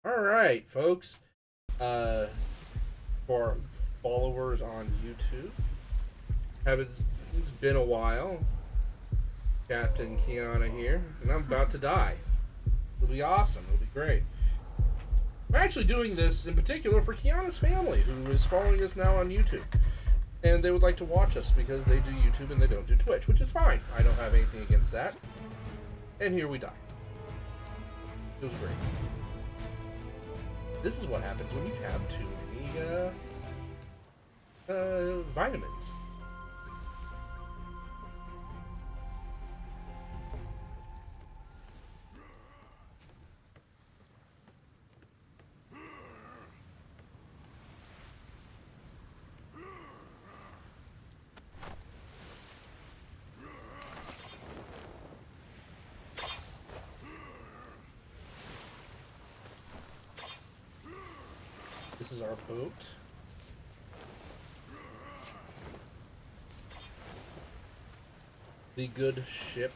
All right, folks. Uh, for followers on YouTube, haven't it's been a while. Captain Kiana here, and I'm about to die. It'll be awesome. It'll be great. We're actually doing this in particular for Kiana's family, who is following us now on YouTube, and they would like to watch us because they do YouTube and they don't do Twitch, which is fine. I don't have anything against that. And here we die. It was great. This is what happens when you have too many vitamins. This is our boat. The good ship.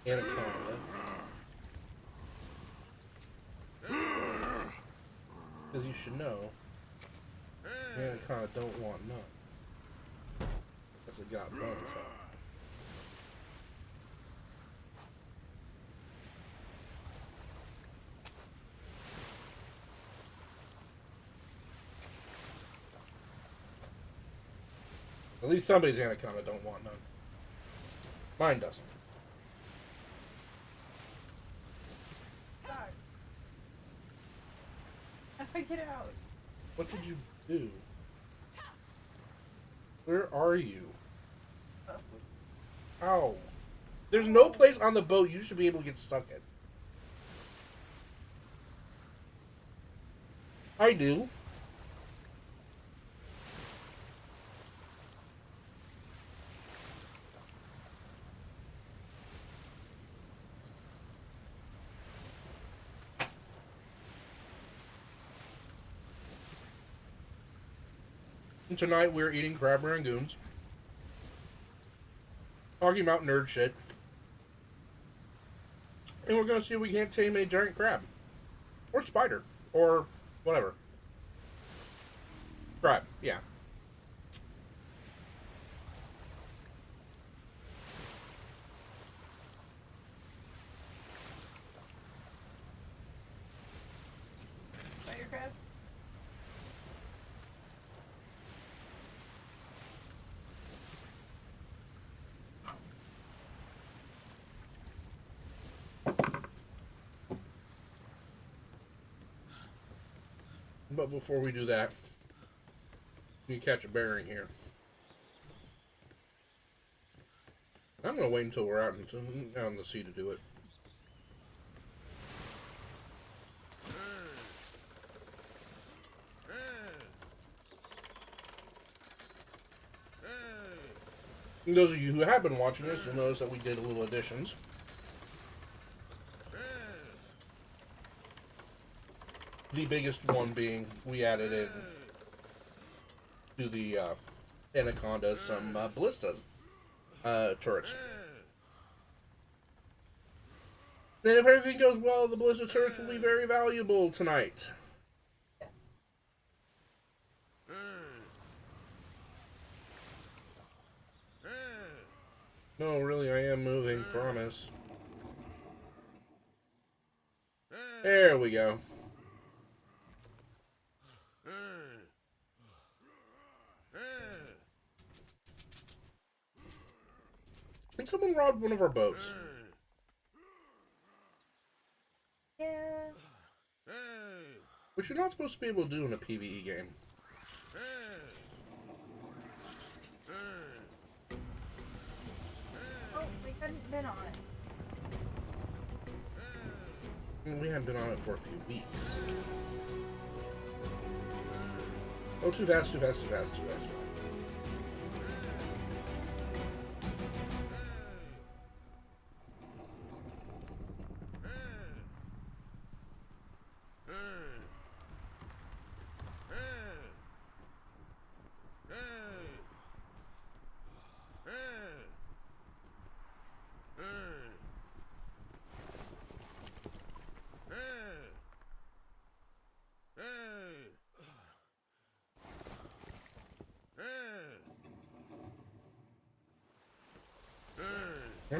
Anaconda. Because you should know, Anaconda don't want none. Because it got bones out. At least somebody's Anaconda don't want none. Mine doesn't. How do I get out? What did you do? Where are you? Ow. There's no place on the boat you should be able to get stuck in. I do. And tonight we're eating crab rangoons. Talking about nerd shit. And we're gonna see if we can't tame a giant crab. Or spider. Or whatever. Crab, yeah. Spider crab? But before we do that, we catch a bearing here. I'm gonna wait until we're out in the sea to do it. And those of you who have been watching this, you'll notice that we did little additions. The biggest one being we added in to the Anaconda some ballistas turrets. And if everything goes well, the ballista turrets will be very valuable tonight. Yes. No, really, I am moving, promise. There we go. And someone robbed one of our boats. Yeah. Which you're not supposed to be able to do in a PvE game. Oh, we hadn't been on it. And we haven't been on it for a few weeks. Oh, too fast, too fast, too fast, too fast.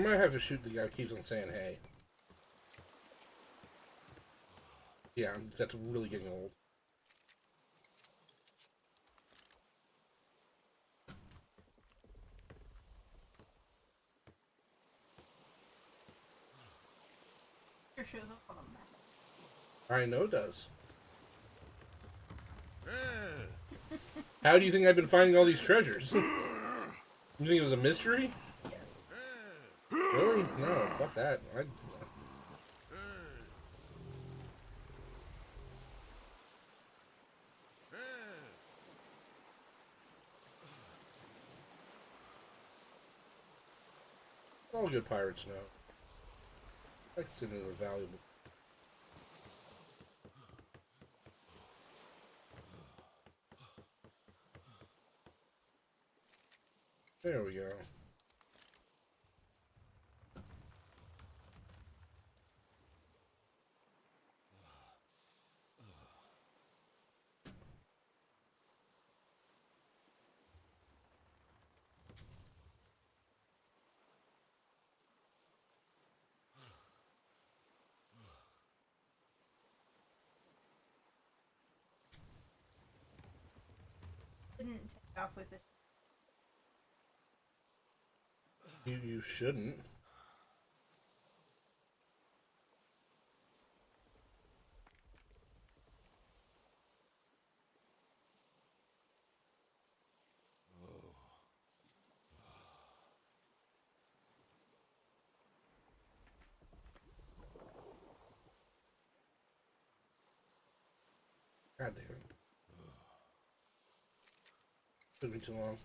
might have to shoot the guy who keeps on saying hey. Yeah, that's really getting old. It shows up on a map. I know it does. How do you think I've been finding all these treasures? You think it was a mystery? Yes. Really? No, fuck that. All good pirates know. I consider it valuable. There we go. Didn't take off with it. You shouldn't. God damn it. Took me too long.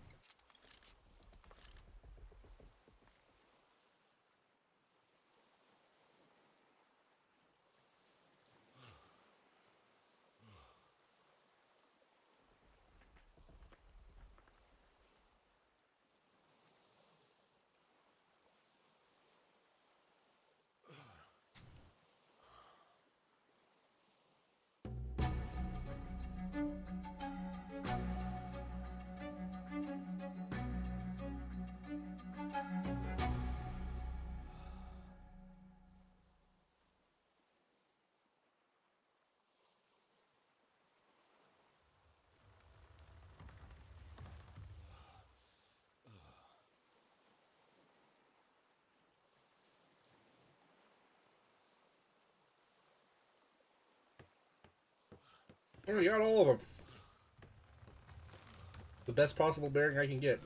Oh, we got all of them. The best possible bearing I can get.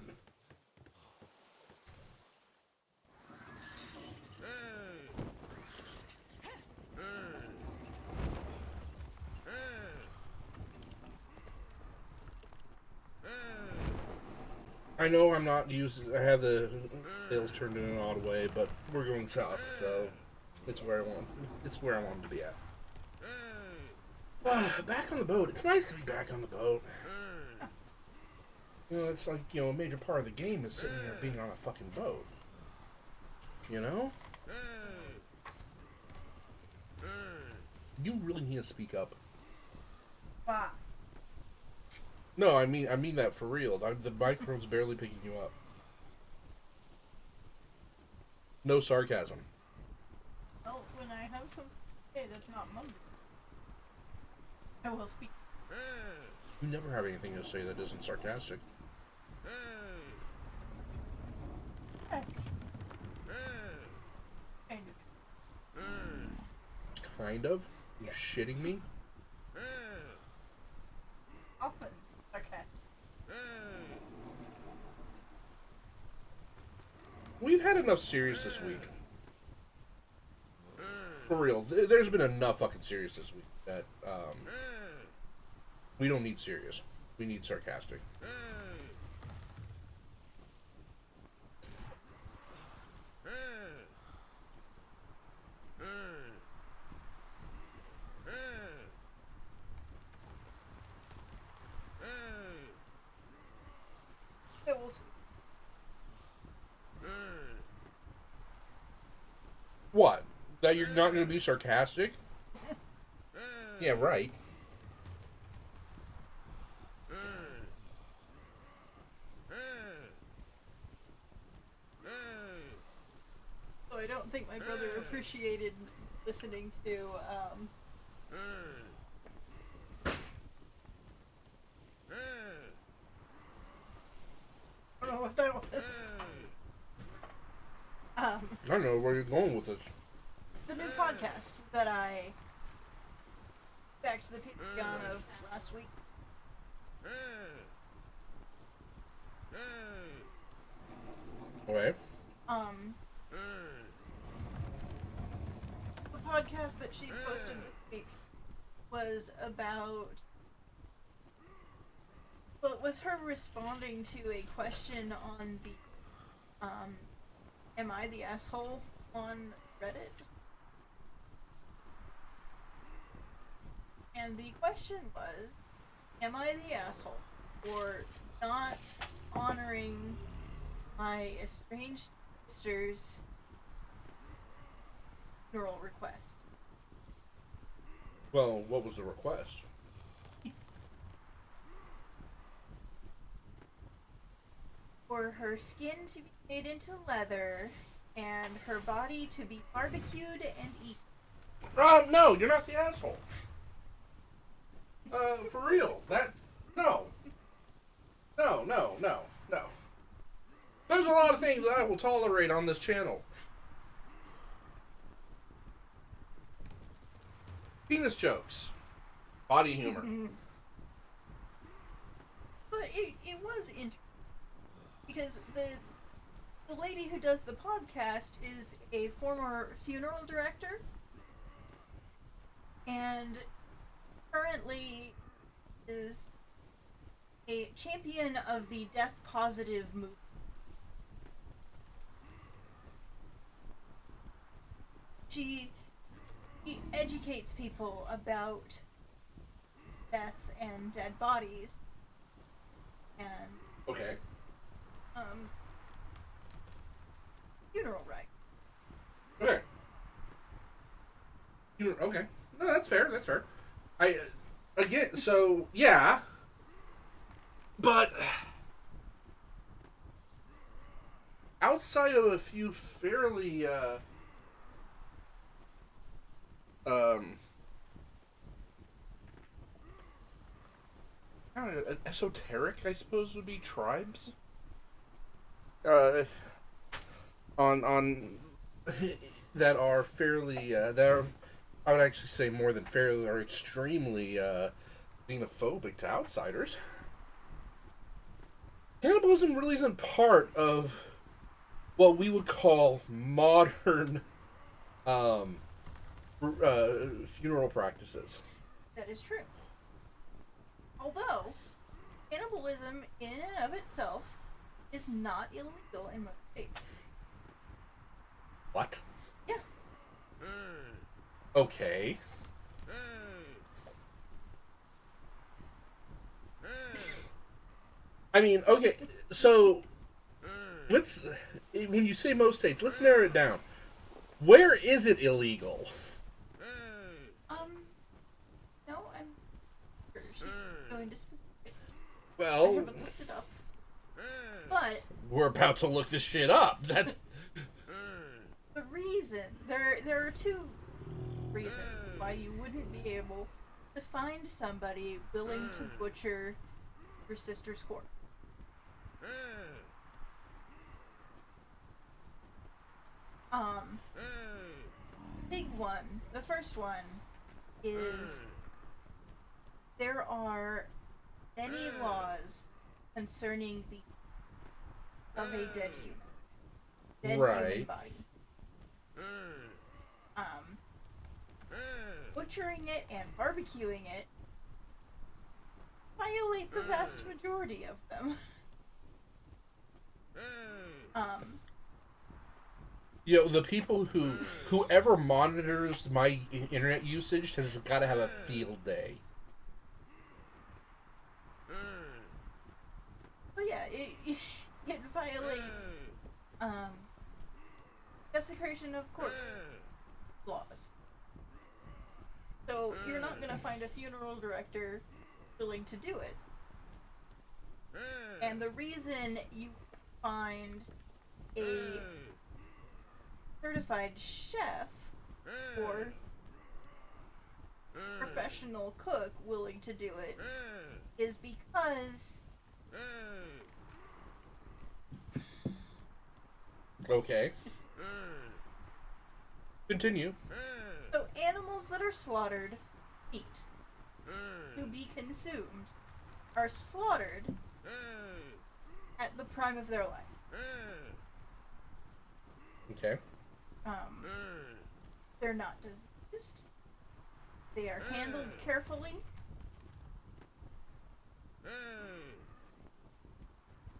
I know I'm not used. I have the sails turned in an odd way, but we're going south, so it's where I want. It's where I want to be at. Back on the boat. It's nice to be back on the boat. You know, it's like, you know, a major part of the game is sitting there being on a fucking boat. You know? You really need to speak up. Wow. No, I mean that for real. The microphone's barely picking you up. No sarcasm. Well, when I have some hey, that's not mumbling, I will speak. You never have anything to say that isn't sarcastic. That's kind of. Kind of? You Yeah. shitting me? Often sarcastic. We've had enough serious this week. For real. There's been enough fucking serious this week that, we don't need serious. We need sarcastic. Yeah, we'll see. What? That you're not going to be sarcastic? Yeah, right. I don't think my brother appreciated listening to, I don't know what that was. I don't know where you're going with this. The new podcast that I back to the Patreon of last week. Okay. The podcast that she posted this week was about, well, it was her responding to a question on the, am I the asshole on Reddit? And the question was, am I the asshole for not honoring my estranged sister's funeral request? Well, what was the request? For her skin to be made into leather and her body to be barbecued and eaten. No, you're not the asshole. For real. No. No. There's a lot of things I will tolerate on this channel. Penis jokes. Body humor. But it was interesting. Because the lady who does the podcast is a former funeral director. And currently is a champion of the death positive movement. She educates people about death and dead bodies and Okay. funeral rites. Okay. Okay. No, that's fair. So, yeah. But outside of a few fairly, I don't know, esoteric, I suppose, would be tribes. On that are fairly, that are, I would actually say more than fairly, are extremely, xenophobic to outsiders. Cannibalism really isn't part of what we would call modern, funeral practices. That is true. Although, cannibalism in and of itself is not illegal in most states. What? Yeah. Okay. I mean, okay, so let's, when you say most states, let's narrow it down. Where is it illegal? No, I'm sure she's going to specifics. I Well, haven't looked it up. But we're about to look this shit up. That's the reason, there are two reasons why you wouldn't be able to find somebody willing to butcher your sister's corpse. Big one. The first one is there are many laws concerning the of a dead human right. body. Butchering it and barbecuing it violate the vast majority of them. You know, the people whoever monitors my internet usage has got to have a field day. Well, yeah, it violates desecration of corpse laws. So you're not gonna find a funeral director willing to do it. And the reason you find a certified chef or professional cook willing to do it is because Okay. Continue. so animals that are slaughtered, meat, to be consumed, are slaughtered at the prime of their life. Okay. They're not diseased. They are handled carefully.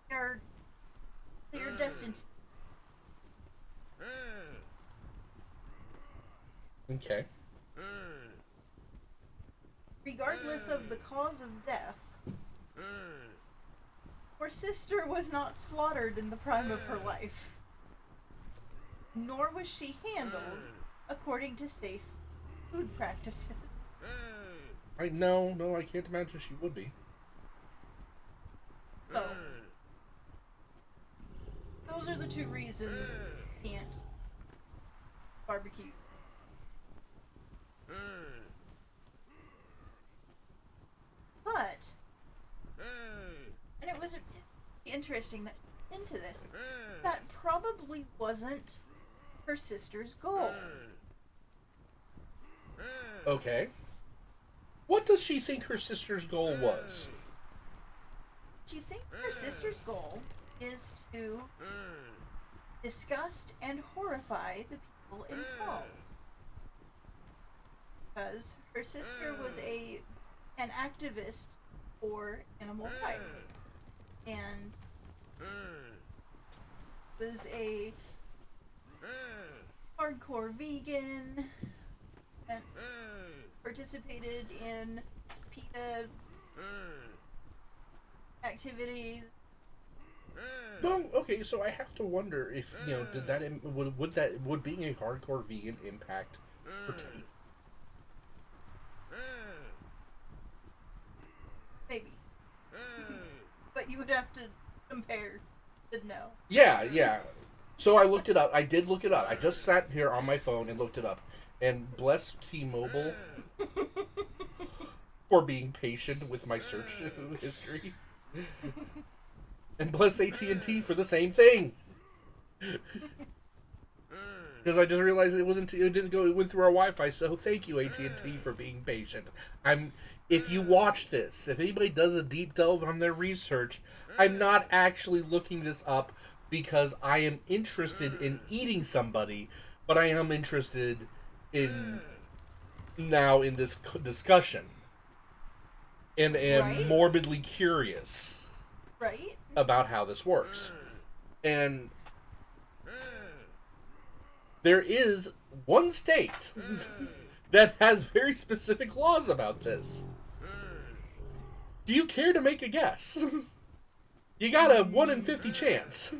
They are destined to. Okay. Regardless of the cause of death, her sister was not slaughtered in the prime of her life, nor was she handled according to safe food practices. No, I can't imagine she would be. So, those are the two reasons you can't barbecue. But, and it was interesting that into this, that probably wasn't her sister's goal. Okay. What does she think her sister's goal was? Do you think her sister's goal is to disgust and horrify the people involved? Because her sister was an activist for animal rights and was a hardcore vegan and participated in PETA activities. Well, okay, so I have to wonder if did that would being a hardcore vegan impact her taste? Maybe. But you would have to compare to know. Yeah. So I looked it up. I did look it up. I just sat here on my phone and looked it up. And bless T-Mobile for being patient with my search history. And bless AT&T for the same thing. Because I just realized it went through our Wi-Fi. So thank you, AT&T, for being patient. If you watch this, if anybody does a deep delve on their research, I'm not actually looking this up because I am interested in eating somebody, but I am interested in this discussion and am morbidly curious about how this works. And there is one state that has very specific laws about this. Do you care to make a guess? You got a 1 in 50 chance.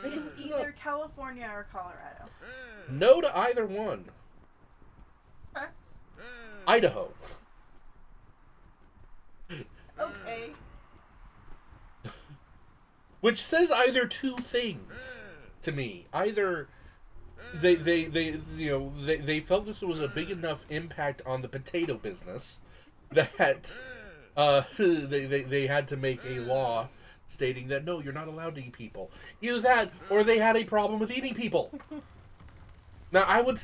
It's either California or Colorado. No to either one. Huh? Idaho. Okay. Which says either two things to me. Either they felt this was a big enough impact on the potato business that they had to make a law stating that no, you're not allowed to eat people. Either that, or they had a problem with eating people. Now, I would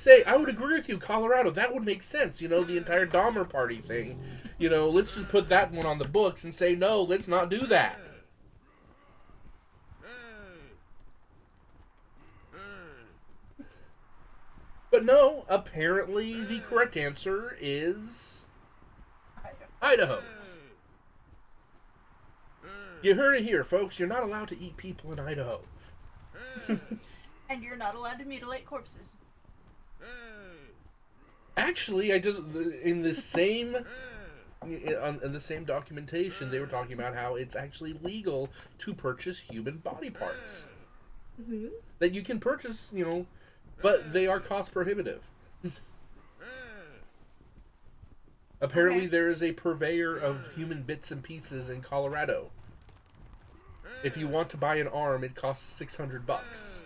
agree with you, Colorado. That would make sense. The entire Dahmer Party thing. Let's just put that one on the books and say no, let's not do that. But no, apparently the correct answer is Idaho. You heard it here, folks. You're not allowed to eat people in Idaho. And you're not allowed to mutilate corpses. Actually, I just in the same documentation they were talking about how it's actually legal to purchase human body parts. Mm-hmm. That you can purchase, but they are cost prohibitive. Apparently, Okay. there is a purveyor of human bits and pieces in Colorado. If you want to buy an arm, it costs $600.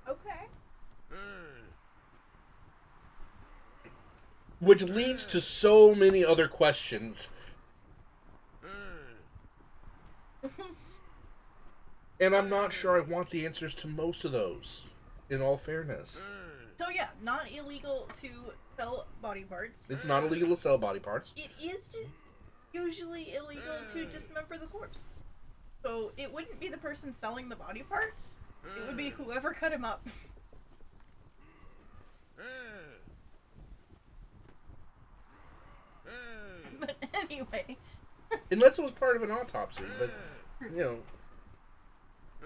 Okay. Which leads to so many other questions. And I'm not sure I want the answers to most of those, in all fairness. So yeah, not illegal to sell body parts. It's not illegal to sell body parts. It is usually illegal to dismember the corpse. So it wouldn't be the person selling the body parts. It would be whoever cut him up. But anyway, Unless it was part of an autopsy, but, you know.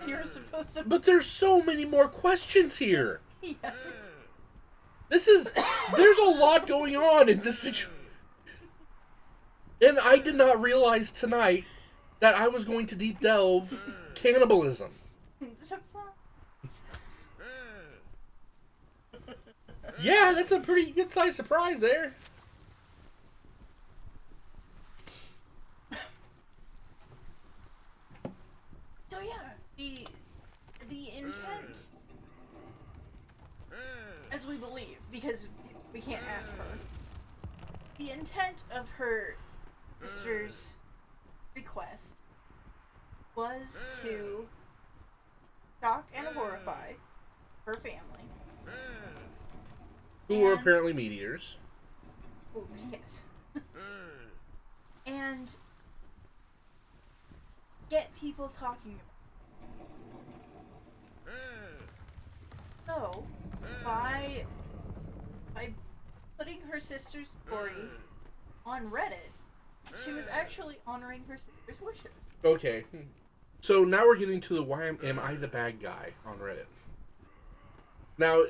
you're supposed to. But there's so many more questions here. Yeah. There's a lot going on in this situation. And I did not realize tonight that I was going to deep delve cannibalism. Surprise. Yeah, that's a pretty good sized surprise there. So yeah, the intent, as we believe, because we can't ask her, the intent of her sister's request was to shock and horrify her family. Who were And- apparently meat eaters. Oh, yes. And get people talking about it. So, by putting her sister's story on Reddit, she was actually honoring her sister's wishes. Okay. So now we're getting to the why am I the bad guy on Reddit. Now,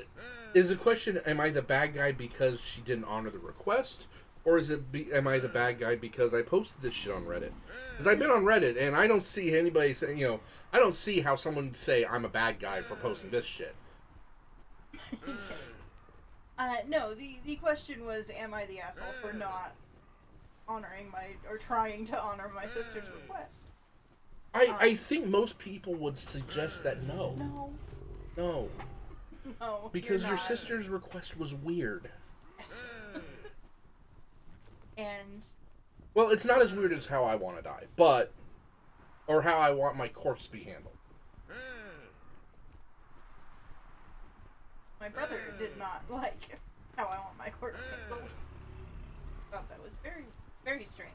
is the question, am I the bad guy because she didn't honor the request? Or is it, am I the bad guy because I posted this shit on Reddit? Because I've been on Reddit, and I don't see anybody saying, you know, I don't see how someone would say I'm a bad guy for posting this shit. No, the question was, am I the asshole for not honoring or trying to honor my sister's request? I think most people would suggest that no. No. No. No. Because you're your not. sister's request was weird. Yes. And Well, it's not as weird as how I want to die, but... Or how I want my corpse to be handled. my brother did not like how I want my corpse handled. Thought that was very, very strange.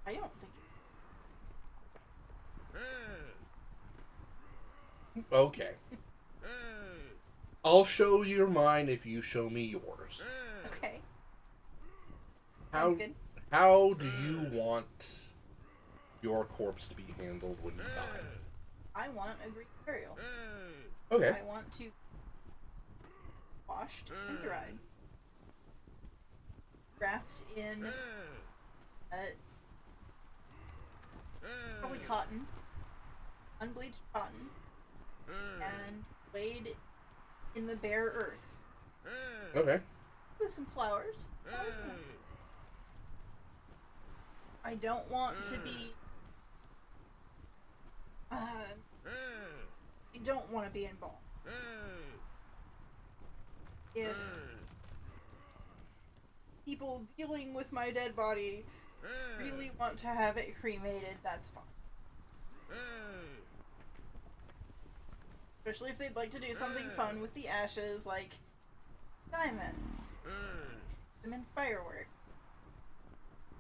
I don't think Okay. I'll show you mine if you show me yours. okay. How Sounds good. how do you want your corpse to be handled when you die? I want a Greek burial. Okay. I want to washed and dried, wrapped in probably cotton, unbleached cotton, and laid in the bare earth Okay. with some flowers. Flowers in it. I don't want to be. I don't want to be embalmed. If people dealing with my dead body really want to have it cremated, that's fine. Especially if they'd like to do something fun with the ashes, like diamond, them in fireworks.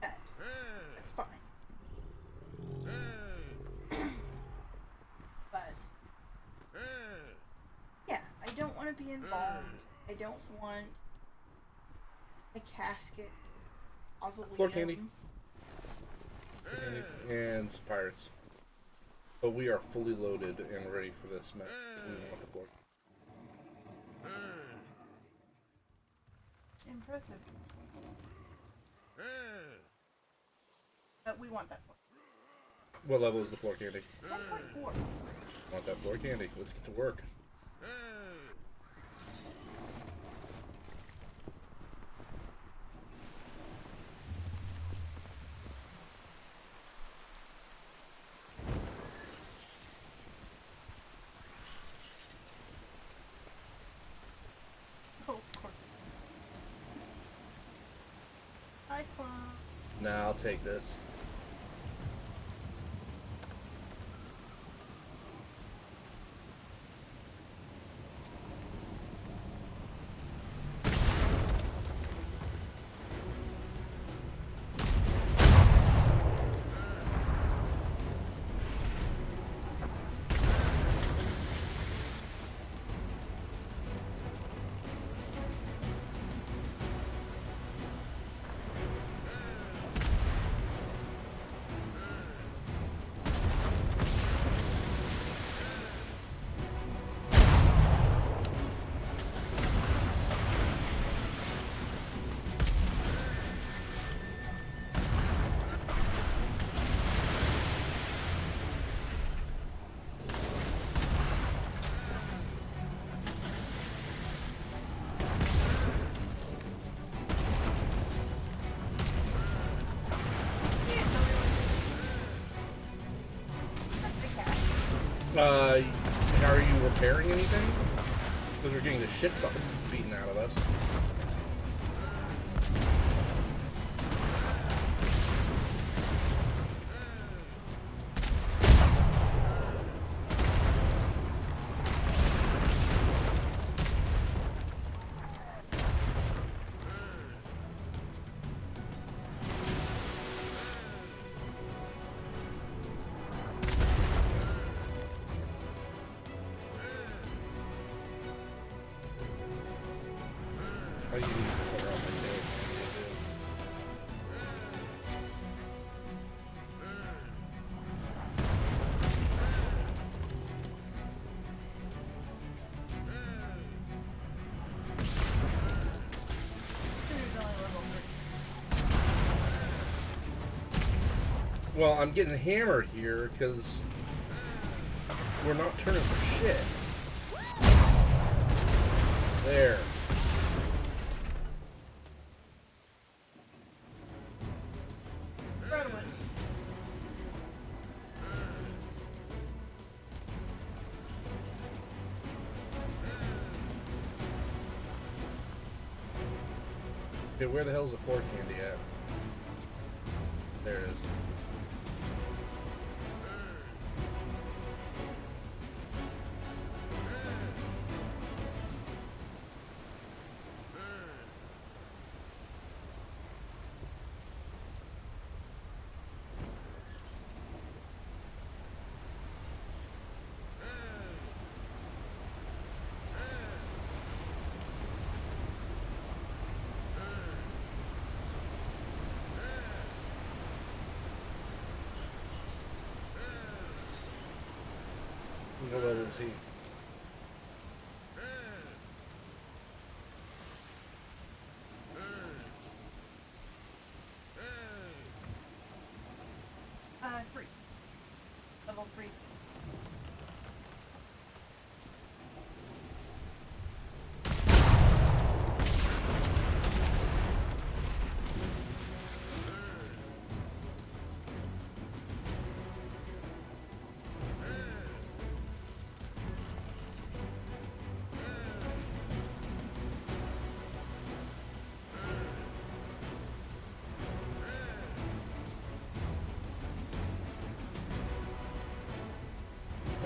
That's fine. But yeah, I don't want to be embalmed. I don't want a casket, mausoleum. Floor candy. And some pirates. But we are fully loaded and ready for this match. We want the floor. Impressive. We want that one. What level is the floor candy? 1.4. Want that floor candy. Let's get to work. Nah, I'll take this. Are you repairing anything? Because we're getting the shit fucking beaten out of us. Oh, you need to put her on my day. Well, I'm getting hammered here because we're not turning for shit. There. Okay, where the hell's the fork candy at? There it is. What level is he? Free. Level 3.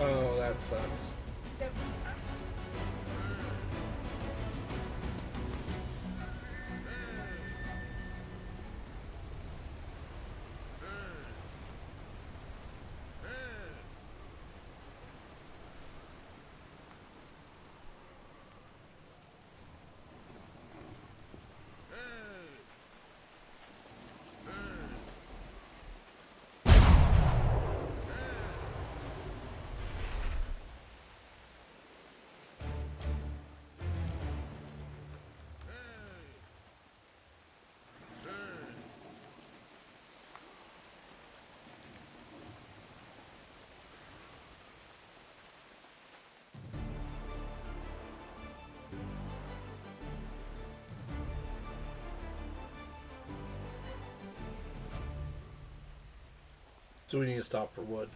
Oh, that sucks. Yep. So we need to stop for wood.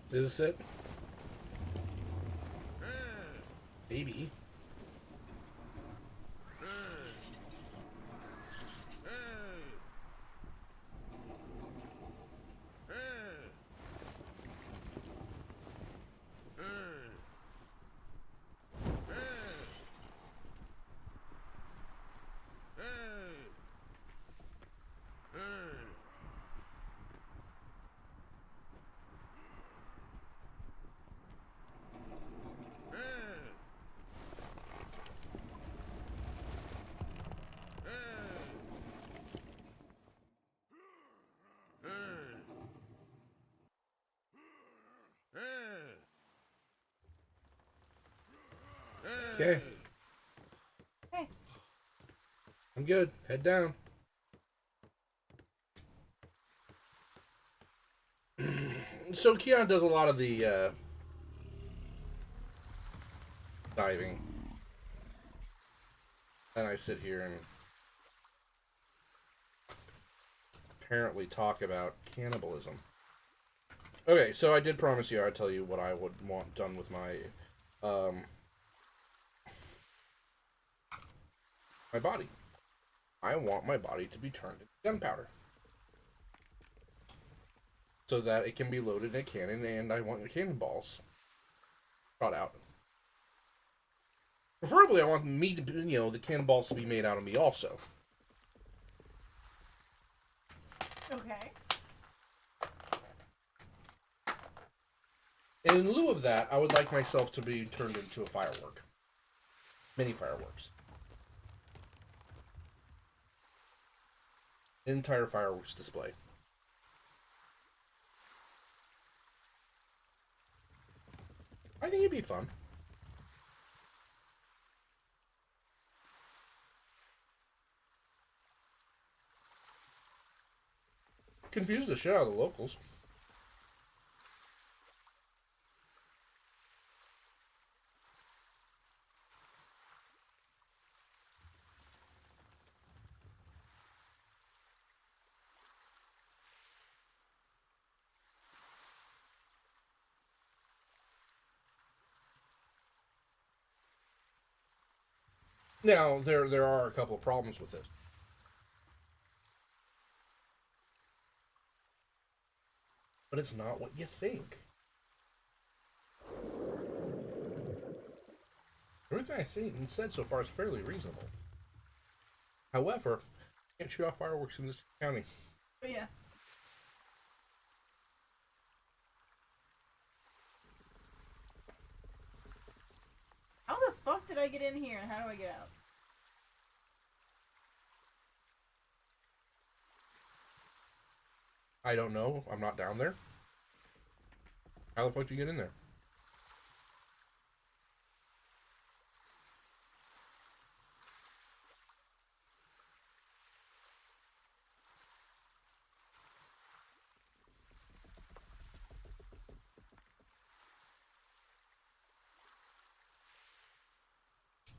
Is this it? Maybe. Okay. Hey. I'm good. Head down. So Keon does a lot of the diving. And I sit here and apparently talk about cannibalism. Okay, so I did promise you I'd tell you what I would want done with my body. I want my body to be turned into gunpowder. So that it can be loaded in a cannon, and I want the cannonballs shot out. Preferably, I want me to, the cannonballs to be made out of me also. Okay. And in lieu of that, I would like myself to be turned into a firework. Mini fireworks. Entire fireworks display. I think it'd be fun. Confuse the shit out of the locals. Now, there are a couple of problems with this. But it's not what you think. Everything I've seen and said so far is fairly reasonable. However, you can't shoot off fireworks in this county. Oh, yeah. How the fuck did I get in here and how do I get out? I don't know. I'm not down there. How the fuck do you get in there?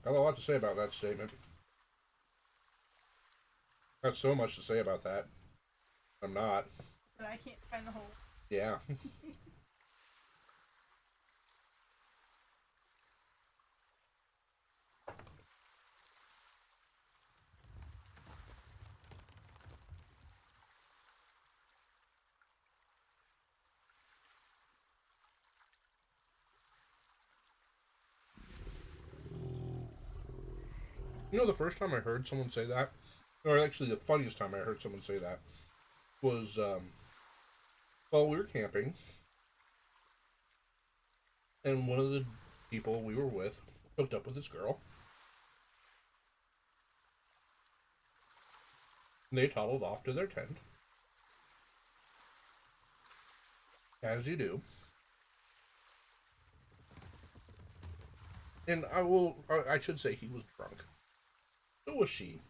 I have a lot to say about that statement. Got so much to say about that. I'm not. But I can't find the hole. Yeah. You know, the first time I heard someone say that, or actually the funniest time I heard someone say that, was while we were camping, and one of the people we were with hooked up with this girl. And they toddled off to their tent. As you do. And I should say he was drunk. So was she.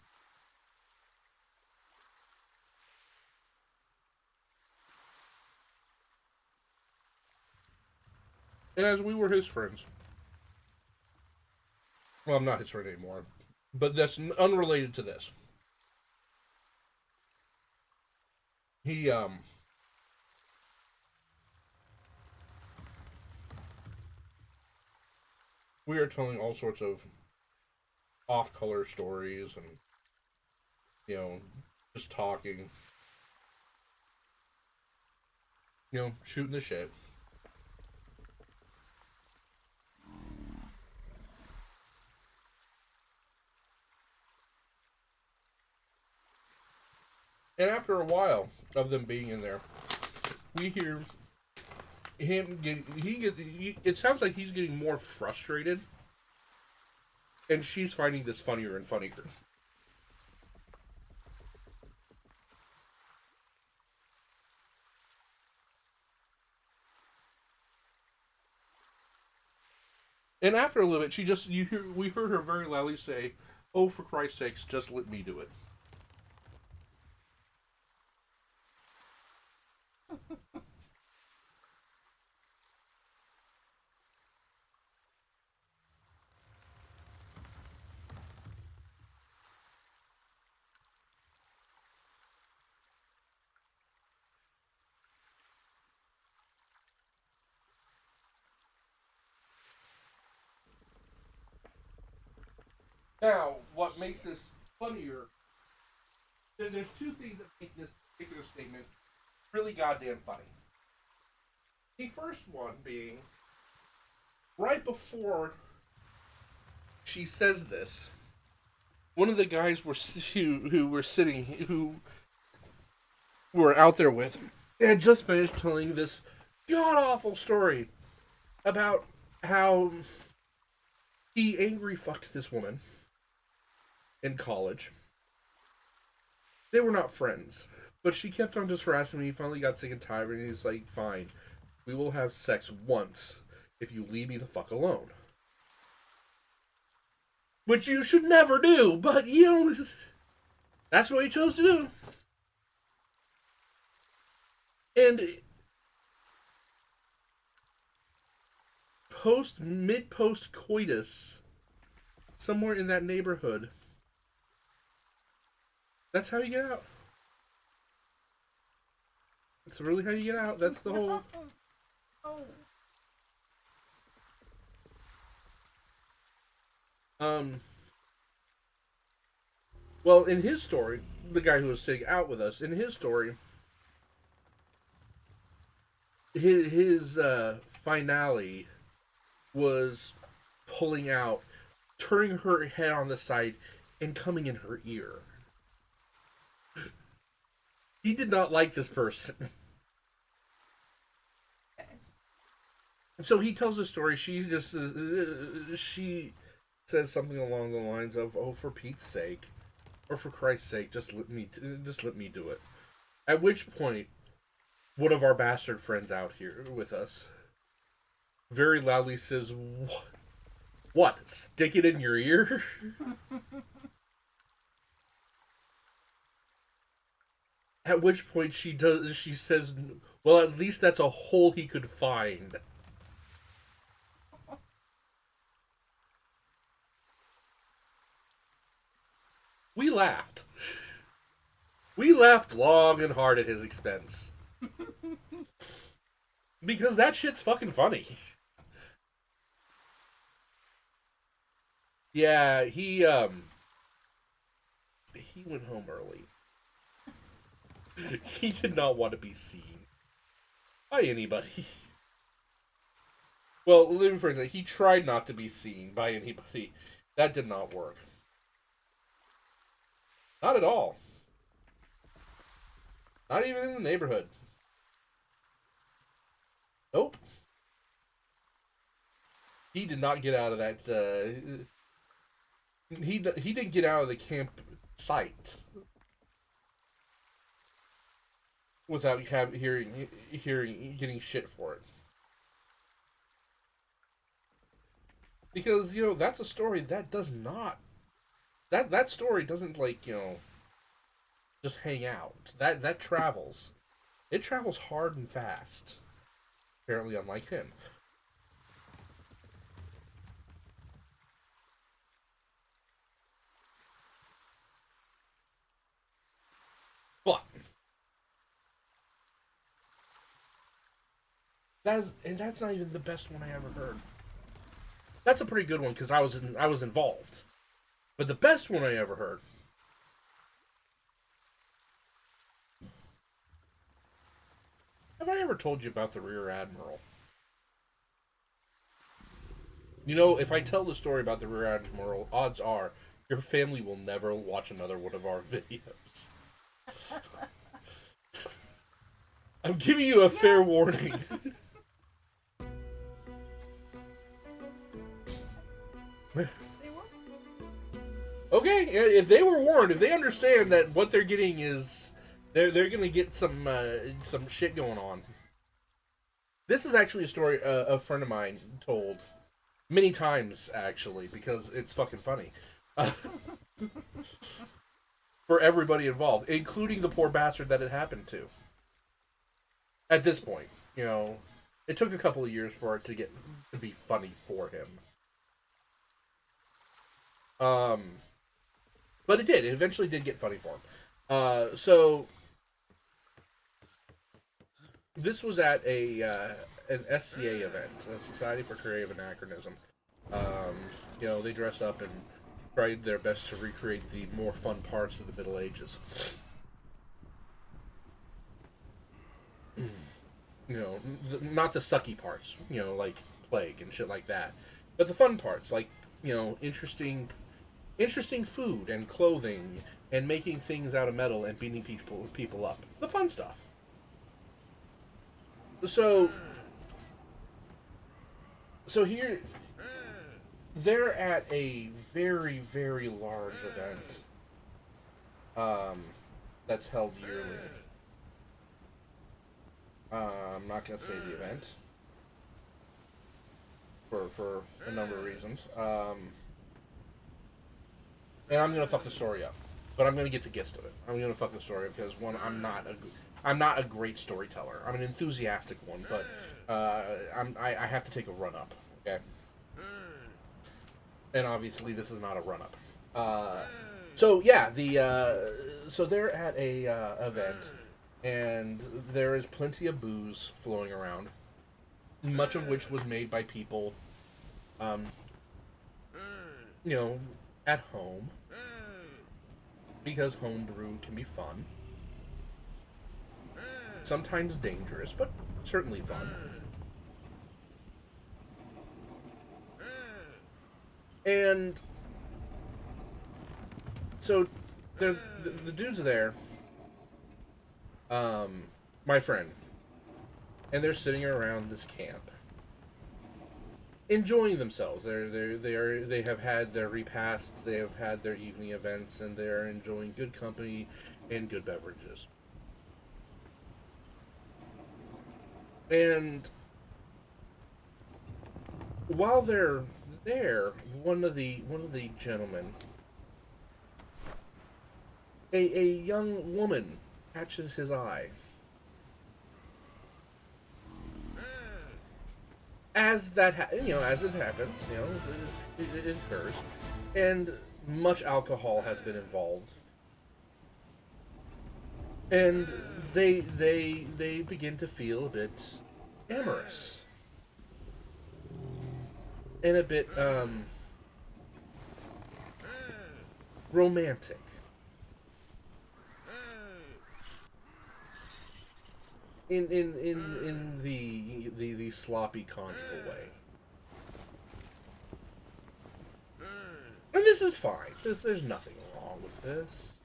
And as we were his friends. Well, I'm not his friend anymore. But that's unrelated to this. He we are telling all sorts of off-color stories and, just talking, shooting the shit. And after a while of them being in there, we hear him get it sounds like he's getting more frustrated, and she's finding this funnier and funnier. And after a little bit, we heard her very loudly say, "Oh, for Christ's sakes, just let me do it." Now, what makes this funnier? There's two things that make this particular statement really goddamn funny. The first one being right before she says this, one of the guys who were out there with had just finished telling this god awful story about how he angry fucked this woman in college. They were not friends, but she kept on just harassing me. He finally got sick and tired, and he's like, "Fine, we will have sex once if you leave me the fuck alone." Which you should never do, but that's what he chose to do. And mid-post coitus, somewhere in that neighborhood, that's how you get out. That's really how you get out. That's the whole... Oh. Well, in his story, the guy who was sitting out with us, in his story, his finale was pulling out, turning her head on the side, and coming in her ear. He did not like this person. So he tells the story. She says something along the lines of, "Oh, for Pete's sake, or for Christ's sake, just let me do it." At which point, one of our bastard friends out here with us very loudly says, "What? Stick it in your ear?" At which point she says, "Well, at least that's a hole he could find." We laughed. We laughed long and hard at his expense. Because that shit's fucking funny. Yeah, he went home early. He did not want to be seen by anybody. Well, let me phrase it. He tried not to be seen by anybody. That did not work. Not at all. Not even in the neighborhood. Nope. He did not get out of that. He didn't get out of the camp site without hearing getting shit for it. Because that's a story that does not that story doesn't just hang out. That travels. It travels hard and fast. Apparently, unlike him. But that's not even the best one I ever heard. That's a pretty good one because I was involved. But the best one I ever heard. Have I ever told you about the Rear Admiral? You know, if I tell the story about the Rear Admiral, odds are your family will never watch another one of our videos. I'm giving you a fair warning. They were. Okay, if they were warned, if they understand that what they're getting is they're gonna get some shit going on. This is actually a story a friend of mine told many times actually because it's fucking funny. For everybody involved, including the poor bastard that it happened to. At this point, you know, it took a couple of years for it to be funny for him. But it did. It eventually did get funny for him. So this was at an SCA event, a Society for Creative Anachronism. You know, they dressed up and tried their best to recreate the more fun parts of the Middle Ages. You know, not the sucky parts, you know, like plague and shit like that, but the fun parts, like, you know, interesting food and clothing and making things out of metal and beating people up. The fun stuff. So here they're at a very, very large event that's held yearly. I'm not going to say the event for a number of reasons. And I'm going to fuck the story up. But I'm going to get the gist of it. I'm going to fuck the story up because, one, I'm not a great storyteller. I'm an enthusiastic one, but I have to take a run-up, okay? And obviously this is not a run-up. So, yeah, so they're at a event, and there is plenty of booze flowing around, much of which was made by people, you know, at home, because homebrew can be fun. Sometimes dangerous, but certainly fun. And so the dude's there, my friend, and they're sitting around this camp, enjoying themselves. They have had their repasts, they have had their evening events, and they are enjoying good company and good beverages. And while they're there, one of the gentlemen, a young woman catches his eye. As that as it happens, you know, it occurs, and much alcohol has been involved, and they begin to feel a bit amorous and a bit romantic. In the sloppy conjugal way. And this is fine. There's nothing wrong with this.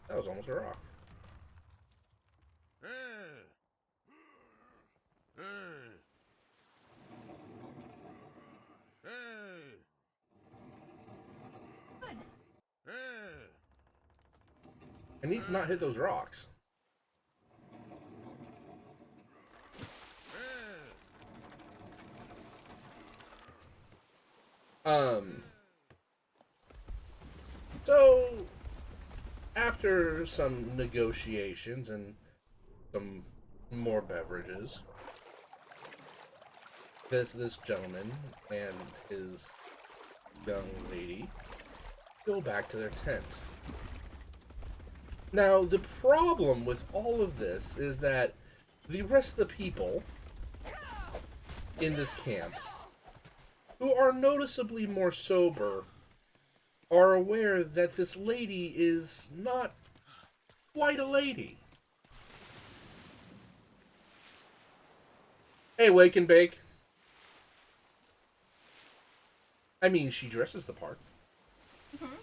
That was almost a rock. I need to not hit those rocks. So after some negotiations and some more beverages, this gentleman and his young lady go back to their tent. Now, the problem with all of this is that the rest of the people in this camp, who are noticeably more sober, are aware that this lady is not quite a lady. Hey, Wake and Bake. I mean, she dresses the part. Mm-hmm.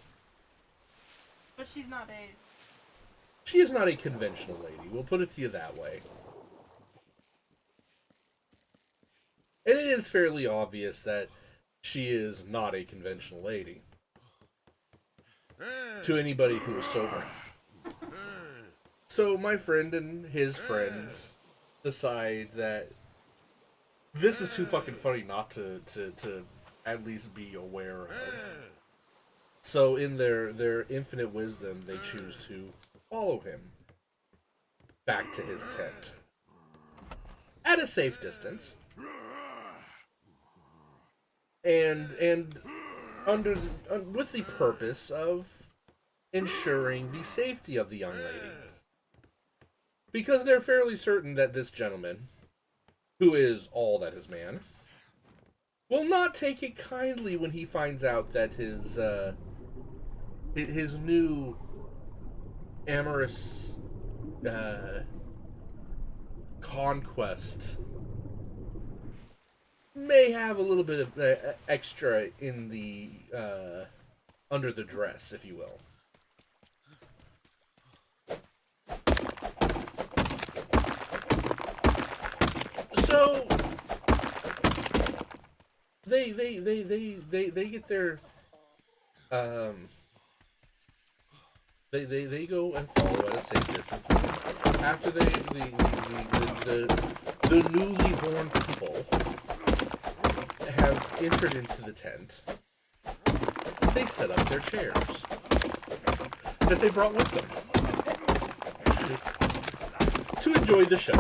But she's not a... She is not a conventional lady. We'll put it to you that way. And it is fairly obvious that she is not a conventional lady. To anybody who is sober. So my friend and his friends decide that this is too fucking funny not to at least be aware of. So in their infinite wisdom, they choose to follow him back to his tent. At a safe distance. And under with the purpose of ensuring the safety of the young lady. Because they're fairly certain that this gentleman, who is all that is man, will not take it kindly when he finds out that his new amorous conquest may have a little bit of extra in the under the dress, if you will. So they get their they go and follow at a safe distance. After the newly born couple have entered into the tent, they set up their chairs that they brought with them to enjoy the show.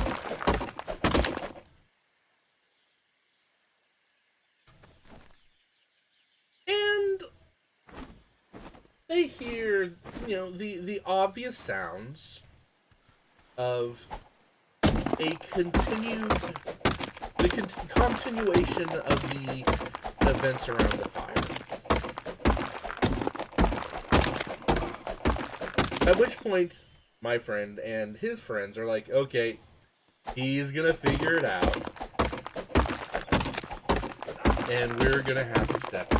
And they hear, the obvious sounds of a continuation of the events around the fire. At which point, my friend and his friends are like, okay, he's gonna figure it out, and we're gonna have to step in.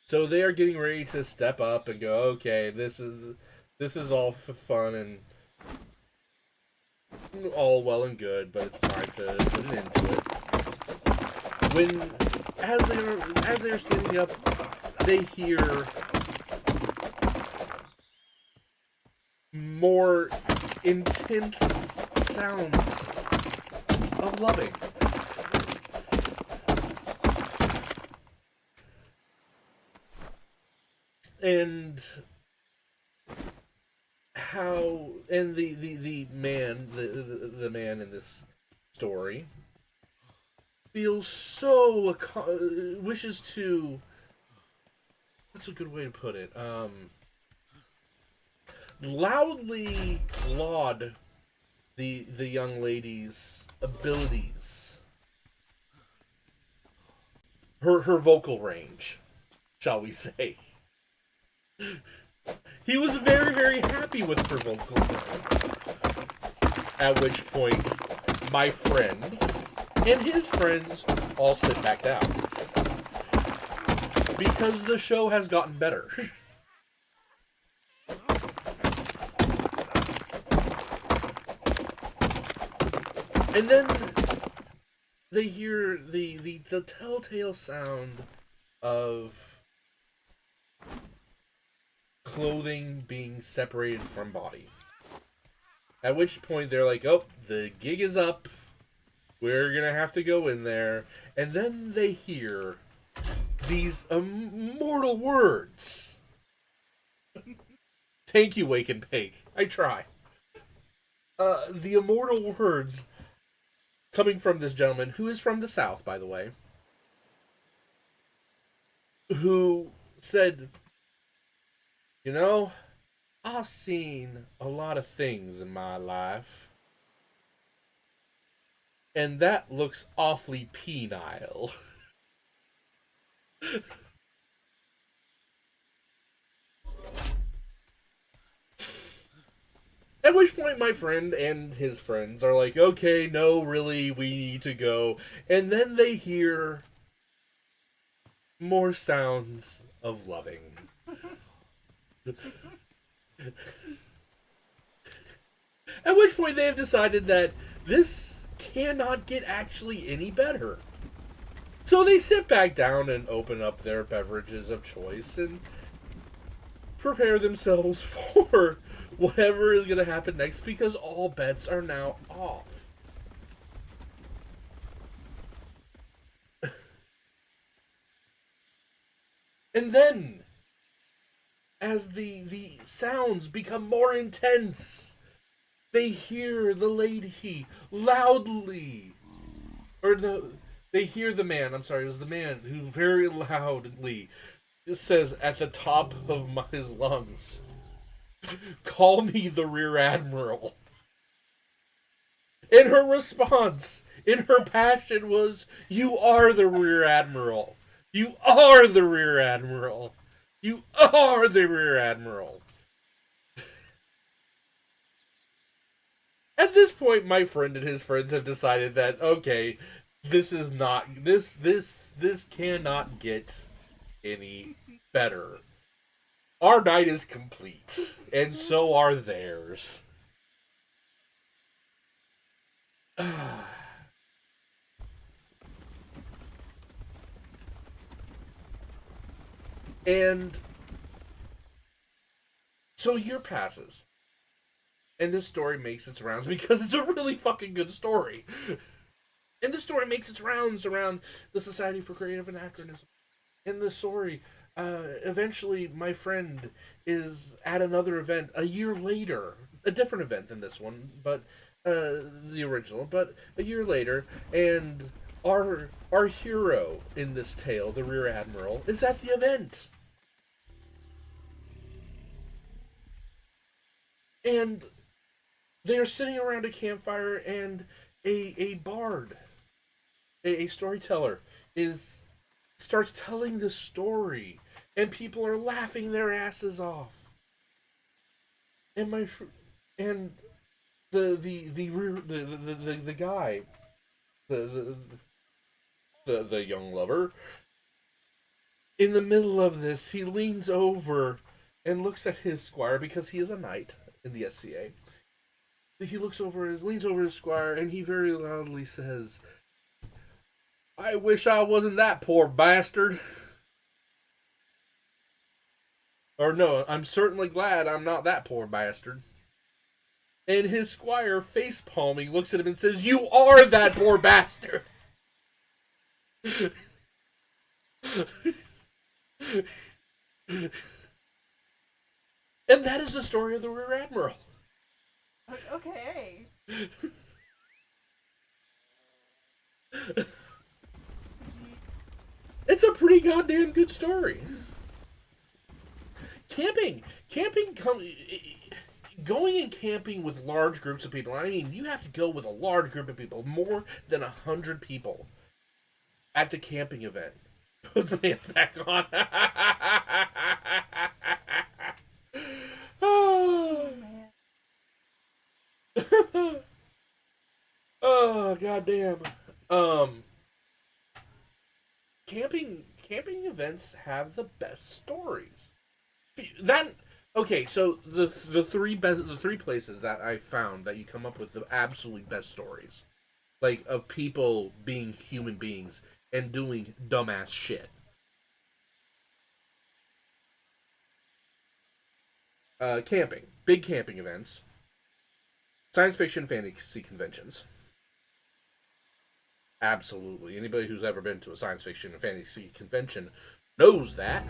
So they are getting ready to step up and go, okay, this is all fun and all well and good, but it's time to put an end to it. When, as they are standing up, they hear more intense sounds of loving. And how, and the man, the man in this story feels so, wishes to, what's a good way to put it, loudly laud the young lady's abilities, her vocal range, shall we say. He was very, very happy with her vocal range. At which point, my friends and his friends all sit back down. Because the show has gotten better. And then they hear the telltale sound of clothing being separated from body. At which point they're like, oh, the gig is up. We're gonna have to go in there. And then they hear these immortal words. Thank you, Wake and Bake. I try. The immortal words coming from this gentleman, who is from the South, by the way, who said, I've seen a lot of things in my life, and that looks awfully penile. At which point, my friend and his friends are like, okay, no, really, we need to go. And then they hear more sounds of loving. At which point, they have decided that this cannot get actually any better. So they sit back down and open up their beverages of choice and prepare themselves for whatever is going to happen next because all bets are now off. And then, as the sounds become more intense, they hear the lady loudly, or they hear the man. I'm sorry, it was the man who very loudly says at the top of his lungs, "Call me the Rear Admiral." And her response, in her passion, was, "You are the Rear Admiral. You are the Rear Admiral. You are the Rear Admiral." At this point, my friend and his friends have decided that, okay, this is not this cannot get any better. Our night is complete, and so are theirs. And so a year passes, and this story makes its rounds because it's a really fucking good story. And this story makes its rounds around the Society for Creative Anachronism. In the story, eventually my friend is at another event a year later, a different event than this one, but the original, but a year later, and our hero in this tale, the Rear Admiral, is at the event. And they are sitting around a campfire, and a bard, a storyteller, is starts telling the story, and people are laughing their asses off. And my and the guy, the, the young lover, in the middle of this, he leans over and looks at his squire because he is a knight in the SCA. He leans over his squire, and he very loudly says, "I wish I wasn't that poor bastard." Or no, "I'm certainly glad I'm not that poor bastard." And his squire, face palming, looks at him and says, "You are that poor bastard." And that is the story of the Rear Admiral. Okay. It's a pretty goddamn good story. Camping, camping, going and camping with large groups of people. I mean, you have to go with a large group of people, more than 100 people, at the camping event. Put the pants back on. Oh Oh, man. oh goddamn. Um, camping events have the best stories. That okay, so the three places that I found that you come up with the absolutely best stories, like of people being human beings and doing dumbass shit. Camping, big camping events, science fiction, fantasy conventions. Absolutely, anybody who's ever been to a science fiction and fantasy convention knows that.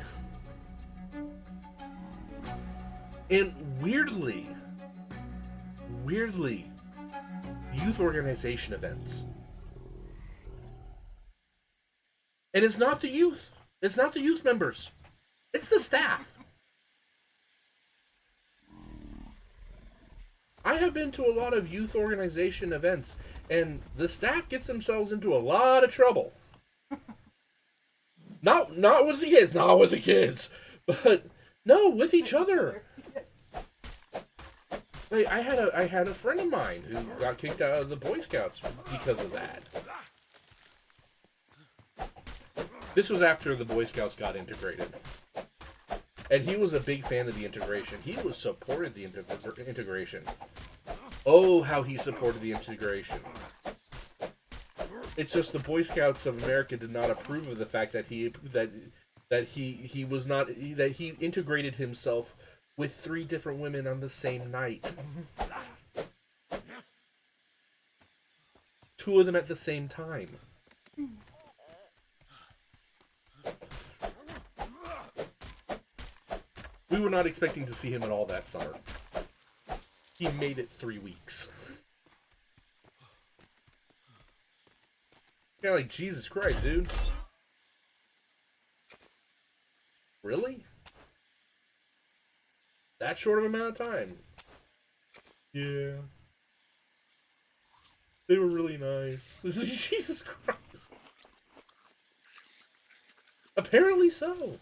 And weirdly, youth organization events. And it's not the youth. It's not the youth members. It's the staff. I have been to a lot of youth organization events, and the staff gets themselves into a lot of trouble. Not with the kids, not with the kids, but no, with each other. Like, I had a friend of mine who got kicked out of the Boy Scouts because of that. This was after the Boy Scouts got integrated. And he was a big fan of the integration. He was supported the integration. Oh, how he supported the integration. It's just the Boy Scouts of America did not approve of the fact that he integrated himself with 3 different women on the same night. 2 of them at the same time. We were not expecting to see him at all that summer. He made it 3 weeks. Yeah, like, Jesus Christ, dude. Really? That short of amount of time? Yeah. They were really nice. This is Jesus Christ. Apparently so.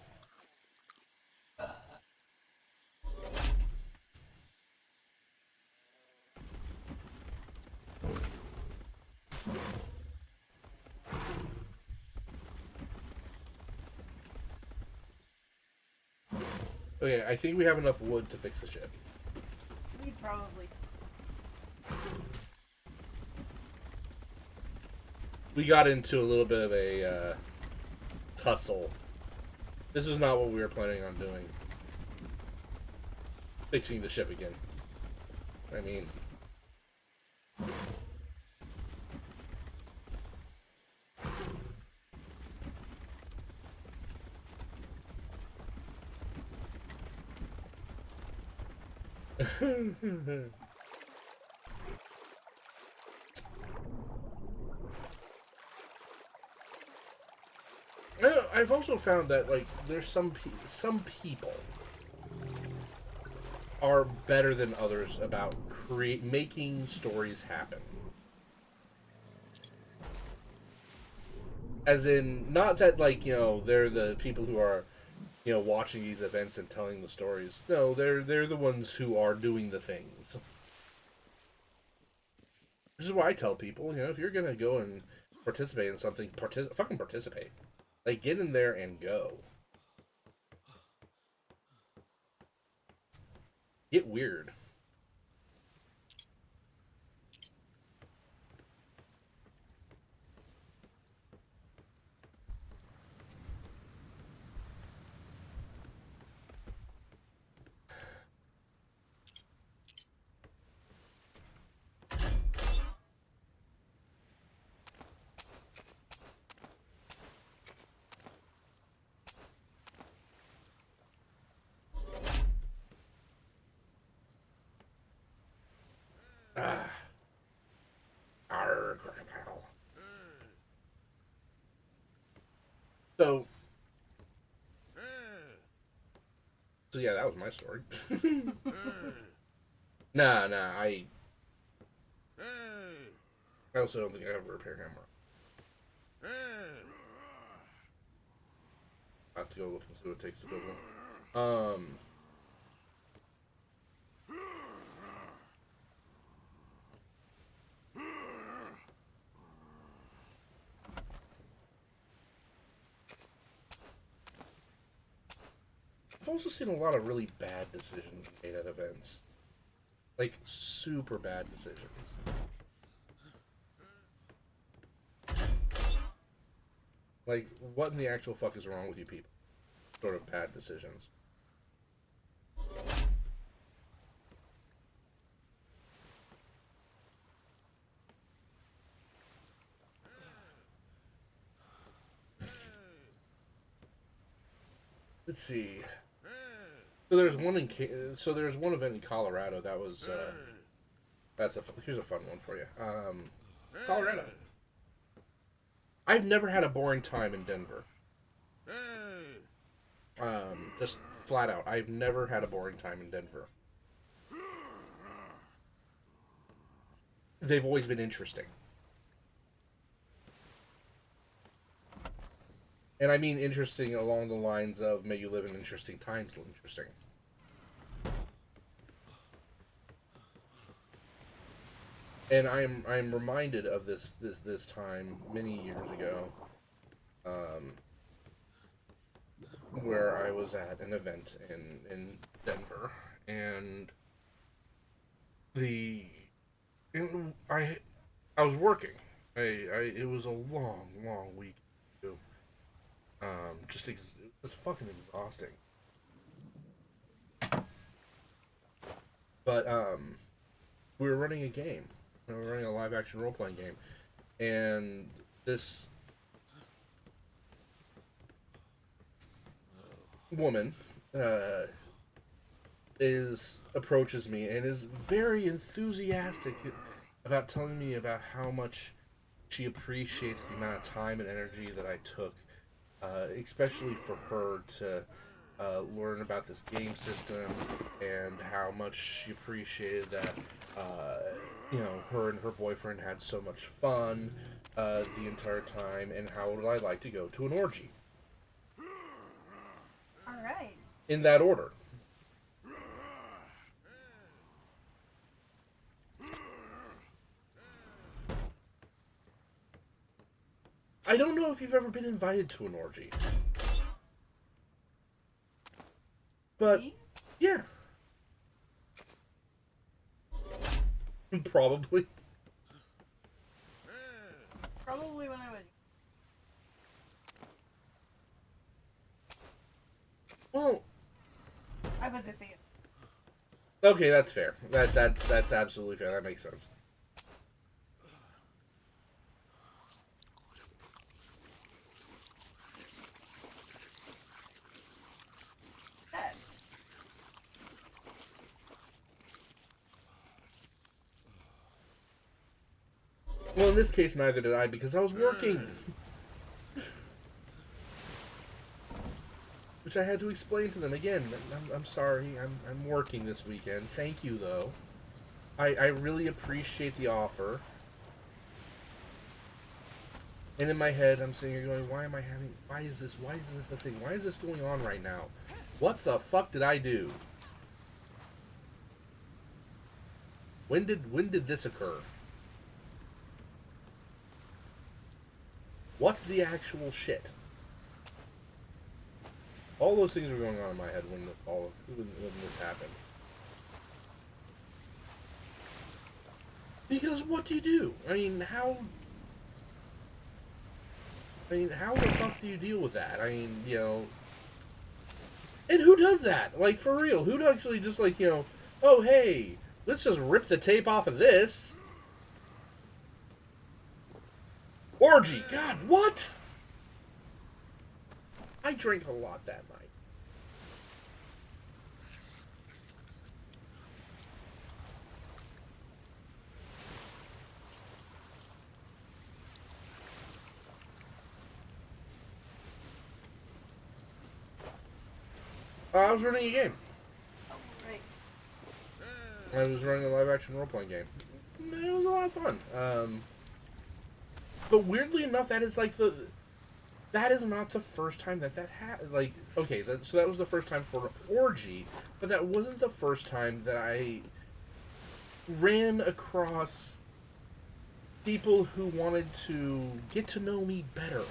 Okay, I think we have enough wood to fix the ship. We probably. We got into a little bit of a tussle. This was not what we were planning on doing. Fixing the ship again. I mean... I've also found that, like, there's some people are better than others about making stories happen. As in, not that, like, you know, they're the people who are, you know, watching these events and telling the stories. No, they're the ones who are doing the things. Which is why I tell people, you know, if you're gonna go and participate in something, fucking participate. Like, get in there and go. Get weird. Arr, crocodile. So yeah, that was my story. Nah, I also don't think I have a repair hammer. I have to go look and see what it takes to build one. I've also seen a lot of really bad decisions made at events. Like, super bad decisions. Like, what in the actual fuck is wrong with you people? Sort of bad decisions. Let's see. So there's one there's one event in Colorado that was here's a fun one for you. Colorado. I've never had a boring time in Denver. Just flat out, I've never had a boring time in Denver. they've always been interesting. And I mean interesting along the lines of may you live in interesting times interesting. And I'm reminded of this time many years ago, um, where I was at an event in Denver, and the and I was working. I it was a long week. It was fucking exhausting. But we were running a game. We were running a live action role playing game, and this woman uh, is approaches me and is very enthusiastic about telling me about how much she appreciates the amount of time and energy that I took, especially for her to learn about this game system and how much she appreciated that her and her boyfriend had so much fun the entire time, and how would I like to go to an orgy? All right. In that order. I don't know if you've ever been invited to an orgy. But, yeah. Probably. Probably when I was. Well, I was at the. okay, that's fair. That's absolutely fair. That makes sense. Dad. Well, in this case, neither did I because I was working. Which I had to explain to them again. I'm sorry. I'm working this weekend. Thank you, though. I really appreciate the offer. And in my head, I'm sitting here going, why is this a thing? Why is this going on right now? What the fuck did I do? When did this occur? What's the actual shit? All those things were going on in my head when this happened. Because what do you do? I mean, how the fuck do you deal with that? I mean, and who does that? Like, for real, who'd actually just like, oh hey, let's just rip the tape off of this. Orgy, God, what? I drank a lot that night. I was running a game. Oh, right. I was running a live-action role-playing game. It was a lot of fun. But weirdly enough, that is not the first time that happened. Like, okay, so that was the first time for an orgy, but that wasn't the first time that I ran across people who wanted to get to know me better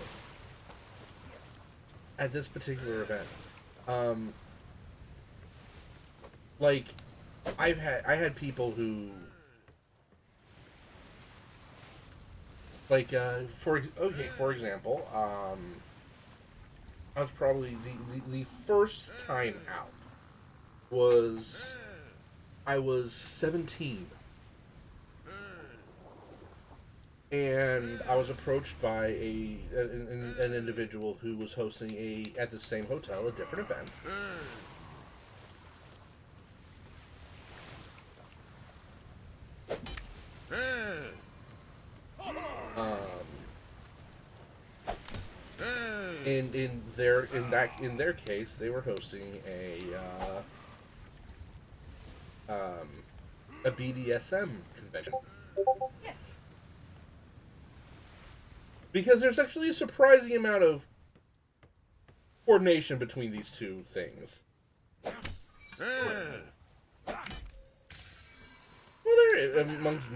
at this particular event. Like, I had people who, like, for example, I was probably the first time out was I was 17, and I was approached by an individual who was hosting at the same hotel a different event. In their case, they were hosting a BDSM convention. Yeah. because there's actually a surprising amount of coordination between these two things. Well, there amongst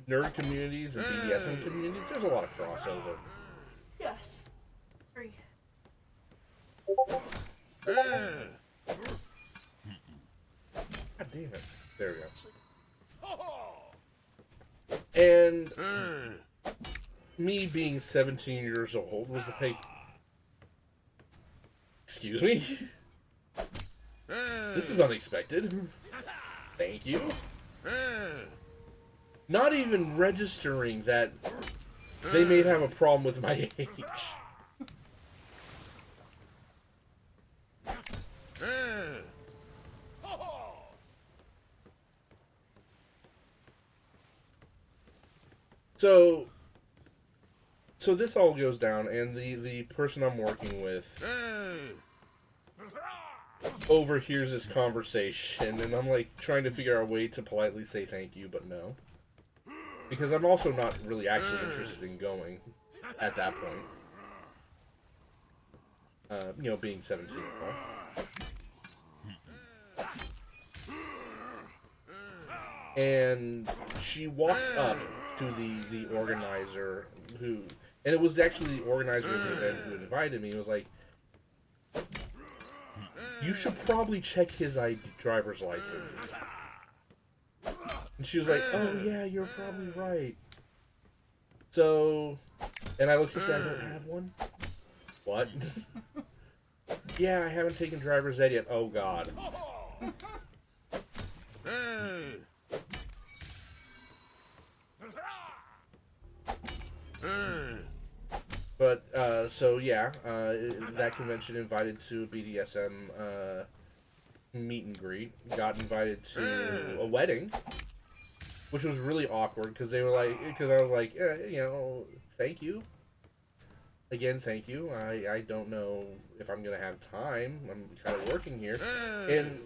nerd communities and BDSM communities, there's a lot of crossover. Yes. Agree. God damn it! There we go. And me being 17 years old was like, excuse me? This is unexpected. Thank you. Not even registering that they may have a problem with my age. So this all goes down, and the person I'm working with overhears this conversation, and I'm like trying to figure out a way to politely say thank you, but no. Because I'm also not really actually interested in going at that point. You know, being 17 and all. And she walks up to the organizer who, and it was actually the organizer of the event who invited me. It was like, you should probably check his driver's license. And she was like, oh yeah, you're probably right. So, and I looked and said, I don't have one. What? Yeah, I haven't taken driver's ed yet. Oh god. But, so yeah, that convention invited to BDSM, meet and greet. Got invited to a wedding, which was really awkward, because they were like, because I was like, you know, thank you. Again, thank you. I don't know if I'm going to have time. I'm kind of working here. And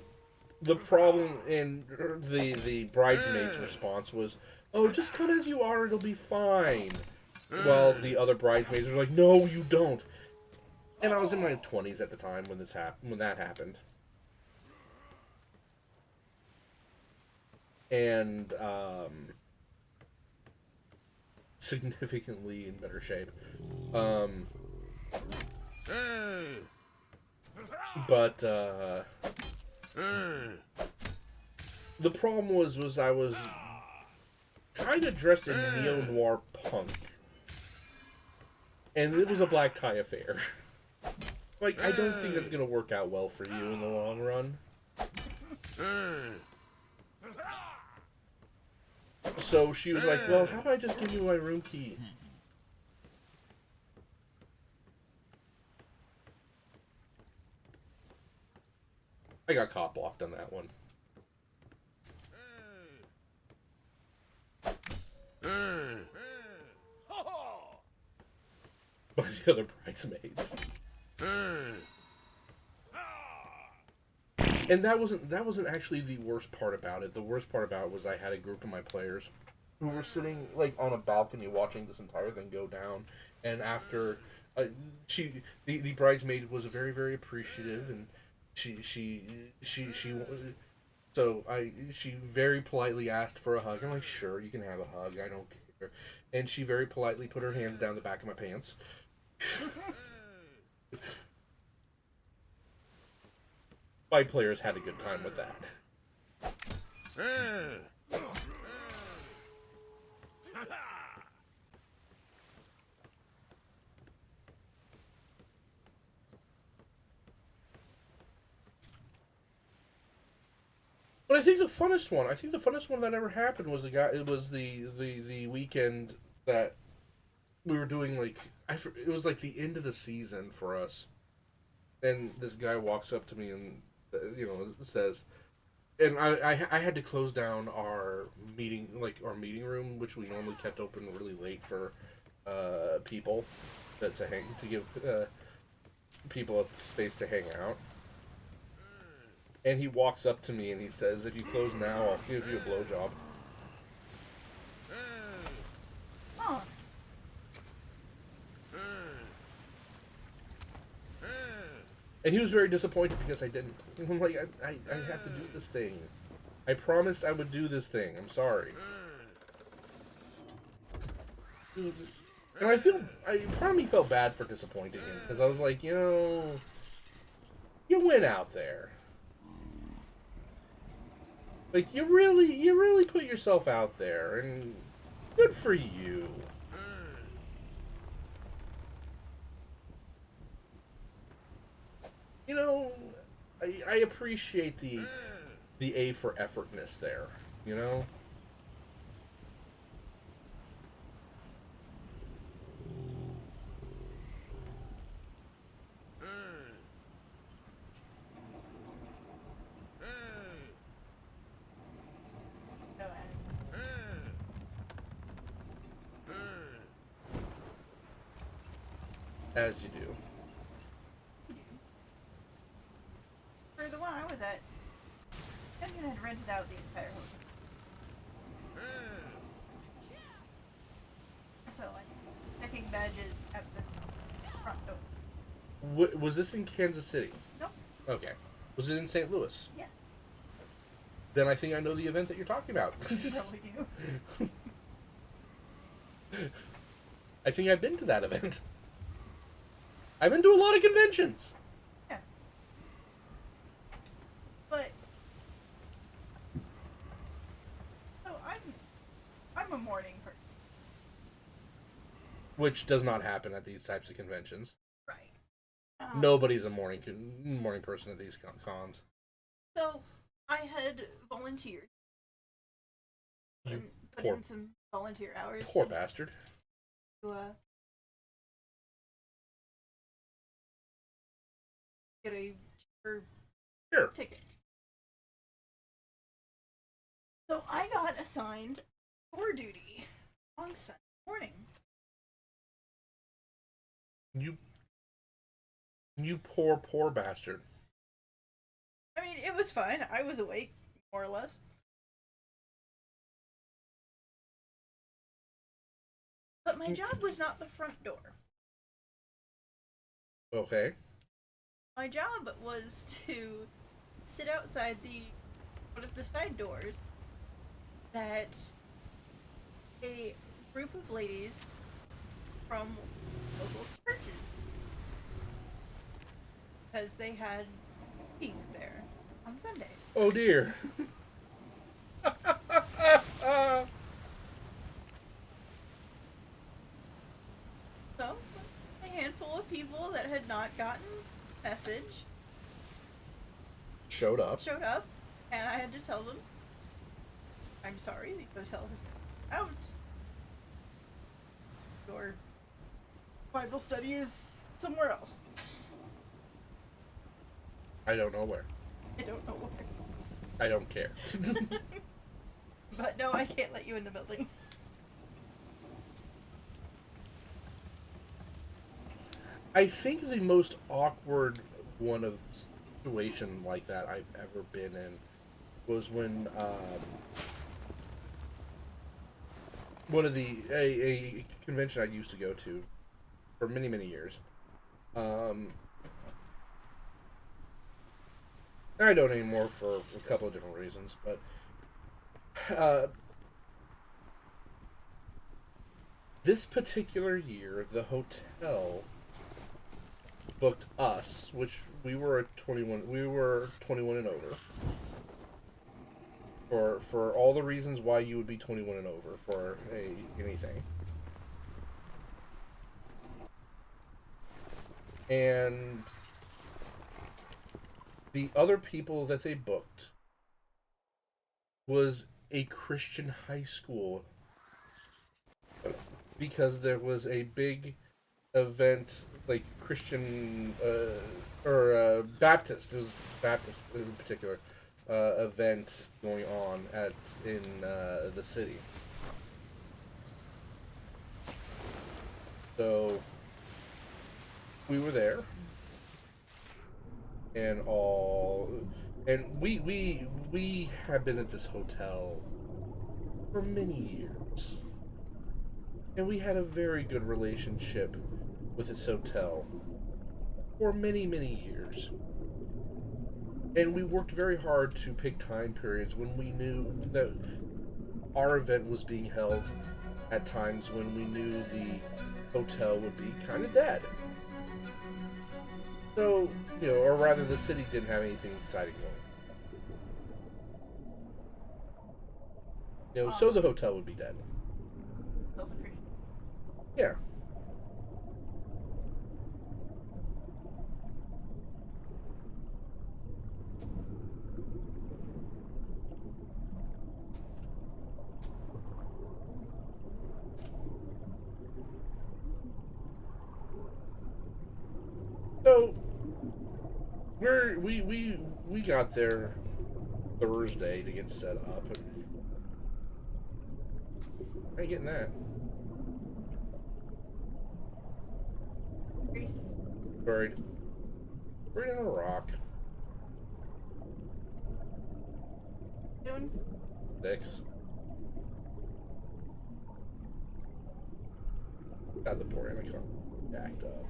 the problem in the bridesmaid's response was, oh, just come as you are, it'll be fine. While the other bridesmaids were like, no, you don't. And I was in my 20s at the time when that happened. And significantly in better shape. But the problem was I was kind of dressed in neo-noir punk. And it was a black tie affair. Like, I don't think that's gonna work out well for you in the long run. So she was like, well, how about I just give you my room key? I got cop blocked on that one. By the other bridesmaids. And that wasn't actually the worst part about it. The worst part about it was I had a group of my players who were sitting like on a balcony watching this entire thing go down. And after the bridesmaid was very, very appreciative, and she she very politely asked for a hug. I'm like, sure, you can have a hug. I don't care. And she very politely put her hands down the back of my pants. My players had a good time with that. But I think the funnest one that ever happened was the weekend that we were doing, like, it was like the end of the season for us. And this guy walks up to me and, you know, says, and I had to close down our meeting room, which we normally kept open really late for people to give people a space to hang out. And he walks up to me and he says, if you close now, I'll give you a blowjob. Oh. And he was very disappointed because I didn't. I'm like, I have to do this thing. I promised I would do this thing. I'm sorry. And part of me felt bad for disappointing him because I was like, you went out there. Like, you really put yourself out there, and good for you. You know, I appreciate the A for effortness there, you know? So, As you do. for the one I was at, Kenyon had rented out the entire hotel. So, like, checking badges at the front door. Was this in Kansas City? Nope. Okay. Was it in St. Louis? Yes. Then I think I know the event that you're talking about. You probably do. I think I've been to that event. I've been to a lot of conventions. Yeah. But so I'm a morning person. Which does not happen at these types of conventions. Right. Nobody's a morning person at these cons. So I had volunteered. You put poor, in some volunteer hours. poor bastard. To get a cheaper Sure. ticket. So I got assigned tour duty on Sunday morning. You poor bastard. I mean, it was fine. I was awake, more or less. But my job was not the front door. Okay. My job was to sit outside one of the side doors that a group of ladies from local churches, because they had meetings there on Sundays. Oh dear. So, a handful of people that had not gotten a message Showed up. showed up, and I had to tell them, I'm sorry, the hotel has been out. Your Bible study is somewhere else. I don't know where. I don't know where. I don't care. But no, I can't let you in the building. I think the most awkward one of situation like that I've ever been in was when one of a convention I used to go to for many years. I don't anymore for a couple of different reasons, but this particular year, the hotel booked us, which we were 21. We were 21 and over. For all the reasons why you would be 21 and over for anything. And the other people that they booked was a Christian high school, because there was a big event, like Christian or Baptist. It was Baptist in particular event going on in the city. So we were there, and we have been at this hotel for many years, and we had a very good relationship with this hotel for many, many years. And we worked very hard to pick time periods when we knew that our event was being held at times when we knew the hotel would be kind of dead. So, or rather, the city didn't have anything exciting going. So Awesome. the hotel would be dead. Feels appreciated. Yeah. So we got there Thursday to get set up, and I ain't getting that. Great. Buried. Buried in a rock. Doing 6. Got the poor Amazon backed up.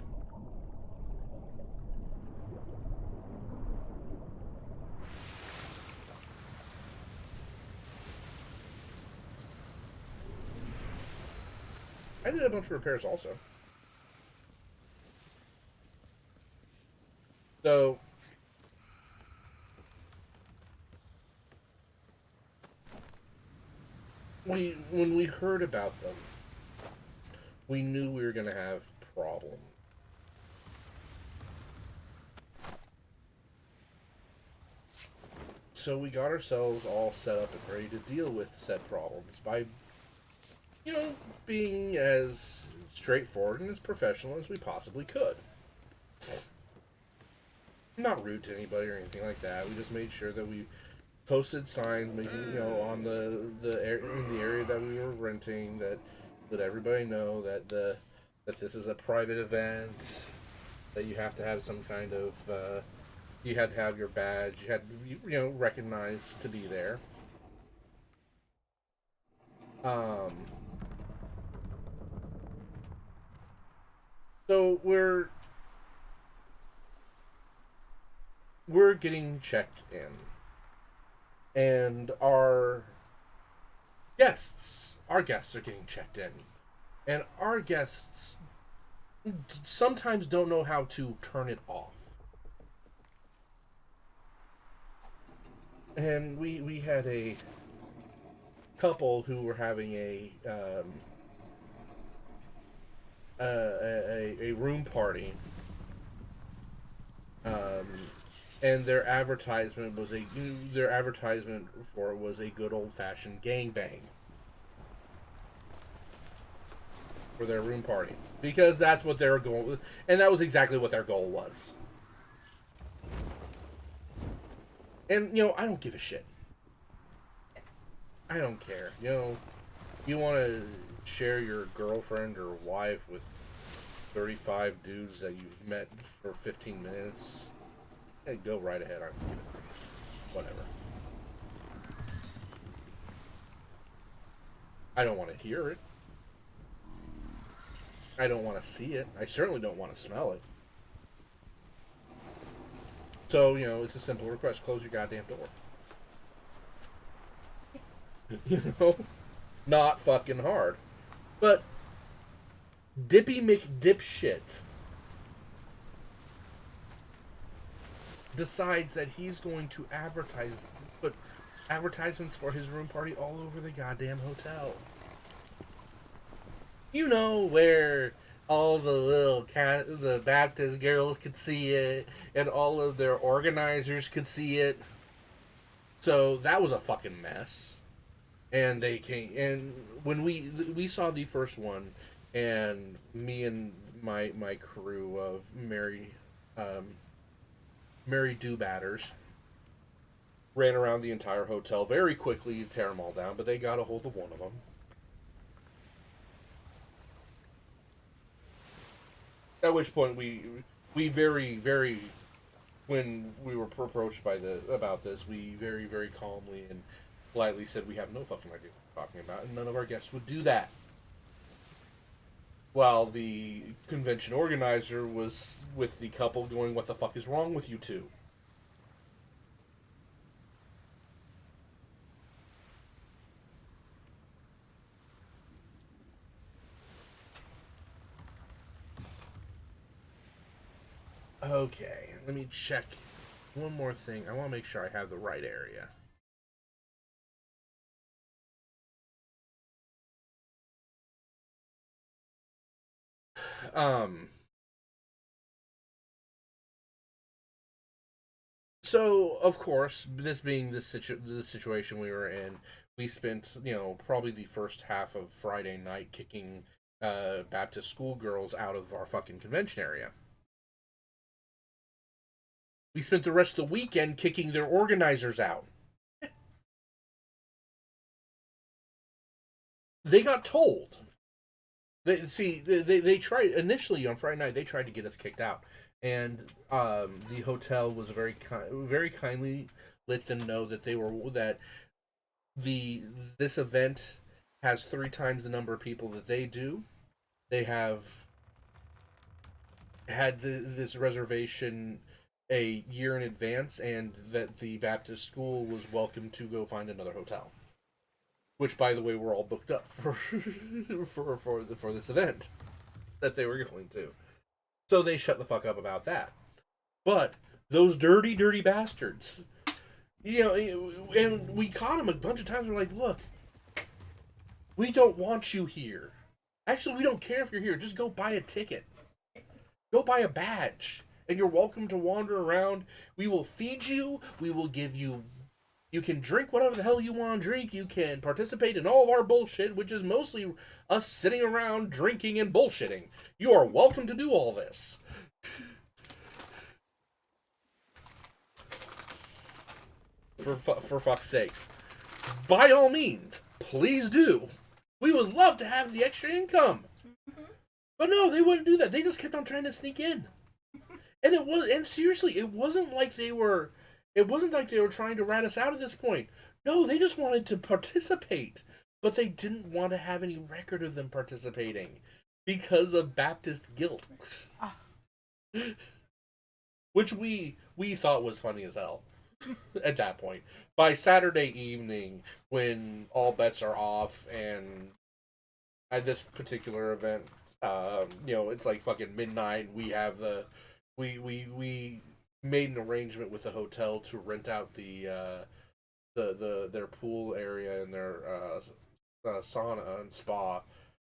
I did a bunch of repairs also. So when we heard about them, we knew we were gonna have problems. So we got ourselves all set up and ready to deal with said problems by, being as straightforward and as professional as we possibly could. Not rude to anybody or anything like that. We just made sure that we posted signs, making on in the area that we were renting, that let everybody know that this is a private event, that you have to have some kind of you had to have your badge, you had recognized to be there. So we're getting checked in, and our guests are getting checked in, and our guests sometimes don't know how to turn it off. And we had a couple who were having a room party, and their advertisement for it was a good old fashioned gangbang for their room party, because that's what their goal, and that was exactly what their goal was. And I don't give a shit. I don't care. You want to share your girlfriend or wife with 35 dudes that you've met for 15 minutes, and go right ahead. Whatever. I don't want to hear it. I don't want to see it. I certainly don't want to smell it. So, it's a simple request. Close your goddamn door. Not fucking hard. But Dippy McDipshit decides that he's going to put advertisements for his room party all over the goddamn hotel. Where all the Baptist girls could see it, and all of their organizers could see it. So that was a fucking mess. And they came, and when we saw the first one, and me and my crew of Mary Do-Batters ran around the entire hotel very quickly to tear them all down, but they got a hold of one of them. At which point we very, very, when we were approached about this, we very, very calmly and politely said we have no fucking idea what we're talking about, and none of our guests would do that. while the convention organizer was with the couple going, "What the fuck is wrong with you two?" Okay, let me check one more thing. I want to make sure I have the right area. Um, so of course, this being the situation we were in, we spent probably the first half of Friday night kicking Baptist schoolgirls out of our fucking convention area. We spent the rest of the weekend kicking their organizers out. They got told. They tried initially on Friday night. They tried to get us kicked out, and the hotel was very kindly let them know that the this event has 3 times the number of people that they do. They have had this reservation a year in advance, and that the Baptist school was welcome to go find another hotel. Which, by the way, we're all booked up for for this event that they were going to. So they shut the fuck up about that. But those dirty, dirty bastards, and we caught them a bunch of times. We're like, look, we don't want you here. Actually, we don't care if you're here. Just go buy a ticket. Go buy a badge. And you're welcome to wander around. We will feed you. We will give you. You can drink whatever the hell you want to drink. You can participate in all of our bullshit, which is mostly us sitting around drinking and bullshitting. You are welcome to do all this. For fuck's sakes. By all means, please do. We would love to have the extra income. But no, they wouldn't do that. They just kept on trying to sneak in. And seriously, it wasn't like they were trying to rat us out at this point. No, they just wanted to participate. But they didn't want to have any record of them participating because of Baptist guilt. Which we thought was funny as hell at that point. By Saturday evening, when all bets are off, and at this particular event, it's like fucking midnight. We made an arrangement with the hotel to rent out their pool area and their sauna and spa,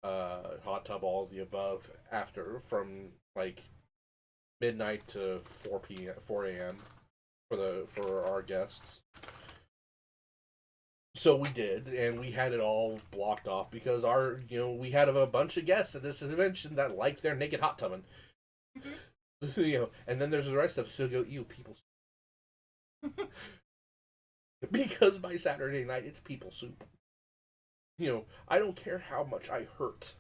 hot tub, all of the above, from like midnight to 4 a.m. for our guests. So we did, and we had it all blocked off because we had a bunch of guests at this convention that like their naked hot tubbing. And then there's the rest of it. So go, you people. Because by Saturday night it's people soup. I don't care how much I hurt.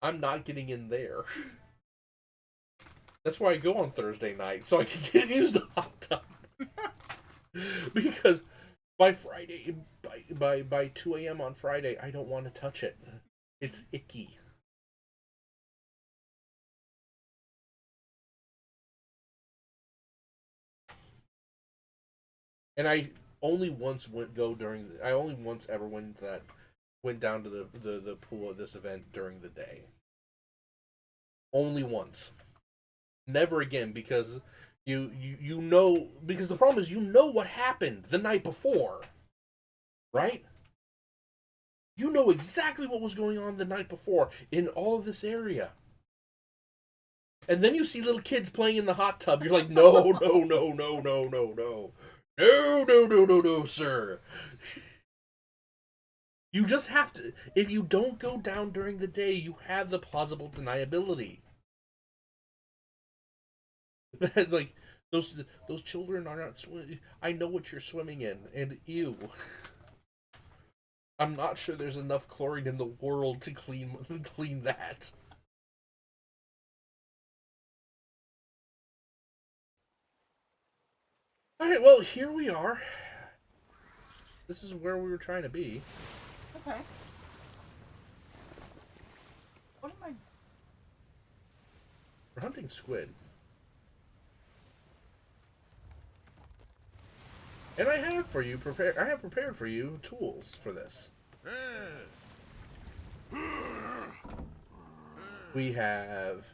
I'm not getting in there. That's why I go on Thursday night, so I can get used to hot tub. Because by Friday, by 2 a.m. on Friday, I don't want to touch it. It's icky. And I only once ever went down to the pool at this event during the day. Only once. Never again, because you know, because the problem is what happened the night before, right? You know exactly what was going on the night before in all of this area. And then you see little kids playing in the hot tub. You're like, no, no, no, no, no, no, no. No, no, no, no, no, sir. You just have to. If you don't go down during the day, you have the plausible deniability. Like, those children are not swimming. I know what you're swimming in, and ew. I'm not sure there's enough chlorine in the world to clean that. Alright, well, here we are. This is where we were trying to be. Okay. What am I? We're hunting squid. And I have prepared for you tools for this. We have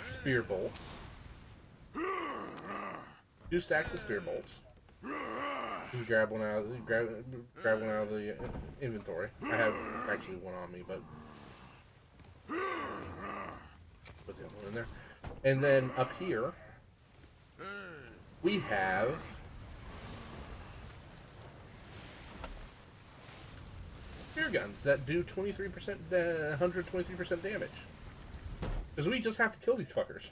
spear bolts. 2 stacks of spear bolts. You can grab one out. Grab one out of the inventory. I have actually one on me, but put the other one in there. And then up here, we have spear guns that do 23%, 123% damage. Because we just have to kill these fuckers.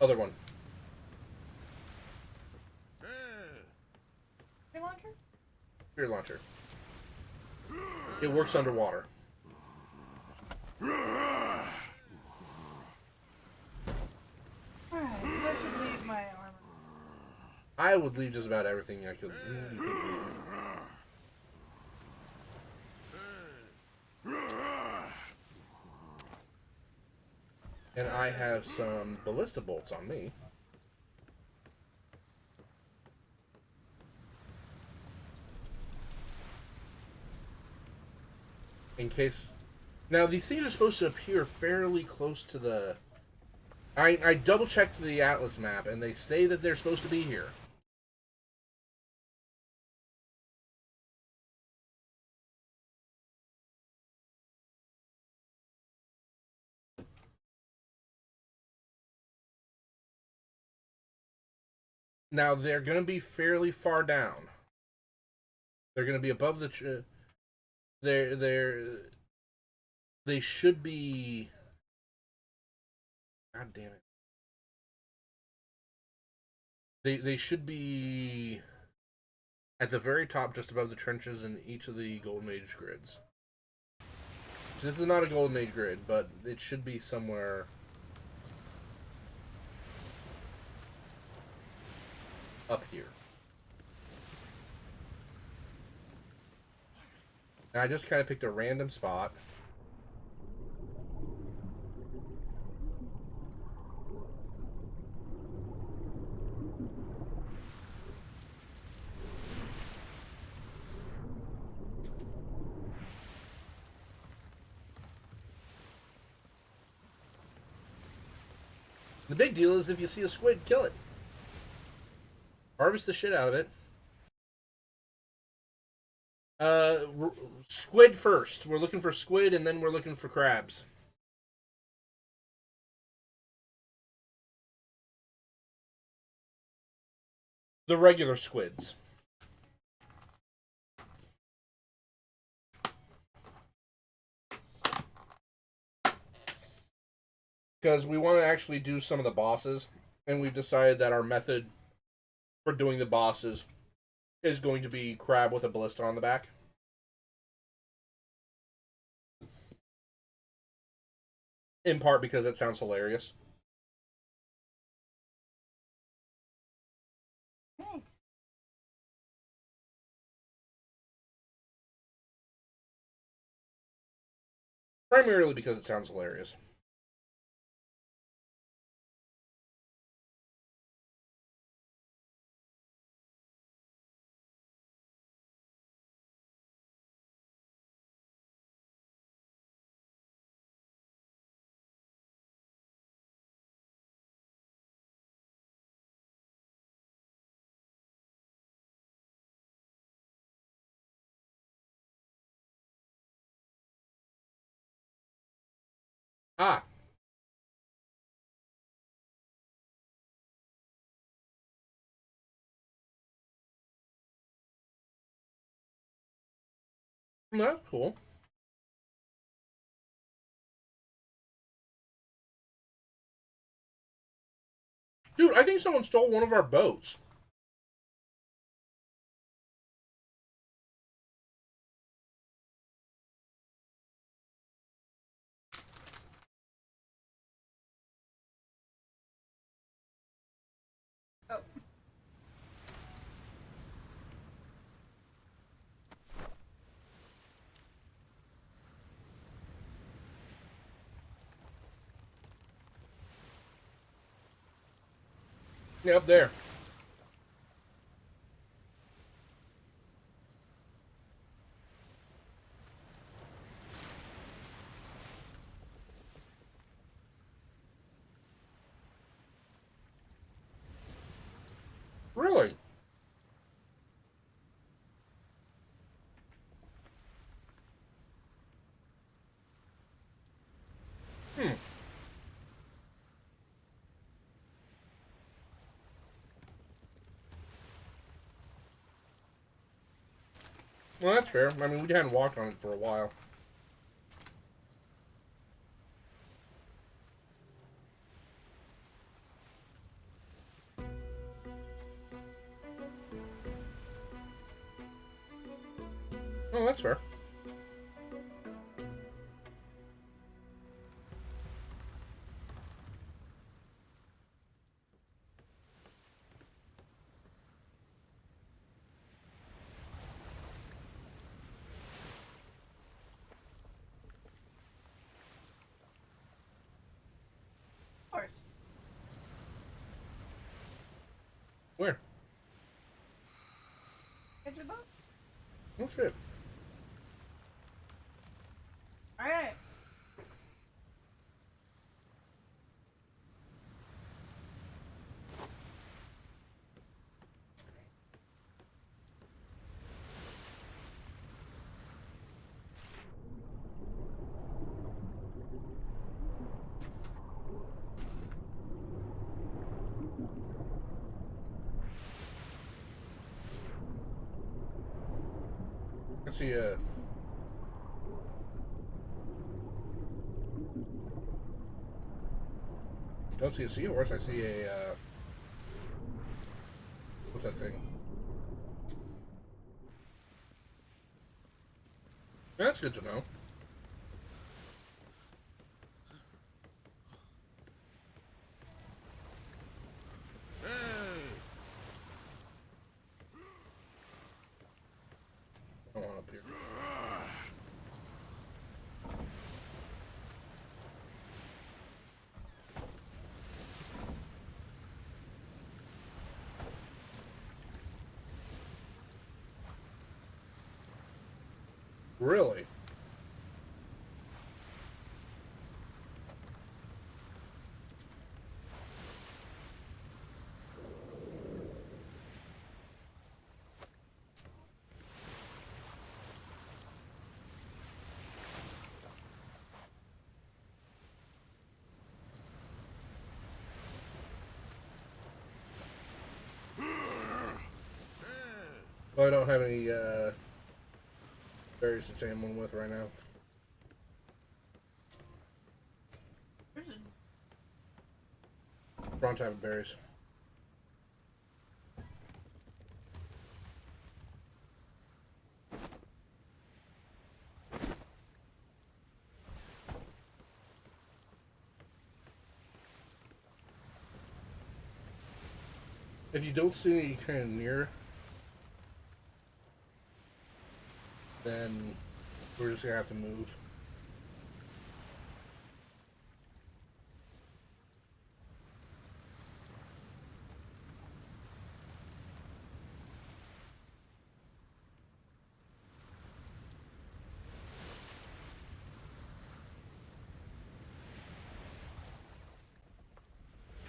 Other one. Spear launcher? Spear launcher. It works underwater. Alright, so I should leave my armor. I would leave just about everything I could leave. And I have some ballista bolts on me. In case... Now, these things are supposed to appear fairly close to the... I double-checked the Atlas map, and they say that they're supposed to be here. Now, they're going to be fairly far down. They're going to be above the... They should be... God damn it. They should be at the very top, just above the trenches in each of the Golden Age grids. This is not a Golden Age grid, but it should be somewhere up here. And I just kind of picked a random spot. The big deal is if you see a squid, kill it. Harvest the shit out of it. Squid first. We're looking for squid, and then we're looking for crabs. The regular squids. Because we want to actually do some of the bosses, and we've decided that our method for doing the bosses is going to be crab with a ballista on the back. In part because it sounds hilarious. Right. Primarily because it sounds hilarious. Ah. That's cool. Dude, I think someone stole one of our boats. Oh. Yeah, up there. Really? Hmm. Well, that's fair. I mean, we hadn't walked on it for a while. Oh, that's fair. Of course. Where? Edge of the boat. Oh, shit. Alright. I see don't see a seahorse. I see a, what's that thing? That's good to know. I want up here. Really? Well, I don't have any berries to tame one with right now. There's a Wrong type of berries. If you don't see any kind of near, then we're just gonna have to move.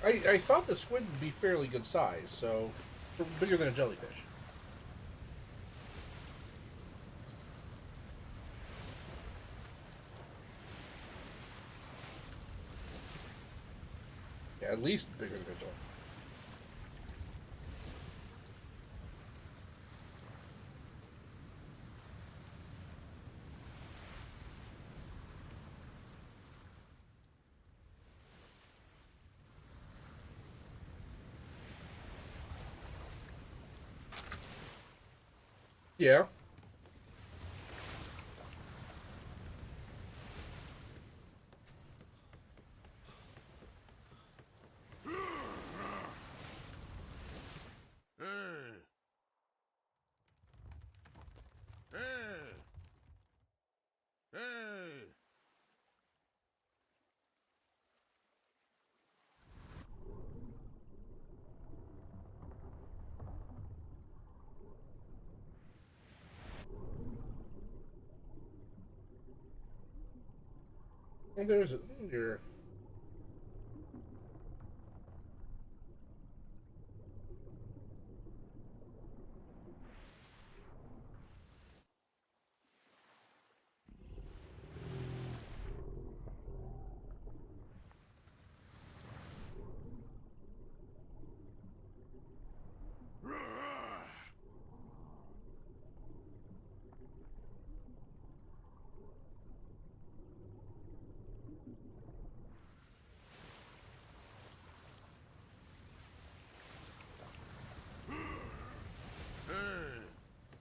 I thought the squid would be fairly good size, so bigger than a jellyfish. Yeah, at least bigger than a jellyfish. Yeah. Well, there's your.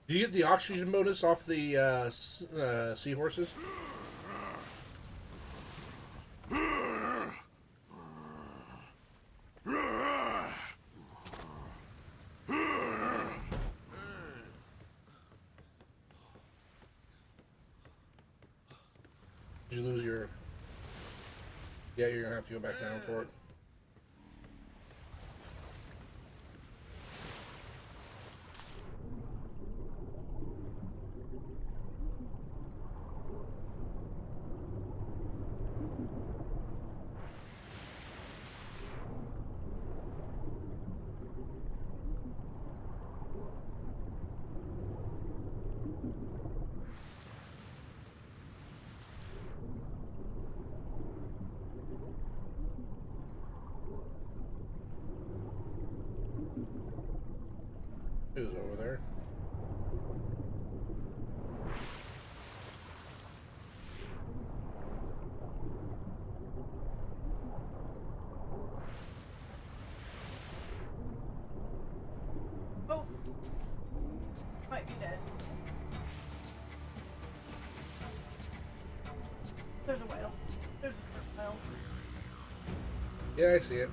Do you get the oxygen bonus off the seahorses? Did you lose your? Yeah, you're gonna have to go back down for it. Who's over there? Oh, might be dead. There's a whale. There's a sperm whale. Yeah, I see it.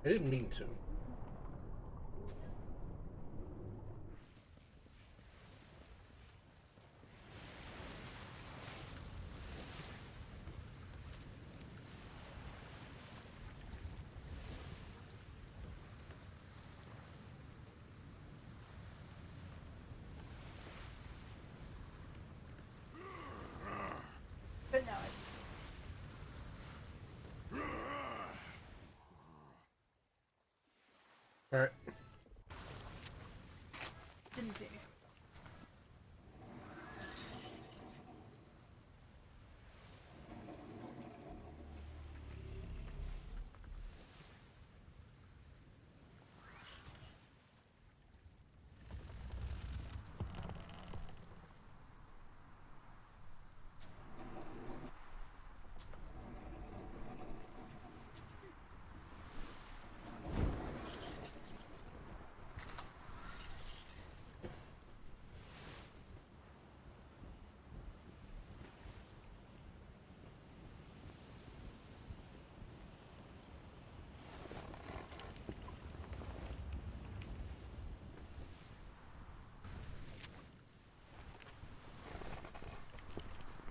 I didn't mean to. But no, All right. I didn't see any.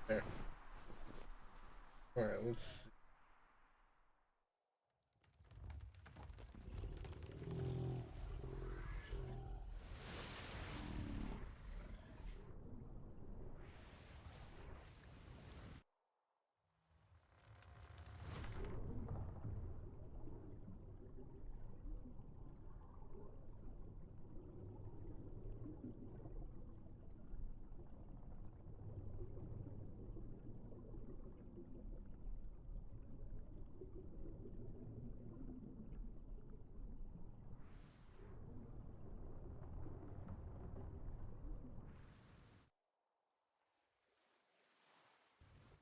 There. All right. Let's. See.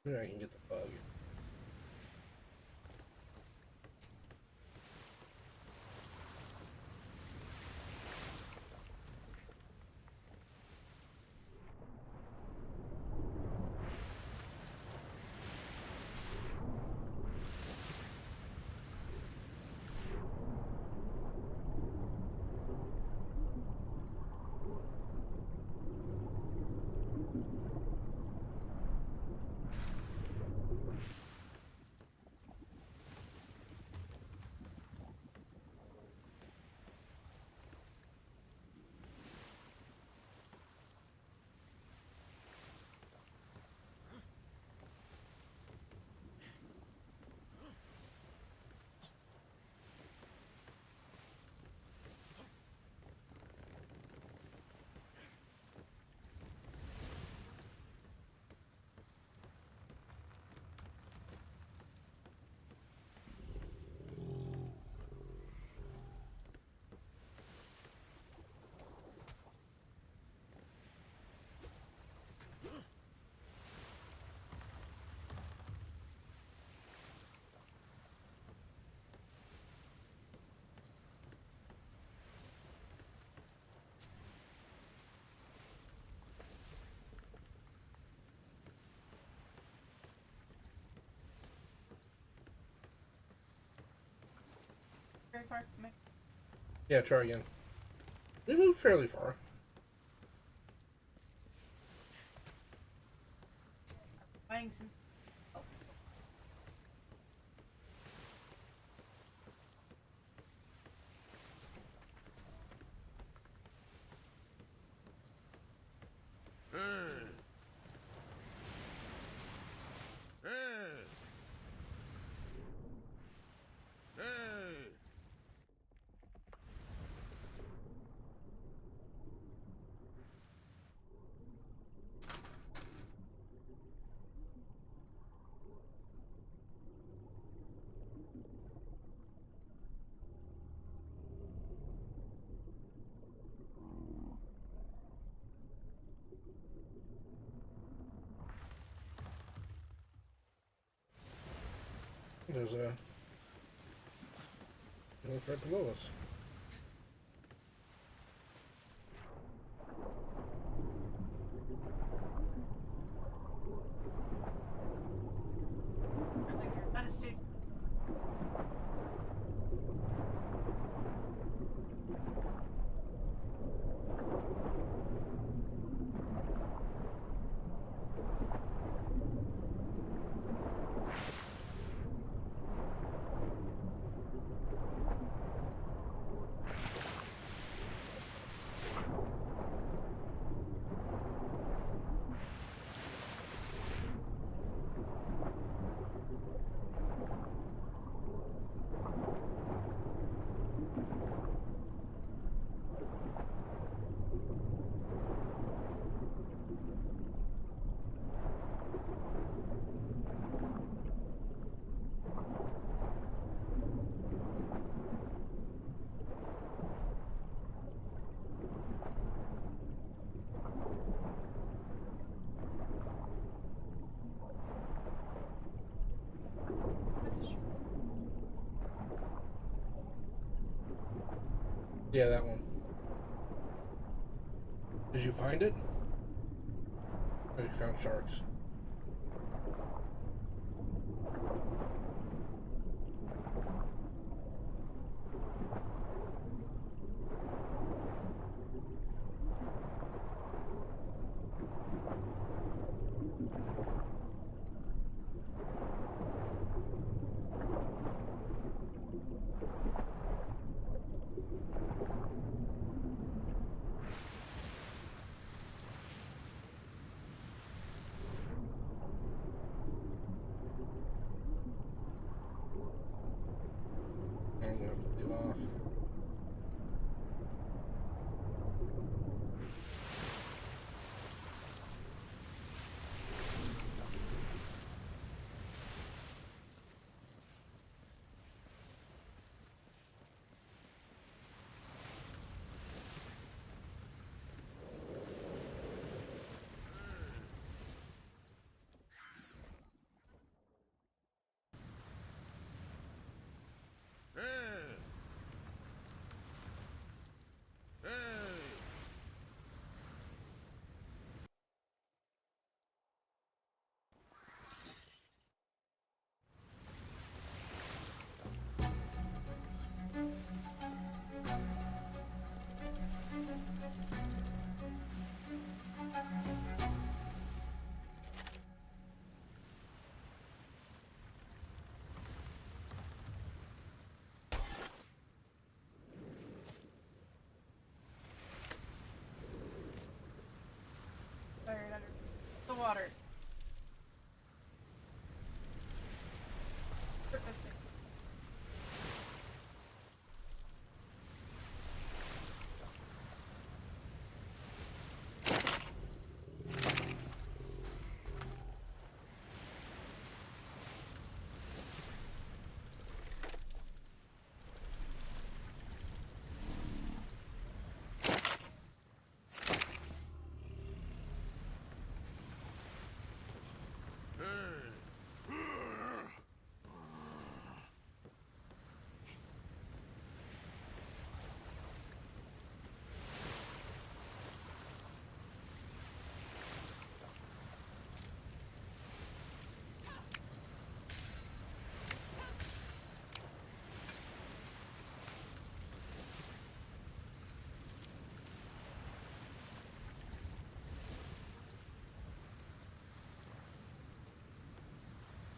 Maybe I can get the bug. very far. Yeah, try again. We moved fairly far. Buying some. Oh. There's a. Look right below us. Like you're not a student. That's a Yeah, that one. Did you find it? Oh, you found sharks. I'm gonna leave off. buried under the water. Perfect.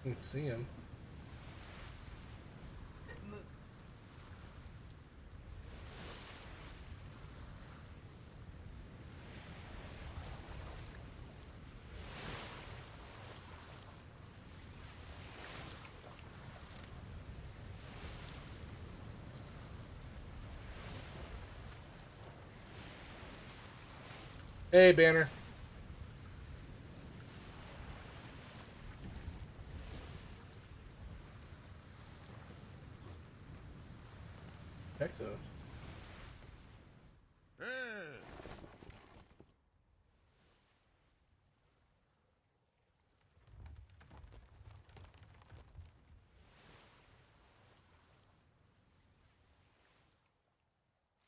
can see him. Move. Hey, Banner. Exos.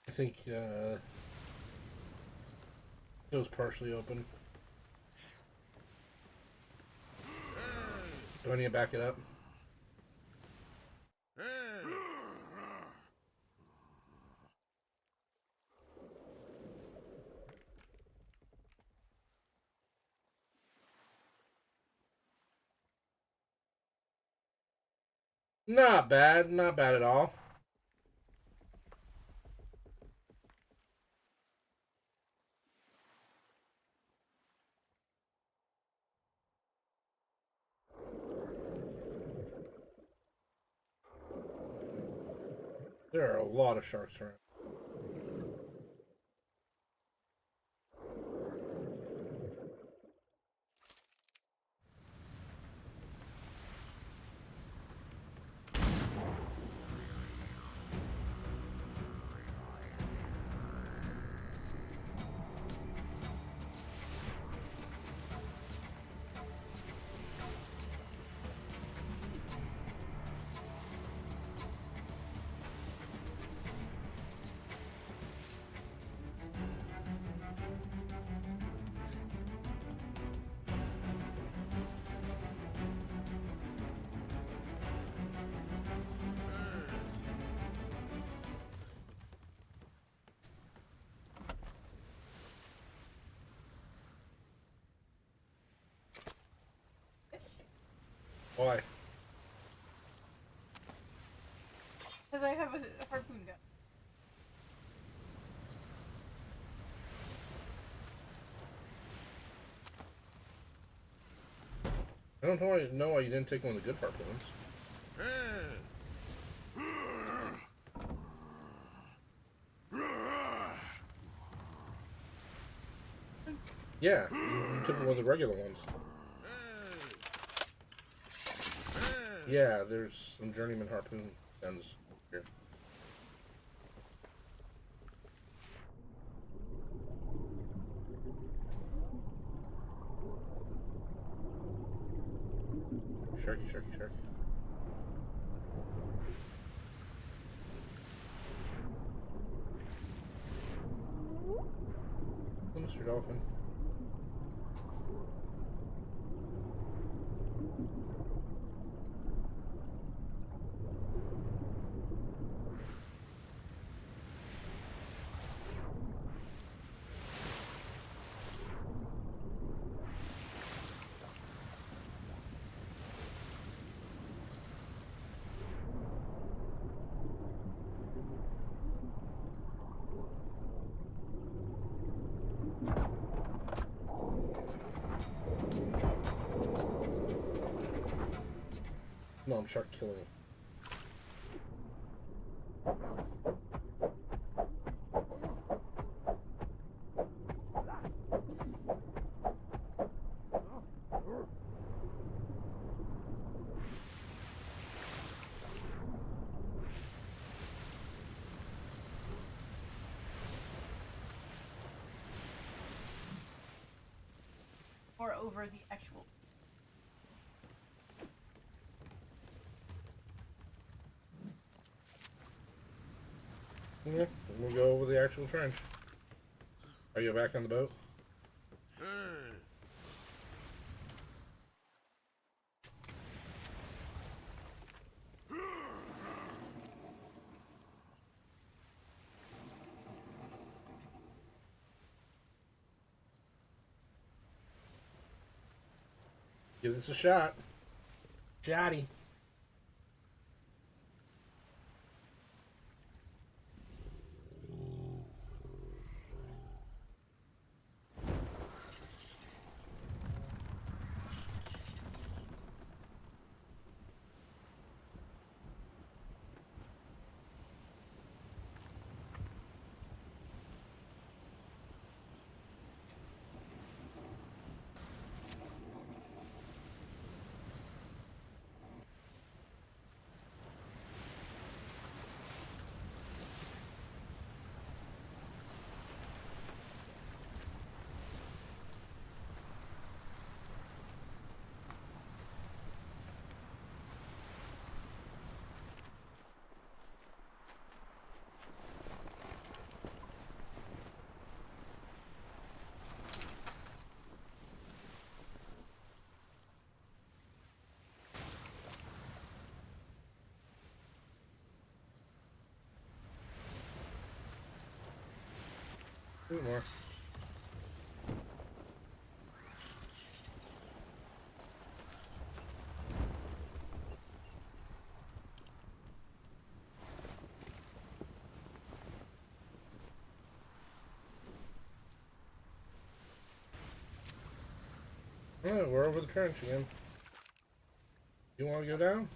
I think it was partially open. Do I need to back it up? Not bad. Not bad at all. There are a lot of sharks around. Why? Because I have a harpoon gun. I don't know why you didn't take one of the good harpoons. Yeah, you took one of the regular ones. Yeah, there's some journeyman harpoon guns here. Sharky, sharky, sharky. Oh, Mr. Dolphin. No, I'm shark killing him. Or over the actual. Yeah, we'll go over the actual trench. Are you back on the boat? Give this a shot. Jotty. Two more. Oh, we're over the trench again. You want to go down?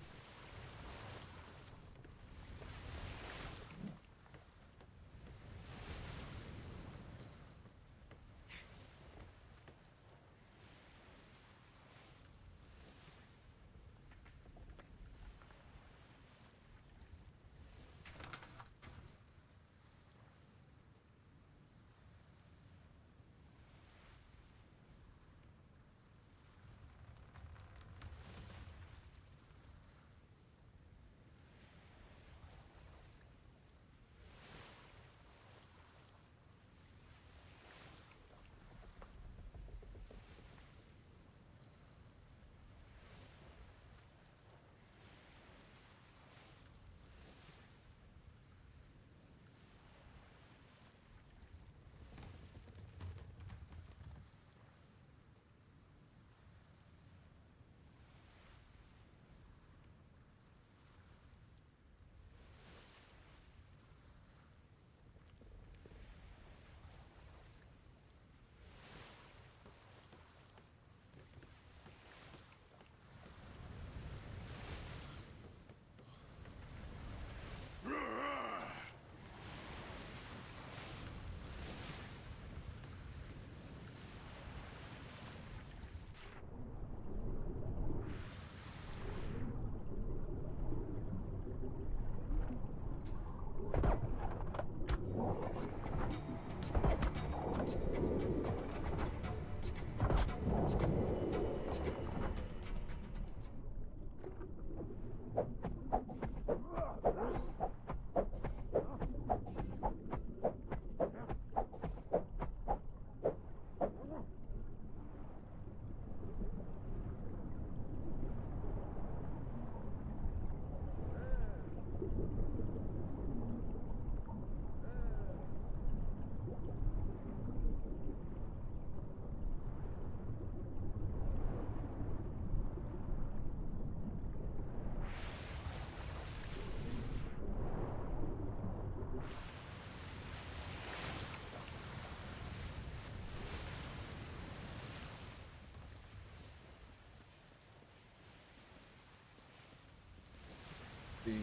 The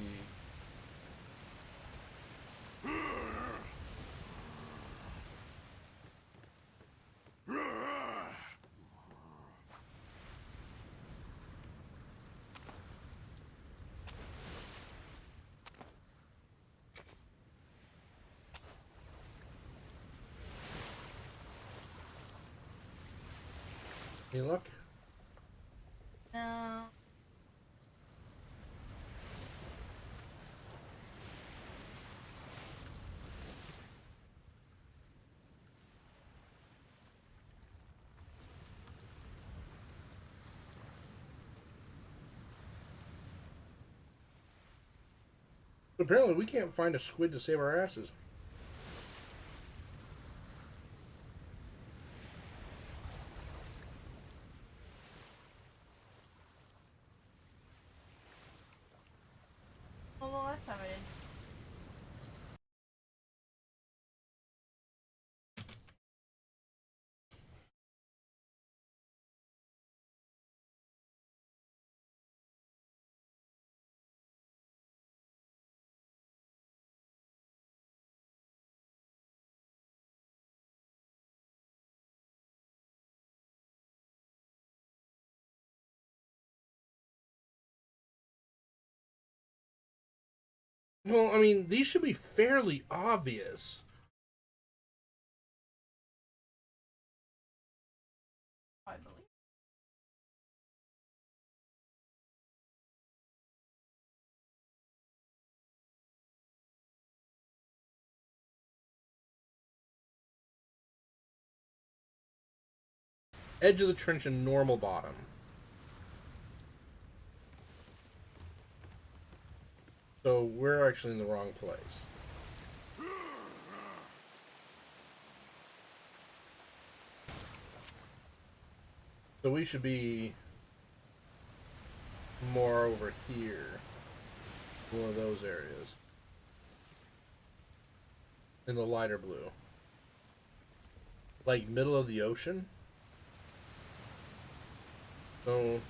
Any luck? No. Apparently, we can't find a squid to save our asses. the last time I didn't. Well, I mean, these should be fairly obvious. I believe. Edge of the trench and normal bottom. So we're actually in the wrong place. So we should be more over here. One of those areas. In the lighter blue. Like middle of the ocean? So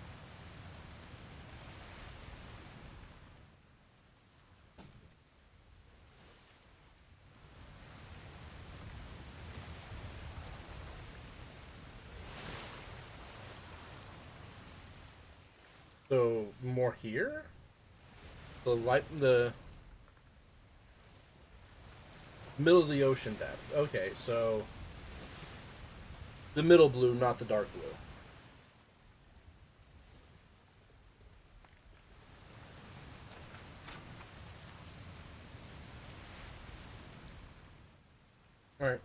So more here? The middle of the ocean depth. Okay, so the middle blue, not the dark blue. Alright.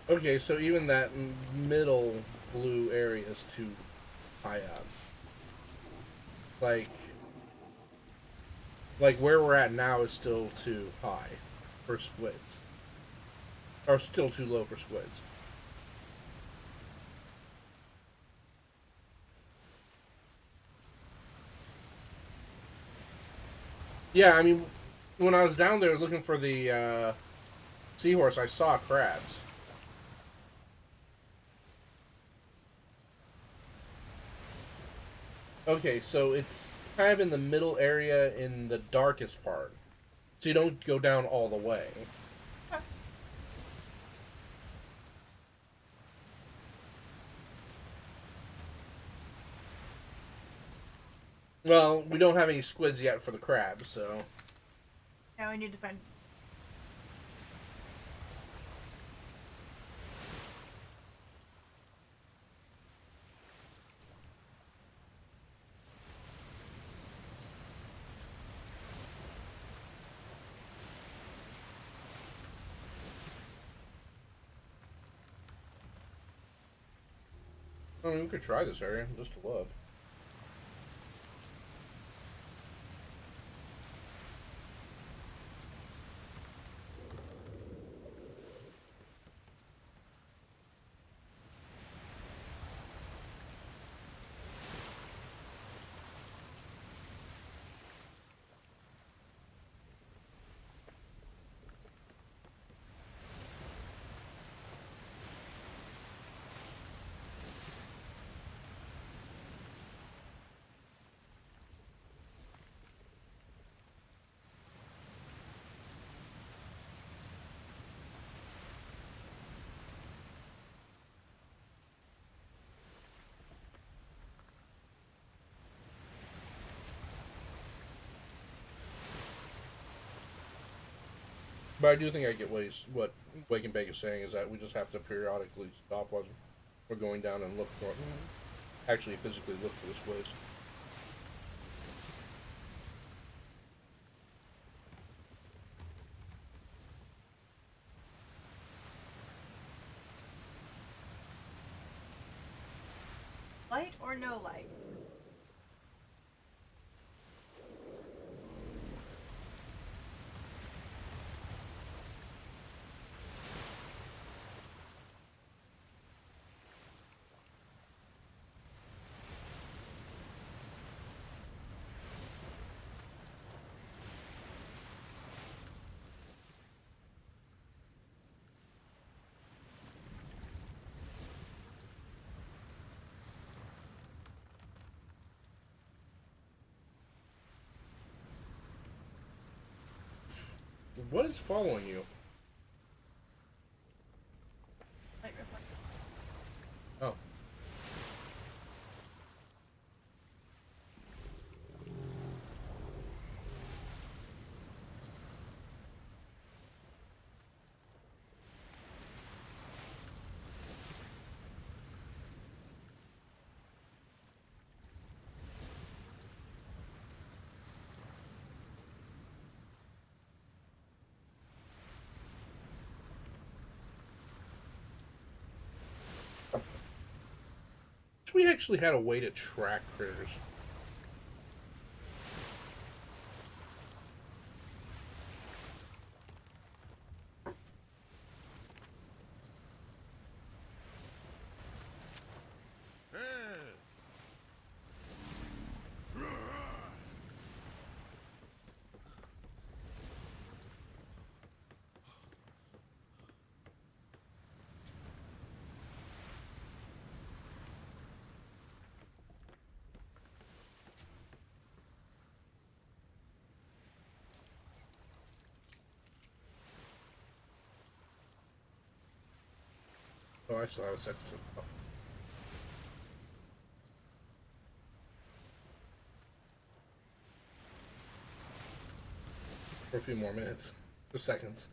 Okay, so even that middle blue area is too high up. Like where we're at now is still too high for squids. Or still too low for squids. Yeah, I mean, when I was down there looking for the seahorse, I saw crabs. Okay, so it's kind of in the middle area in the darkest part. So you don't go down all the way. Well, we don't have any squids yet for the crabs, so... Now we need to find. I mean, we could try this area, just to look. But I do think I get what Wake and Bake is saying is that we just have to periodically stop while we're going down and look for actually physically look for the squids. Light or no light? What is following you? Light reflector. Oh. We actually had a way to track critters. Oh, I still have a set to for a few more minutes or seconds.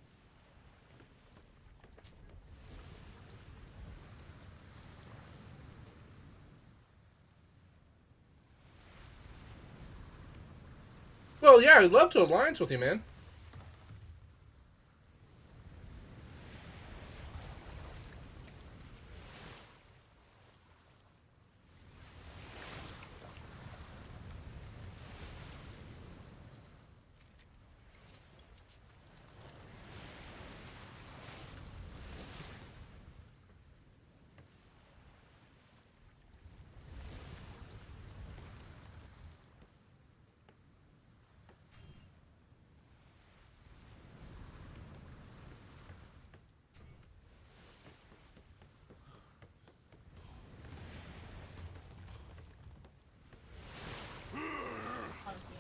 Well, yeah, I'd love to alliance with you, man. Honestly.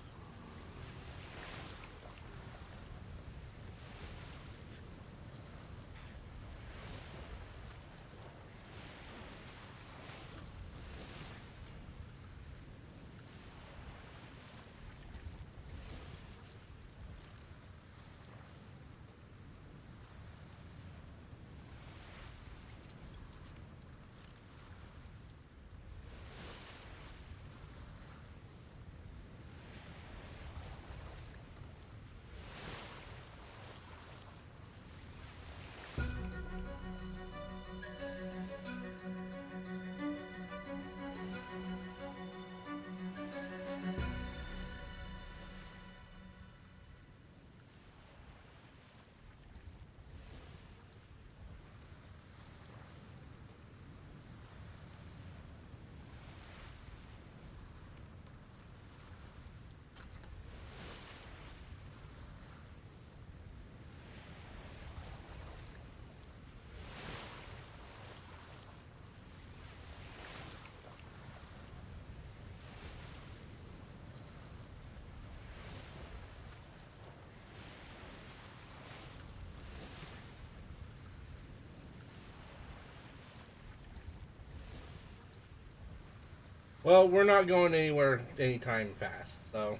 Well, we're not going anywhere anytime fast, so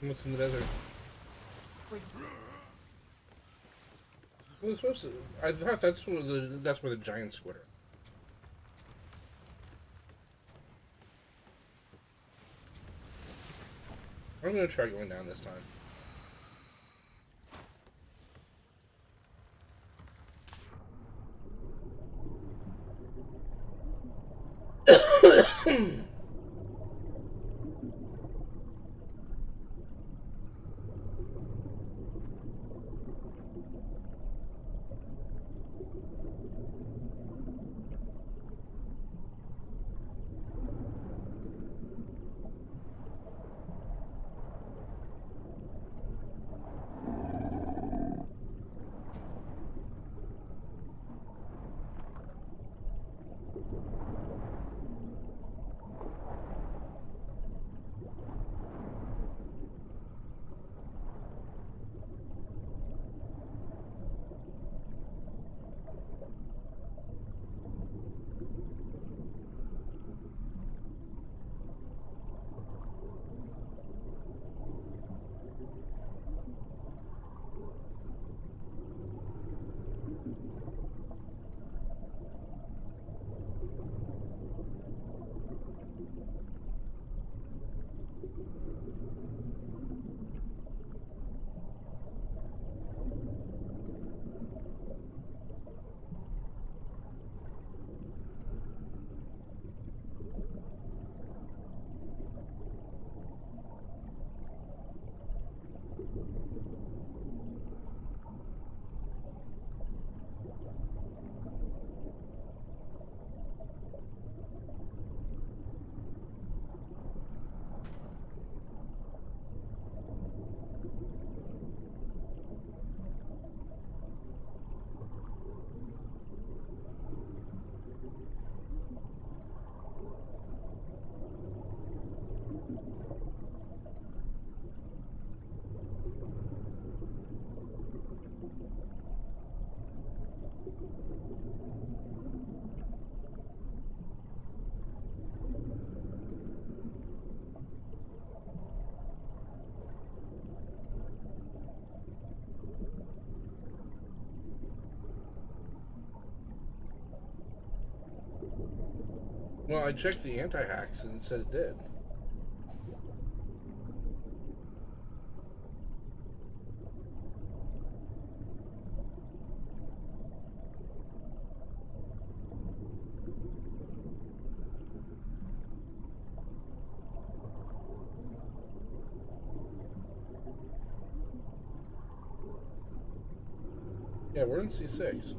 What's in the desert? Like, Well, it's supposed to. I thought that's where the giant squid are. I'm gonna try going down this time. Well, I checked the anti-hacks and it said it did. Yeah, we're in C6.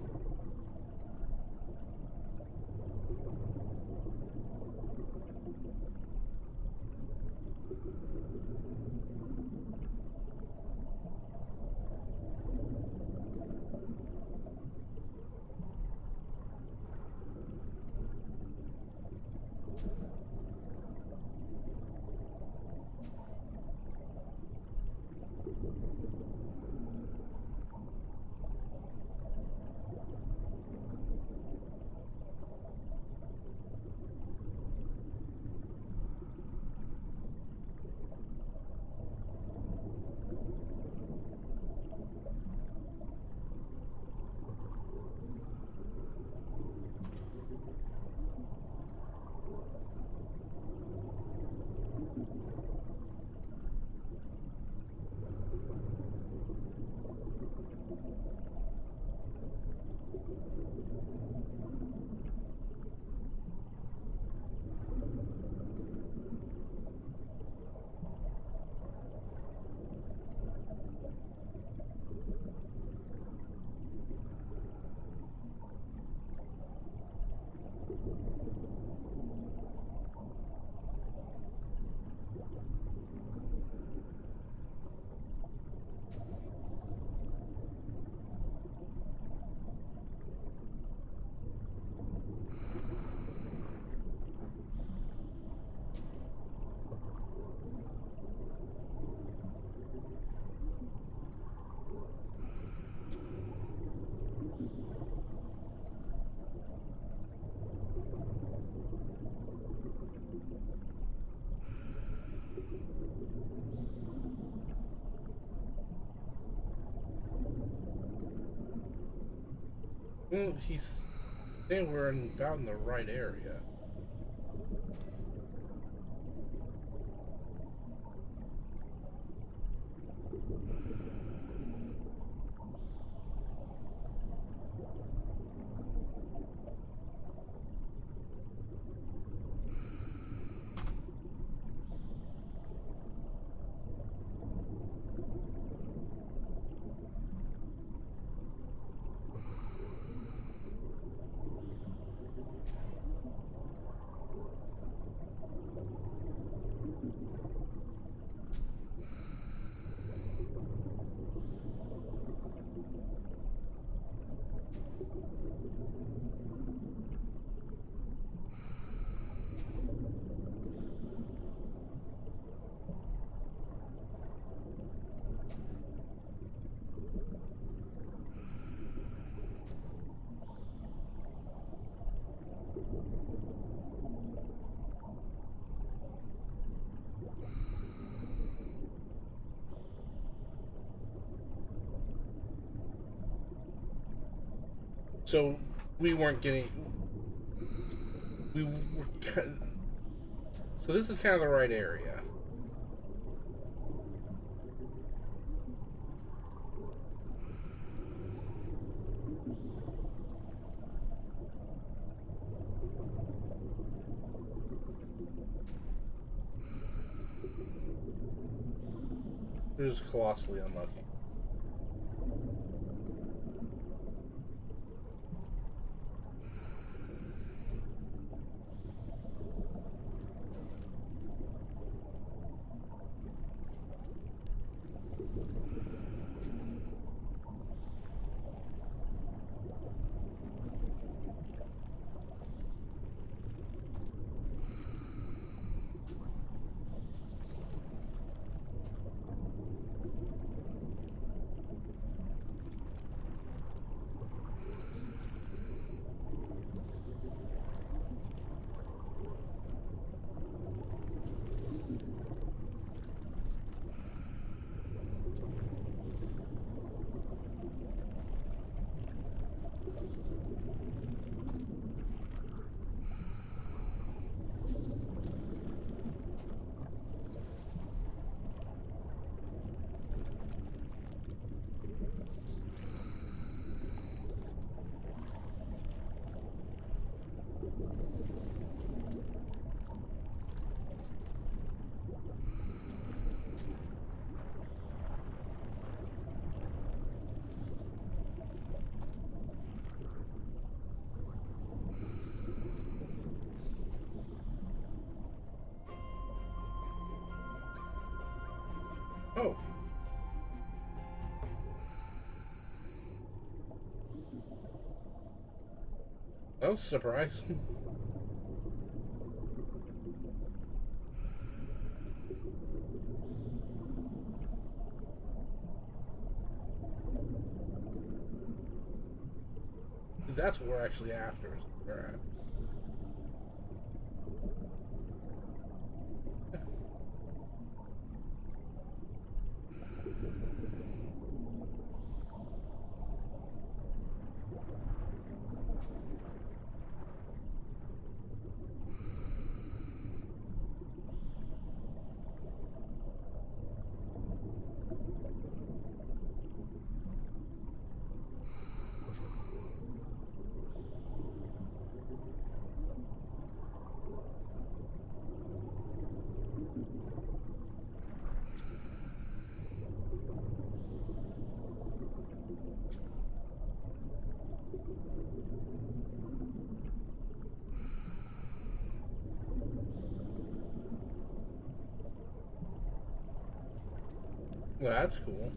Well, he's saying we're about in the right area. So we weren't getting. We were. So this is kind of the right area. It was colossally unlucky. Oh. That was surprising. That's what we're actually after. We're at. Well, that's cool.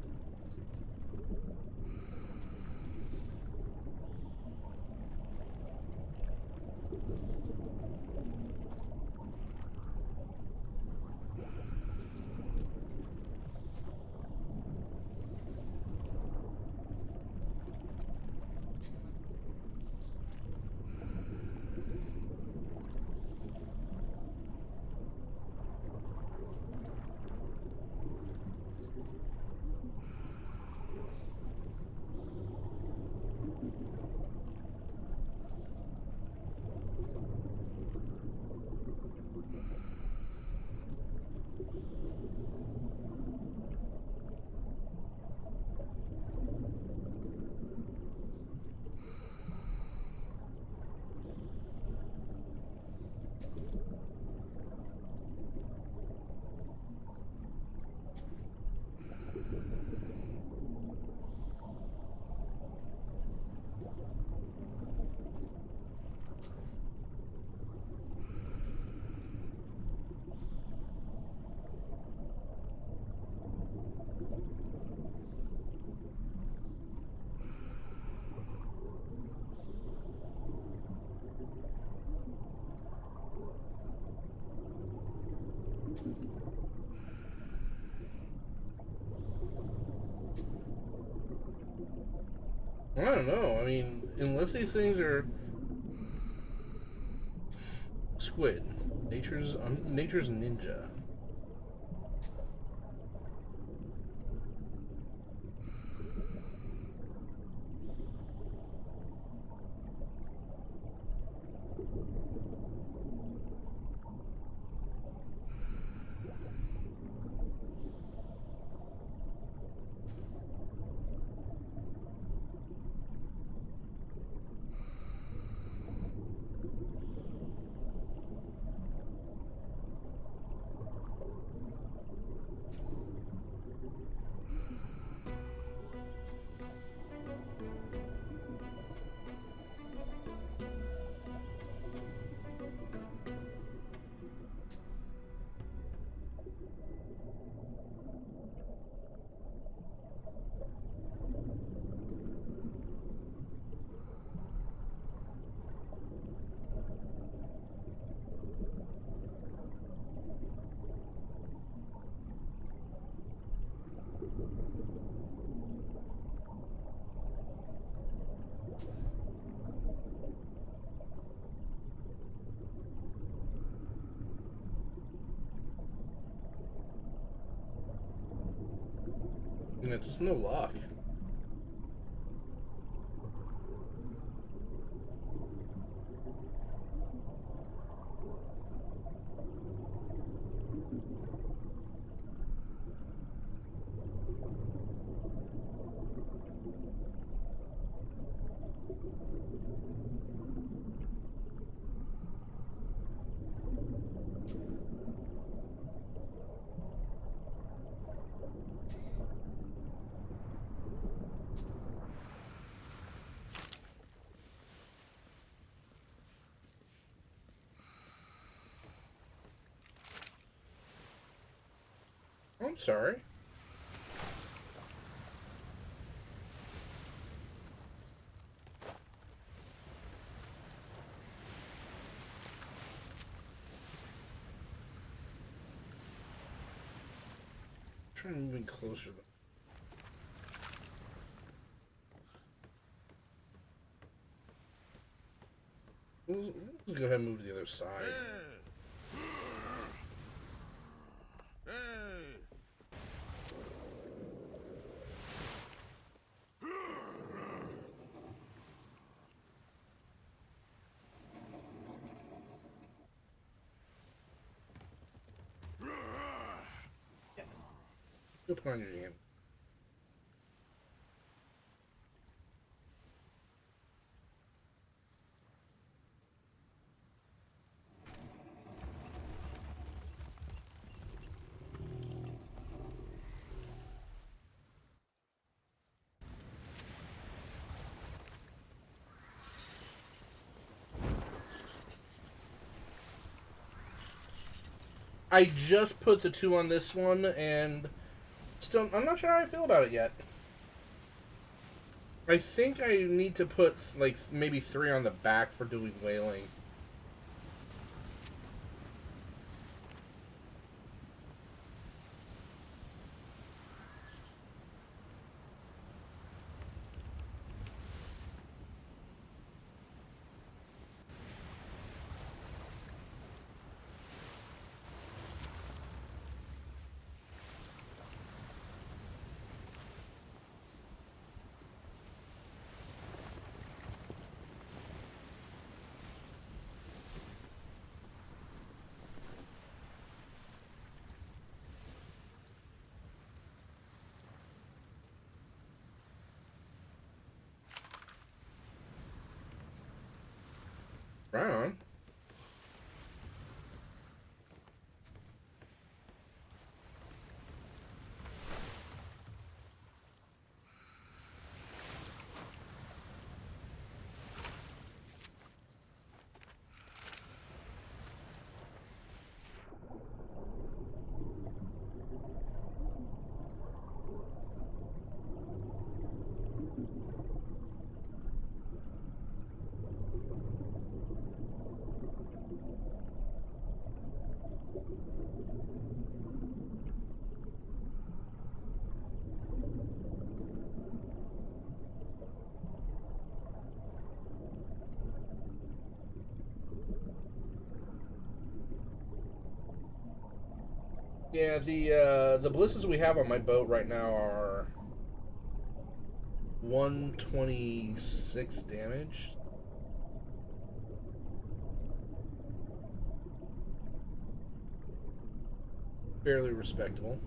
I don't know. I mean, unless these things are squid, nature's ninja. And it's just no luck. I'm sorry. I'm trying to move in closer. Let's go ahead and move to the other side. Go put on your jam. I just put the 2 on this one, and still, I'm not sure how I feel about it yet. I think I need to put, like, maybe 3 on the back for doing whaling. Right on. Yeah, the ballistas we have on my boat right now are 126 damage. Fairly respectable.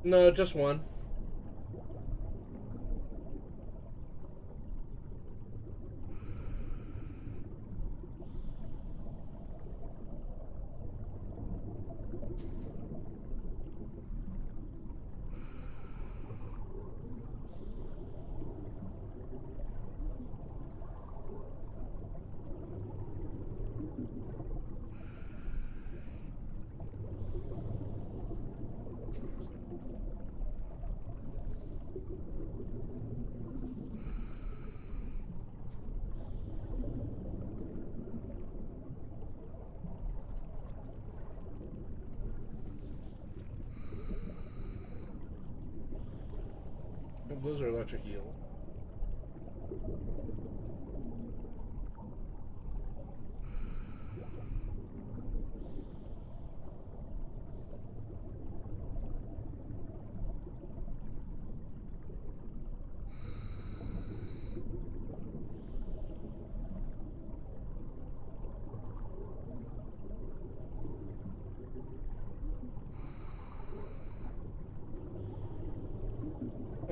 No, just one. Those are electric eels.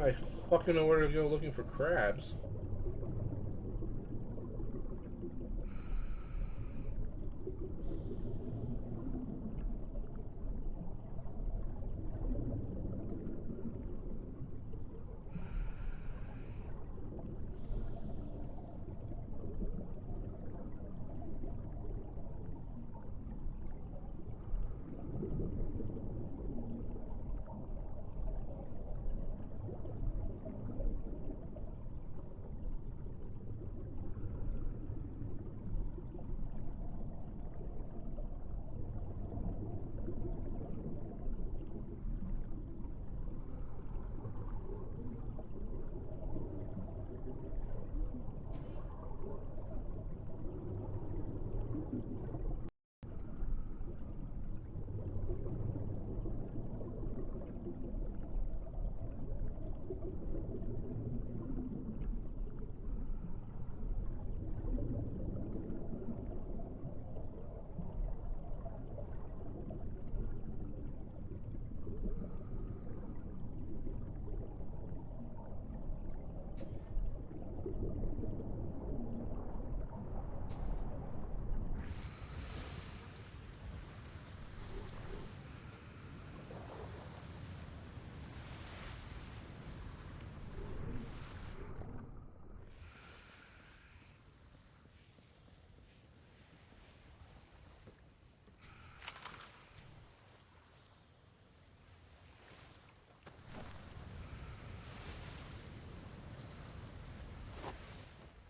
I fucking know where to go looking for crabs.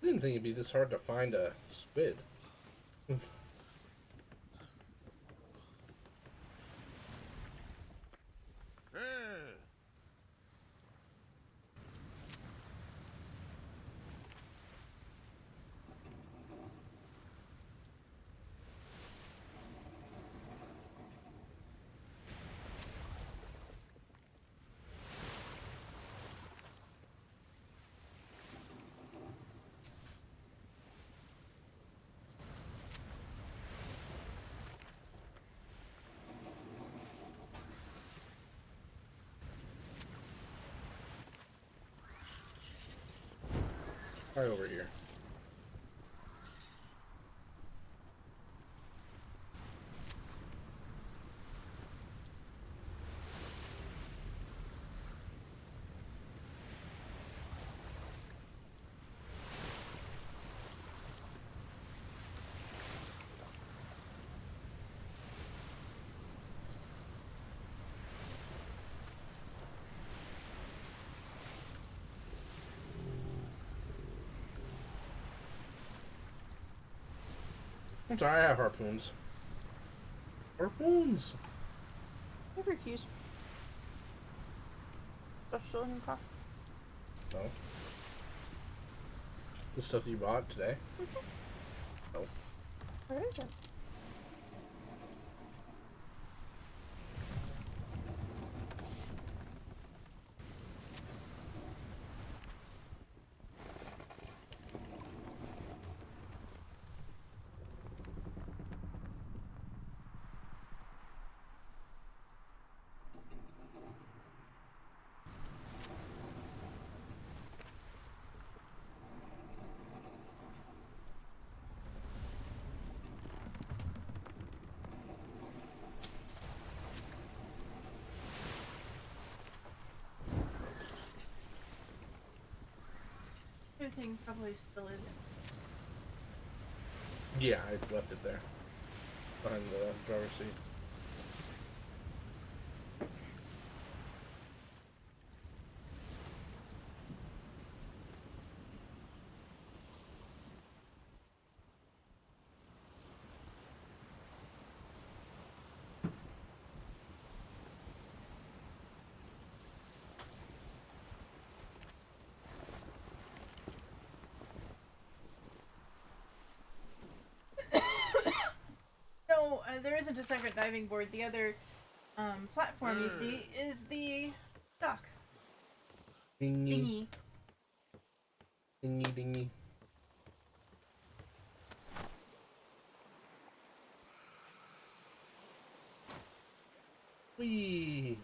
I didn't think it'd be this hard to find a squid. Right over here. I'm sorry, I have harpoons. Harpoons! Have your keys. Stuff still in your car. No. The stuff you bought today? No. Alright then. Everything probably still isn't. Yeah, I left it there. Behind the driver's seat. No, there isn't a separate diving board. The other platform you see is the dock. Dingy. Thingy. Dingy dingy. Whee!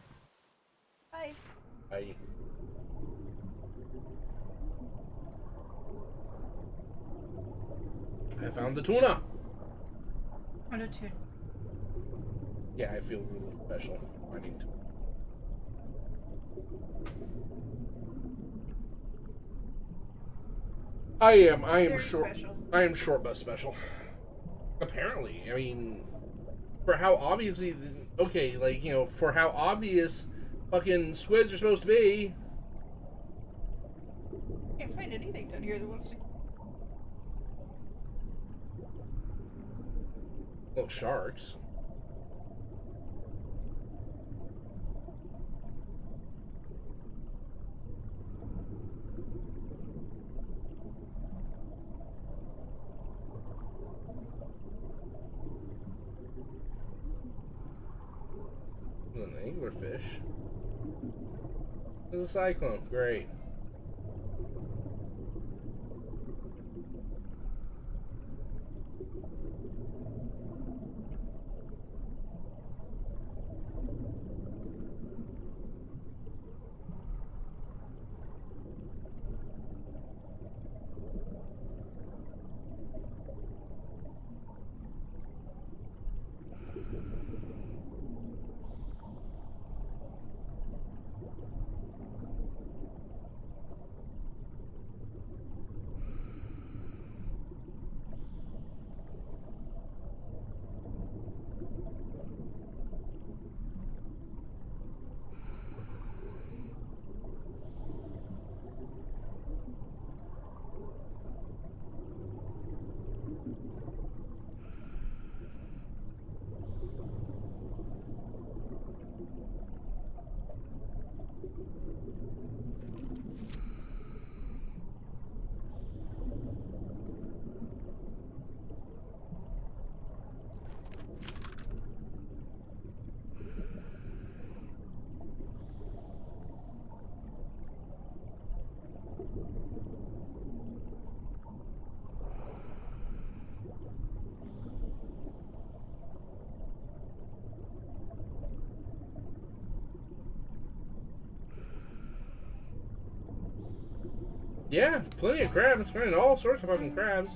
Bye. Bye. I found the tuna! What a tune. Yeah, I feel really special finding tuna. I am Very short. special. I am short but special. Apparently, I mean, for how obviously, okay, like, you know, for how obvious fucking squids are supposed to be. Can't find anything down here that wants to. Well, sharks. There's an anglerfish. There's a cyclone. Great. Yeah, plenty of crabs. Finding all sorts of fucking crabs.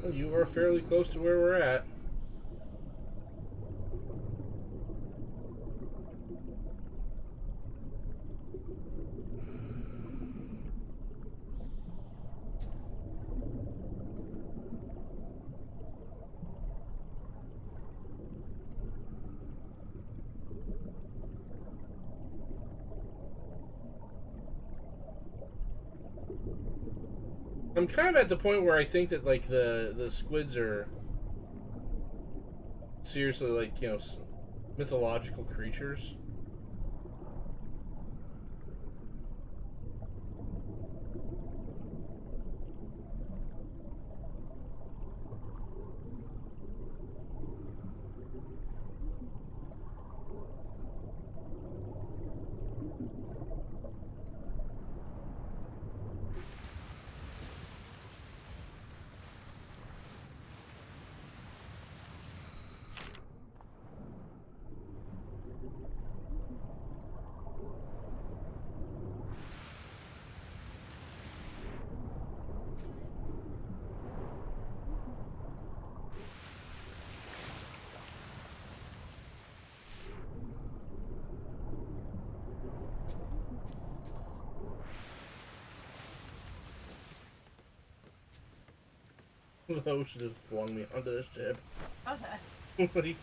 Well, you are fairly close to where we're at. I'm kind of at the point where I think that like the squids are seriously like mythological creatures. The ocean just flung me onto the ship. Okay.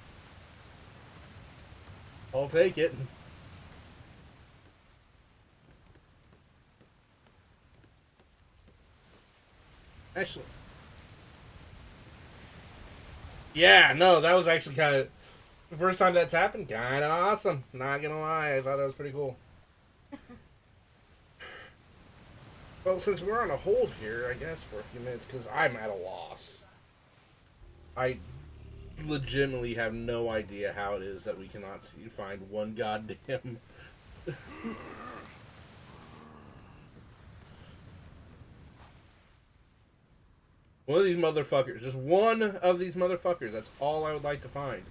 I'll take it. Actually, yeah, no, that was actually kind of the first time that's happened. Kind of awesome. Not gonna lie, I thought that was pretty cool. Well, since we're on a hold here, I guess for a few minutes, because I'm at a loss. I legitimately have no idea how it is that we cannot find one goddamn. One of these motherfuckers. Just one of these motherfuckers. That's all I would like to find.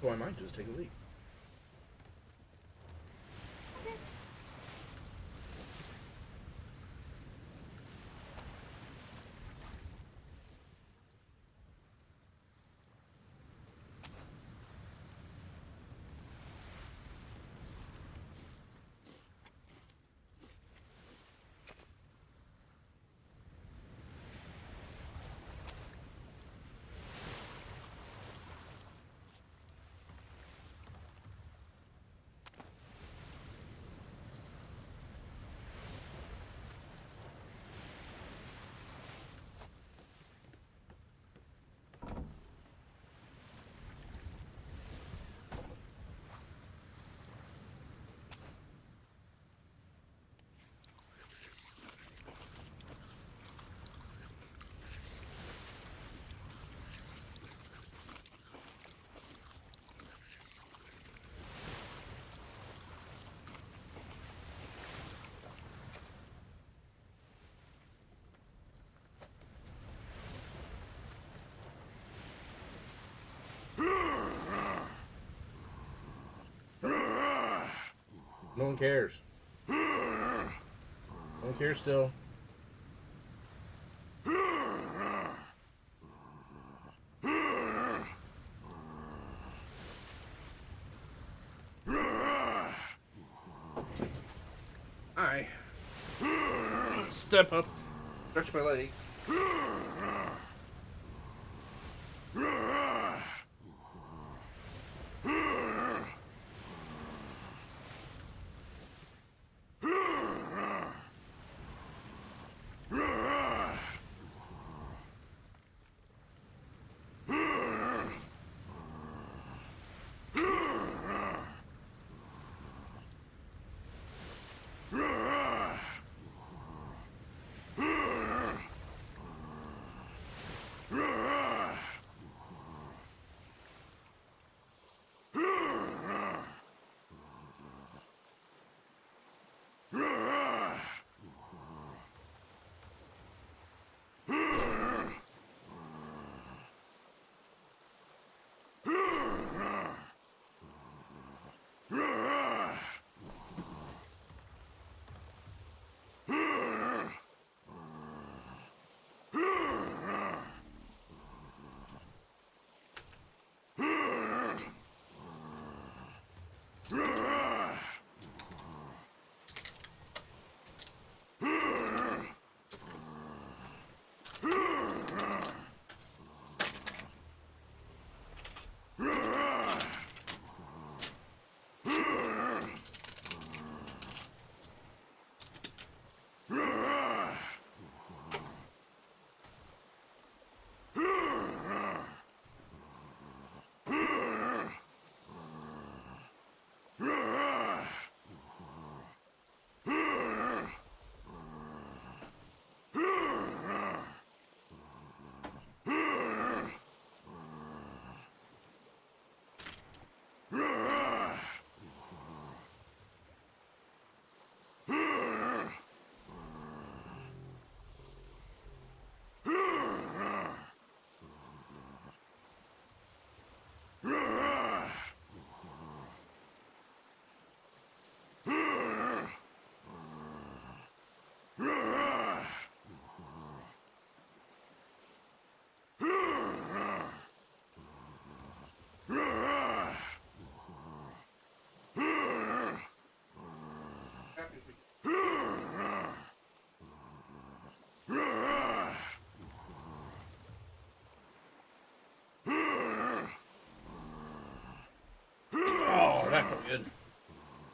So I might just take a leak. No one cares. No one cares still. I step up, stretch my legs.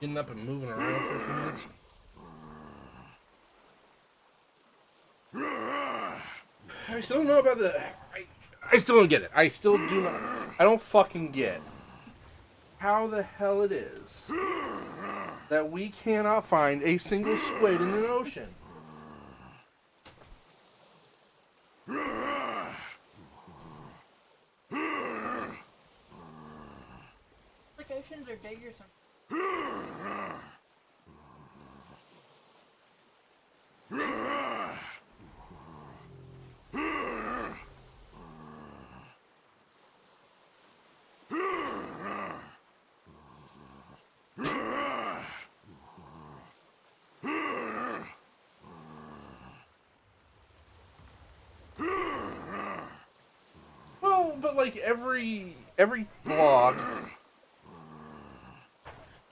Getting up and moving around for a few minutes. I still don't know about the. I still don't get it. I still do not. I don't fucking get how the hell it is that we cannot find a single squid in an ocean. Like oceans are big or something. Well, but like every blog,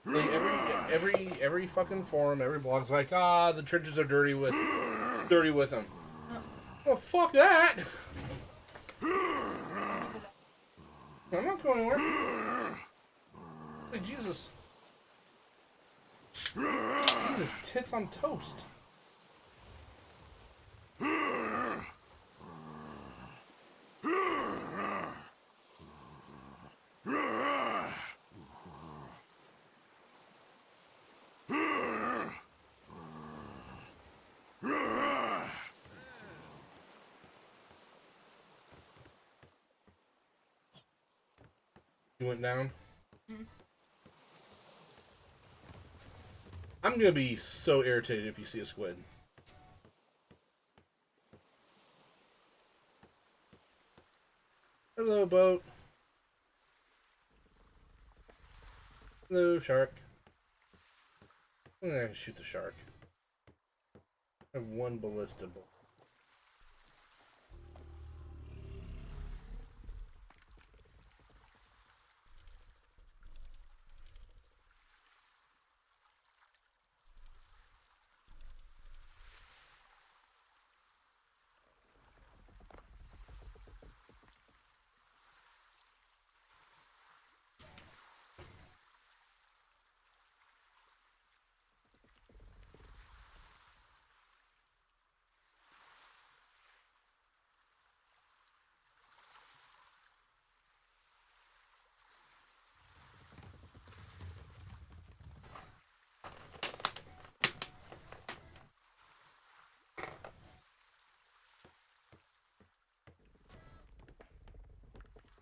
like every fucking forum, every blog's like, the trenches are dirty with them. Well, fuck that. I'm not going anywhere. Like Jesus, tits on toast. You went down? Mm-hmm. I'm gonna be so irritated if you see a squid. Hello, boat. Hello, shark. I'm gonna shoot the shark. I have one ballista bullet.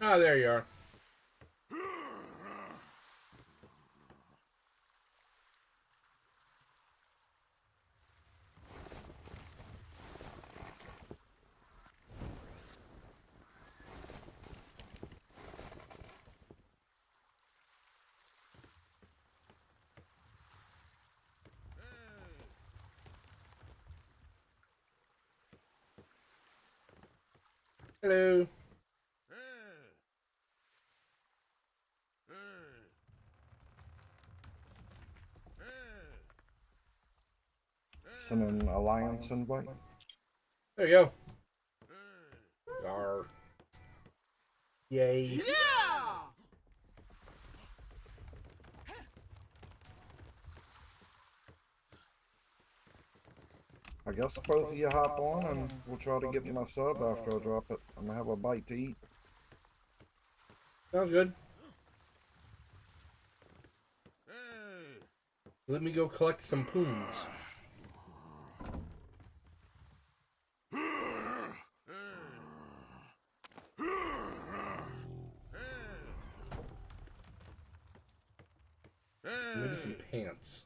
Ah, there you are. Hello. Send an alliance invite. There you go. Yar. Yay. Yeah! I guess both of you hop on and we'll try to get my sub after I drop it. I'm gonna have a bite to eat. Sounds good. Let me go collect some poons. Maybe some pants.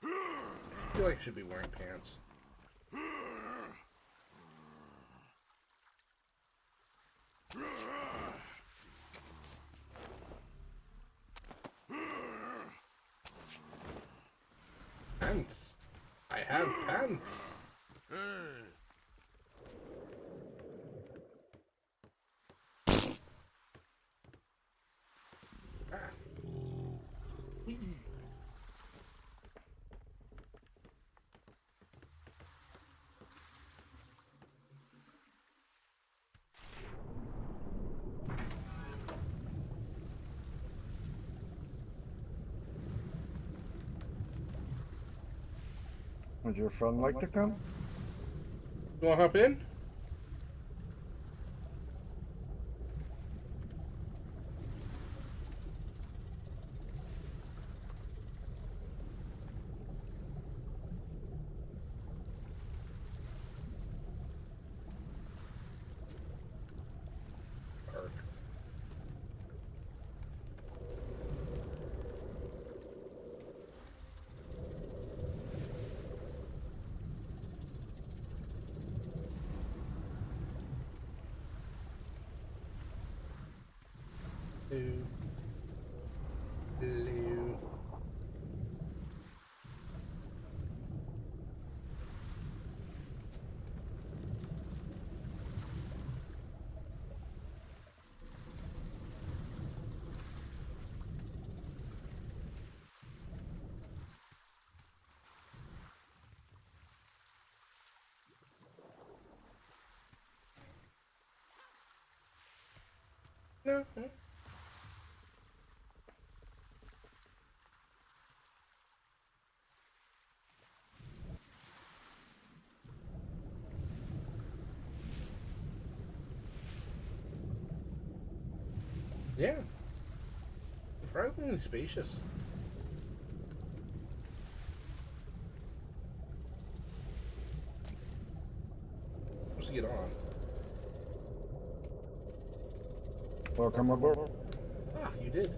I feel like I should be wearing pants. Pants. I have pants. Would your friend like to come? You wanna hop in? Park. Blue. Blue. No. Yeah. Surprisingly spacious. Supposed to get on. Welcome aboard. Ah, you did.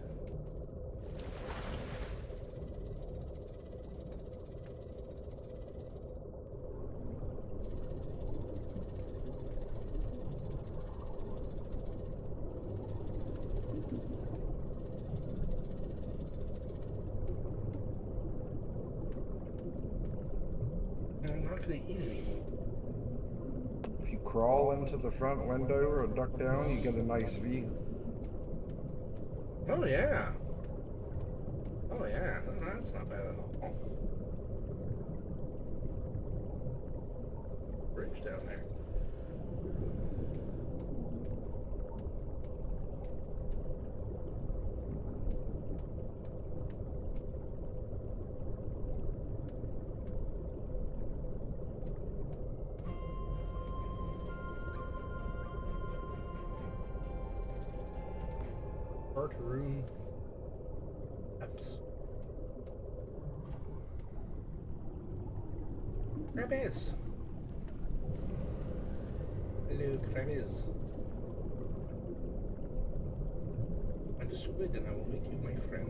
I'm not gonna eat anymore. If you crawl into the front window or duck down, you get a nice view. Oh yeah. Oh yeah. Oh, that's not bad at all. Bridge down there. Art room. Ups. Crabbies. Hello, crabbies. Find a squid and I will make you my friend.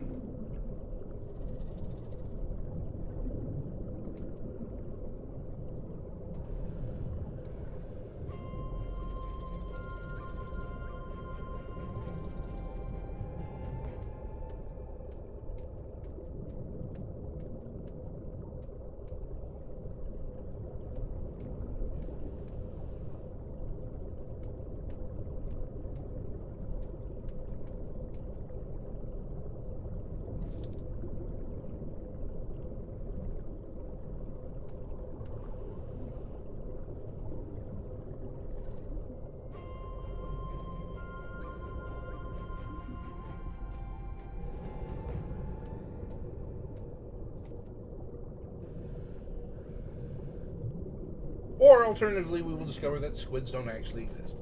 Or alternatively, we will discover that squids don't actually exist.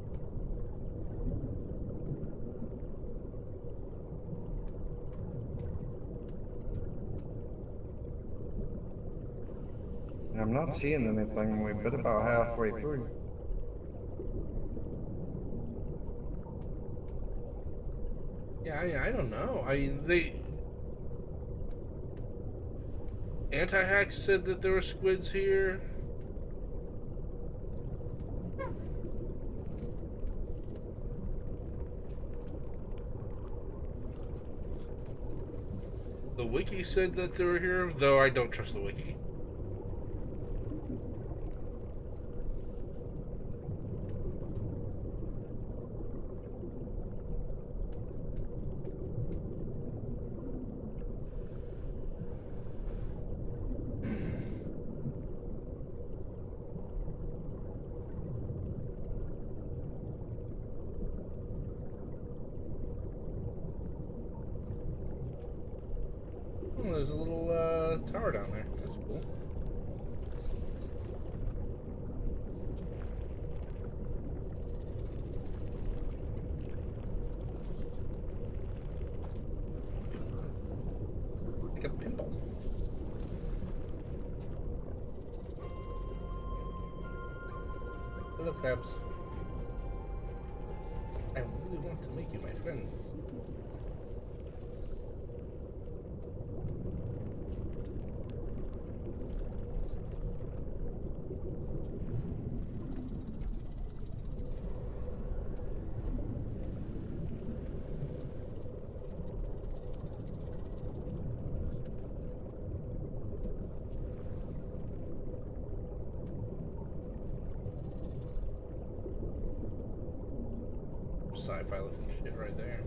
I'm not seeing anything. We've been about halfway through. Yeah, I don't know. Anti-Hack said that there were squids here. The wiki said that they were here, though I don't trust the wiki. Oh, there's a little tower down there. That's cool. Hello, crabs. I really want to make you my friends. Sci-fi looking shit right there.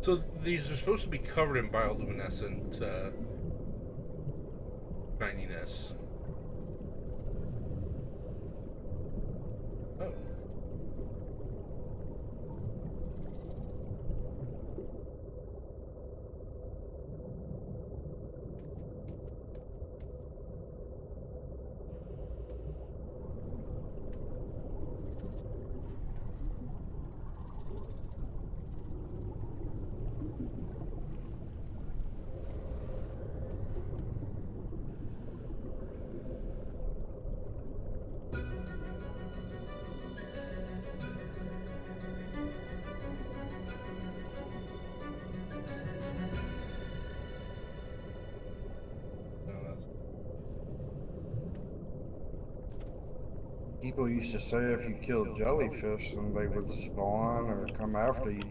So these are supposed to be covered in bioluminescent shininess. Oh. No, that's People used to say if you killed jellyfish, then they would spawn or come after you.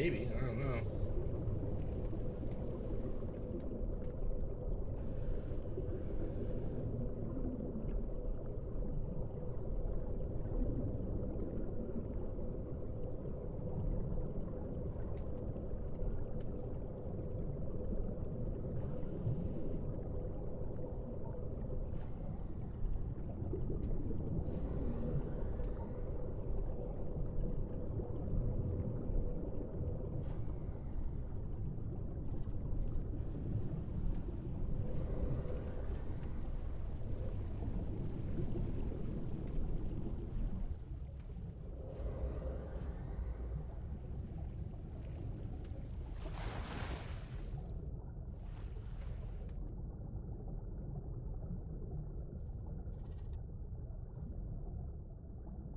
maybe. I don't know.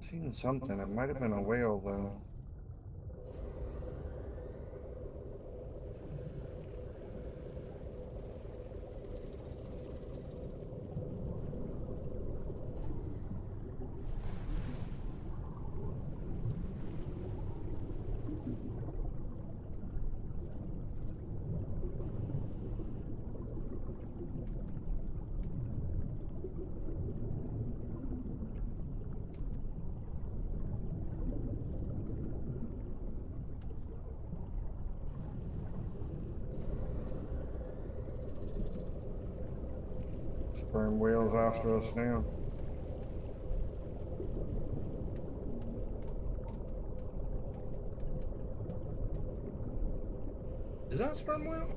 Seen something. It might have been a whale though. Sperm whales after us now. Is that a sperm whale?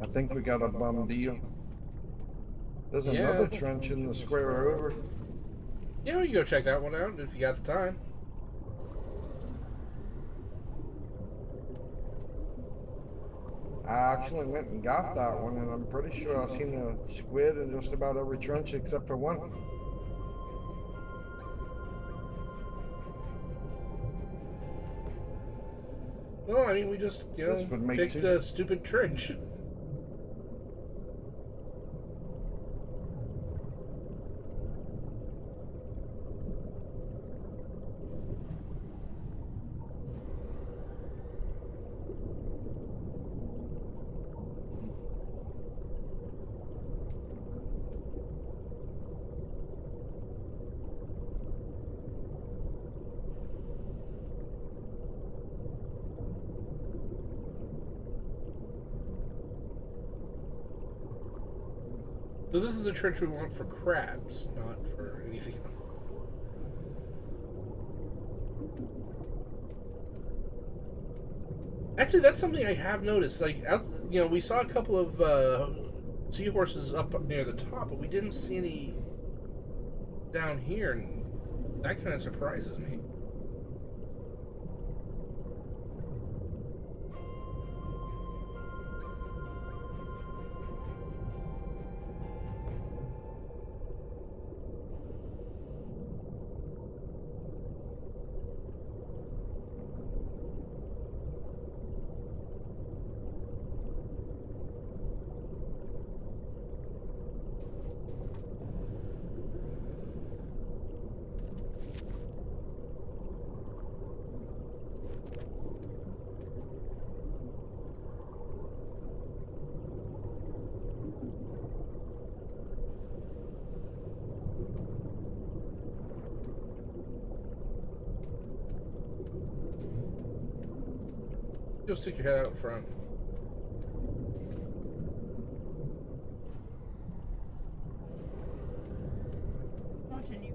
I think we got a bum deal. There's Yeah. another trench in the square over. Yeah, you can go check that one out if you got the time. I actually went and got that one, and I'm pretty sure I've seen a squid in just about every trench except for one. Well, I mean, we just, This would make picked two. a stupid trench. So this is the trench we want for crabs, not for anything else. Actually, that's something I have noticed. Like, we saw a couple of seahorses up near the top, but we didn't see any down here, and that kind of surprises me. You'll stick your head out front. Continue.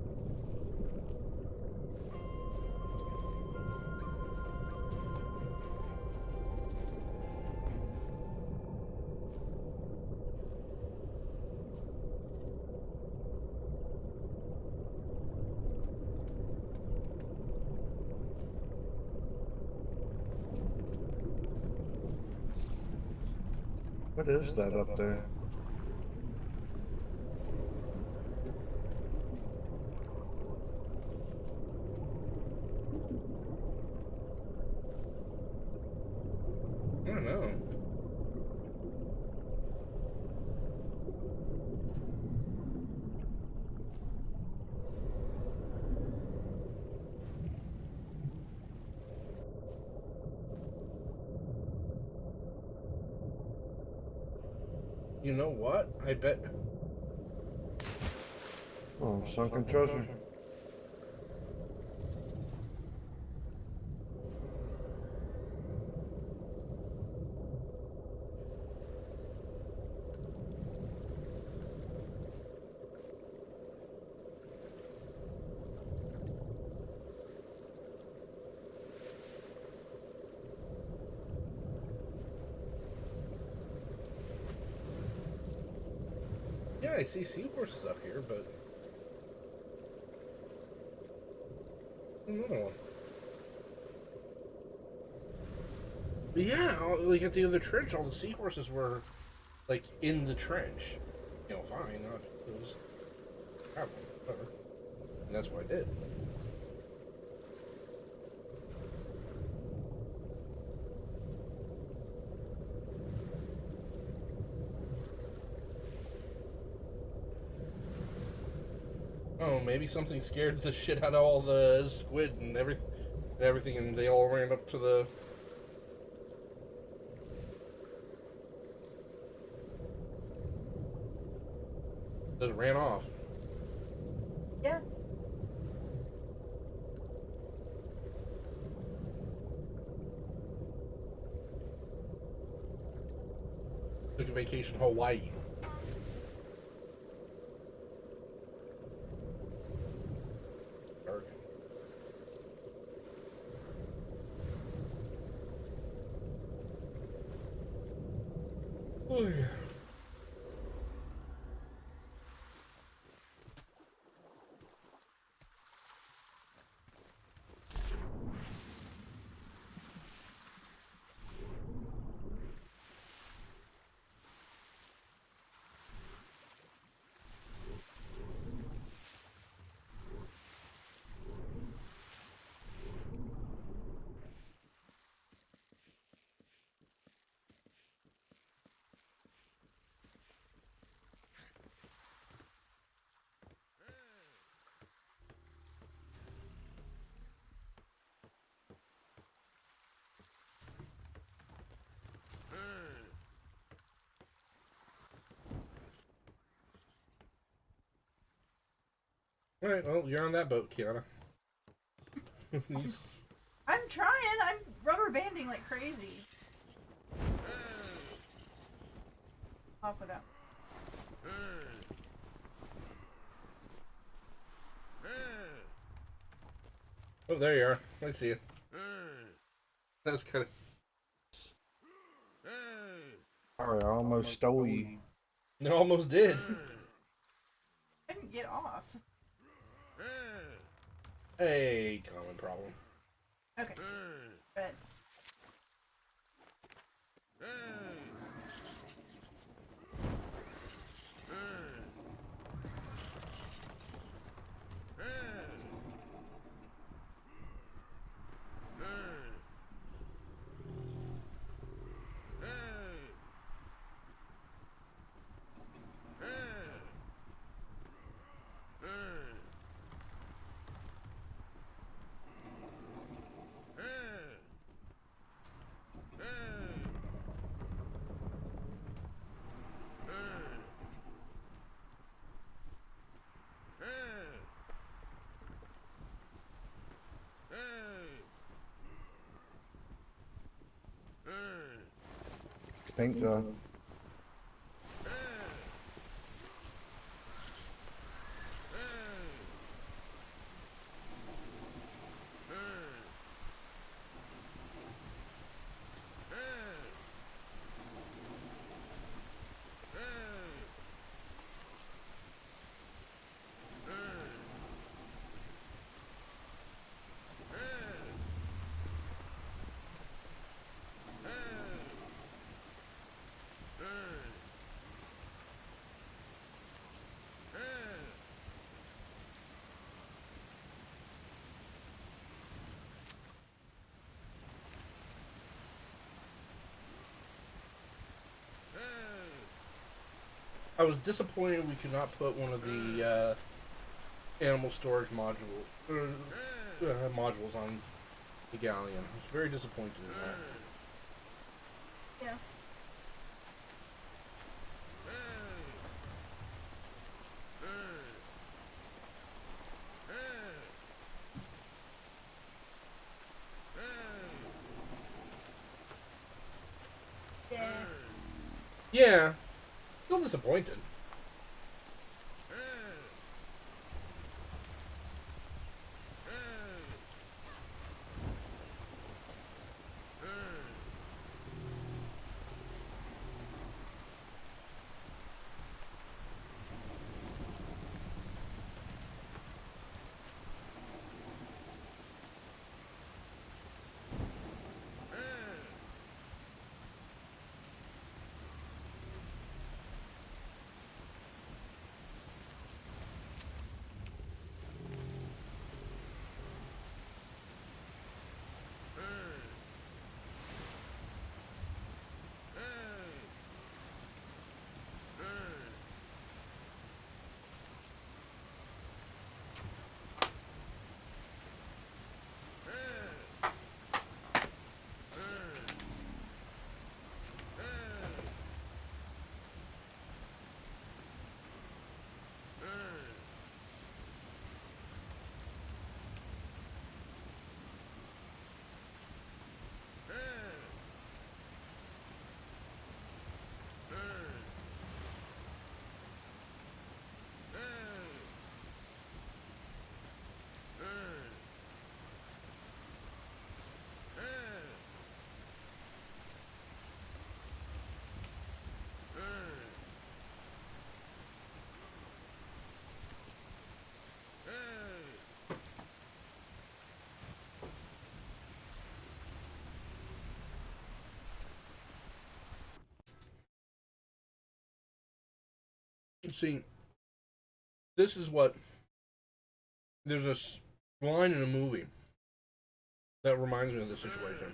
What is that up there? I don't know. You know what? I bet. Oh, sunken treasure. Yeah, I see seahorses up here, but another one. But yeah, like at the other trench, all the seahorses were like in the trench. Fine, not it was grab one, whatever. And that's what I did. Oh, maybe something scared the shit out of all the squid and everything, and they all ran up to the. Just ran off. Yeah. Took a vacation to Hawaii. Dark. Oh yeah. All right, well, you're on that boat, Kiana. I'm trying. I'm rubber banding like crazy. Off it up. Oh, there you are. I see you. That was kind of. Sorry, I almost stole you. It almost did. I didn't get off. Hey, common problem. Okay. But It's Pink Joe. I was disappointed we could not put one of the animal storage modules on the galleon. I was very disappointed in that. yeah. Yeah. Yeah, still disappointed. See, this is what there's a line in a movie that reminds me of this situation.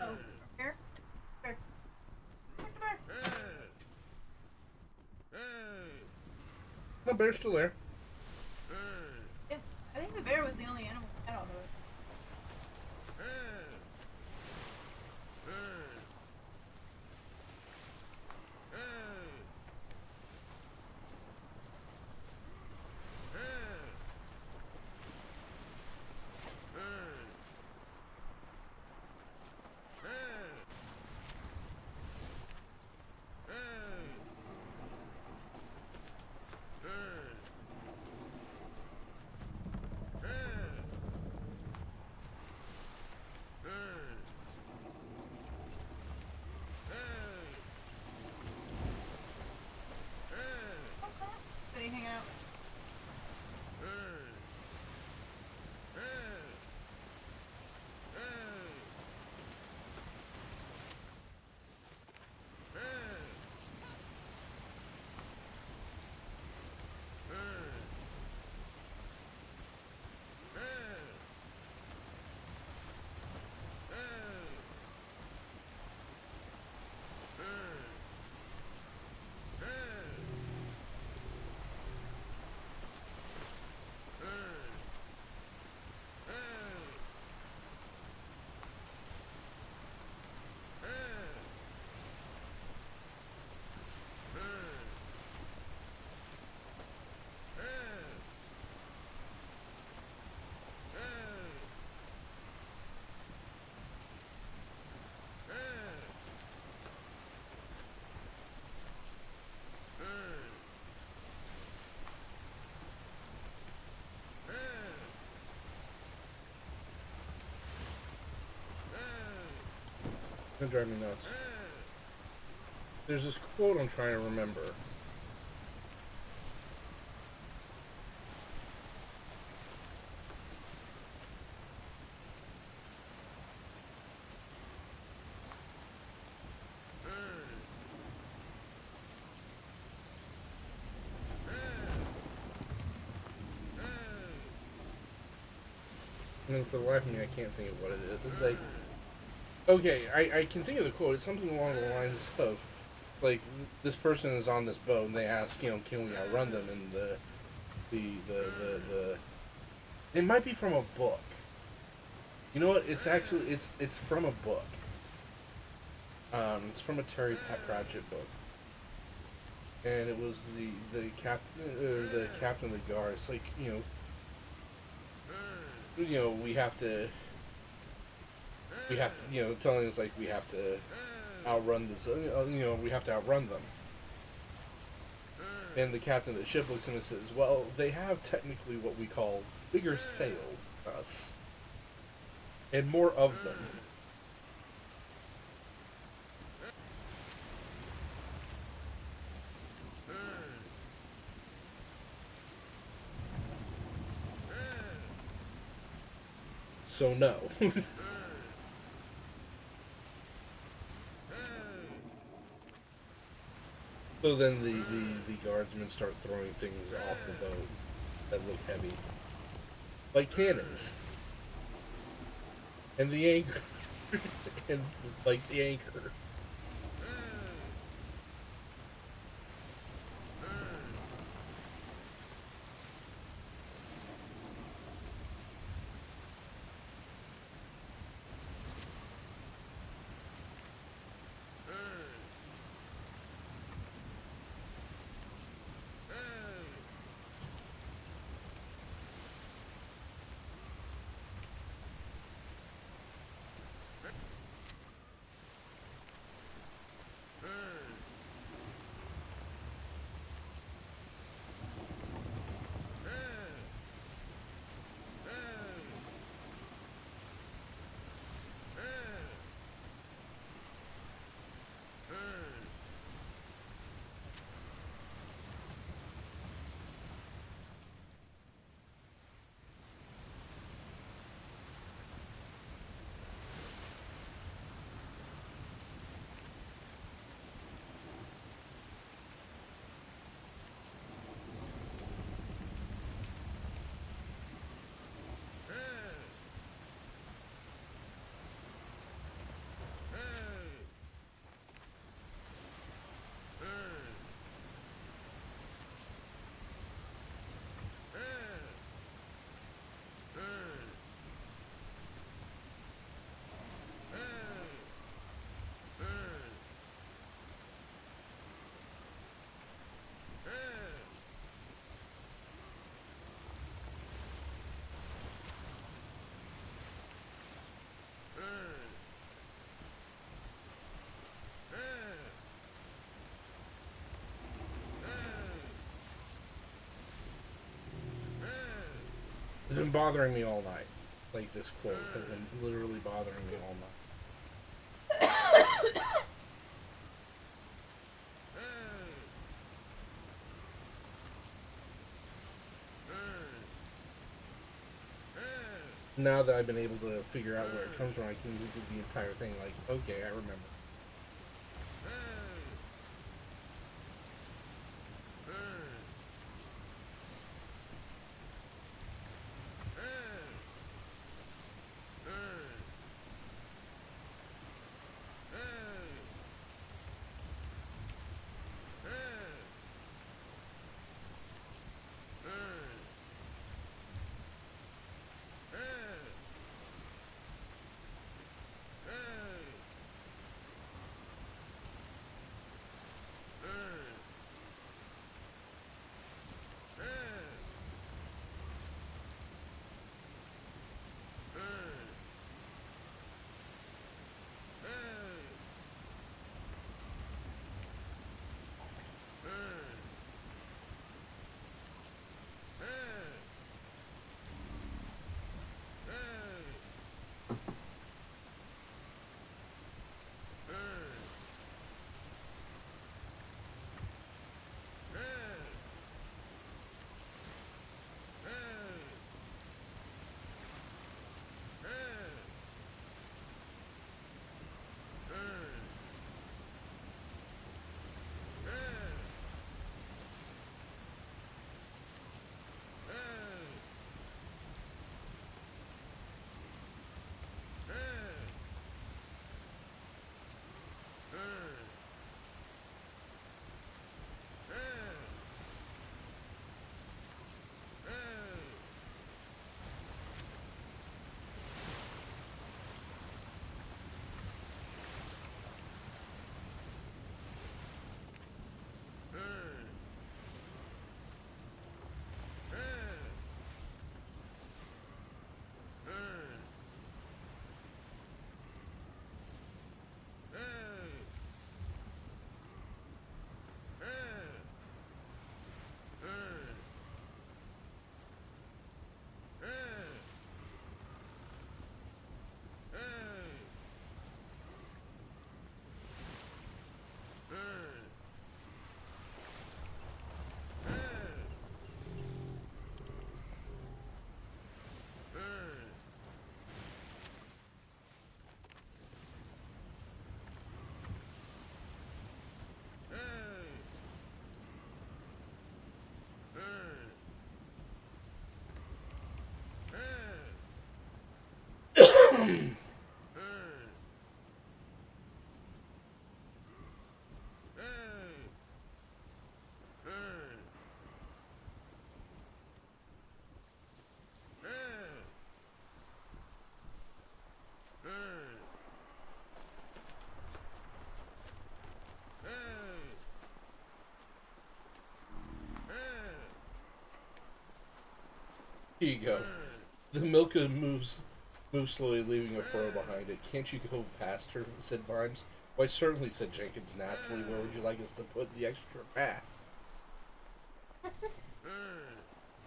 Oh, bear? Bear. Bear. The bear's still there. I think the bear was the only animal I don't know. Did he hang out? It's gonna drive me nuts. There's this quote I'm trying to remember. And for the life of me, I can't think of what it is. It's like, okay, I can think of the quote. It's something along the lines of, like, this person is on this boat and they ask, you know, can we outrun them? And the it might be from a book. You know what? It's actually it's from a book. It's from a Terry Pratchett book, and it was the captain of the guard. It's like, we have to telling us like we have to outrun this. We have to outrun them. And the captain of the ship looks at him and says, "Well, they have technically what we call bigger sails than us, and more of them." So no. So then the guardsmen start throwing things off the boat that look heavy. Like cannons. And the anchor. And like the anchor. been bothering me all night. Like, this quote has been literally bothering me all night. Now that I've been able to figure out where it comes from, I can look at the entire thing like, okay, I remember. Here you go. The Milka moves slowly, leaving a furrow behind it. Can't you go past her? Said Vimes. Why, certainly, said Jenkins nastily. Where would you like us to put the extra pass?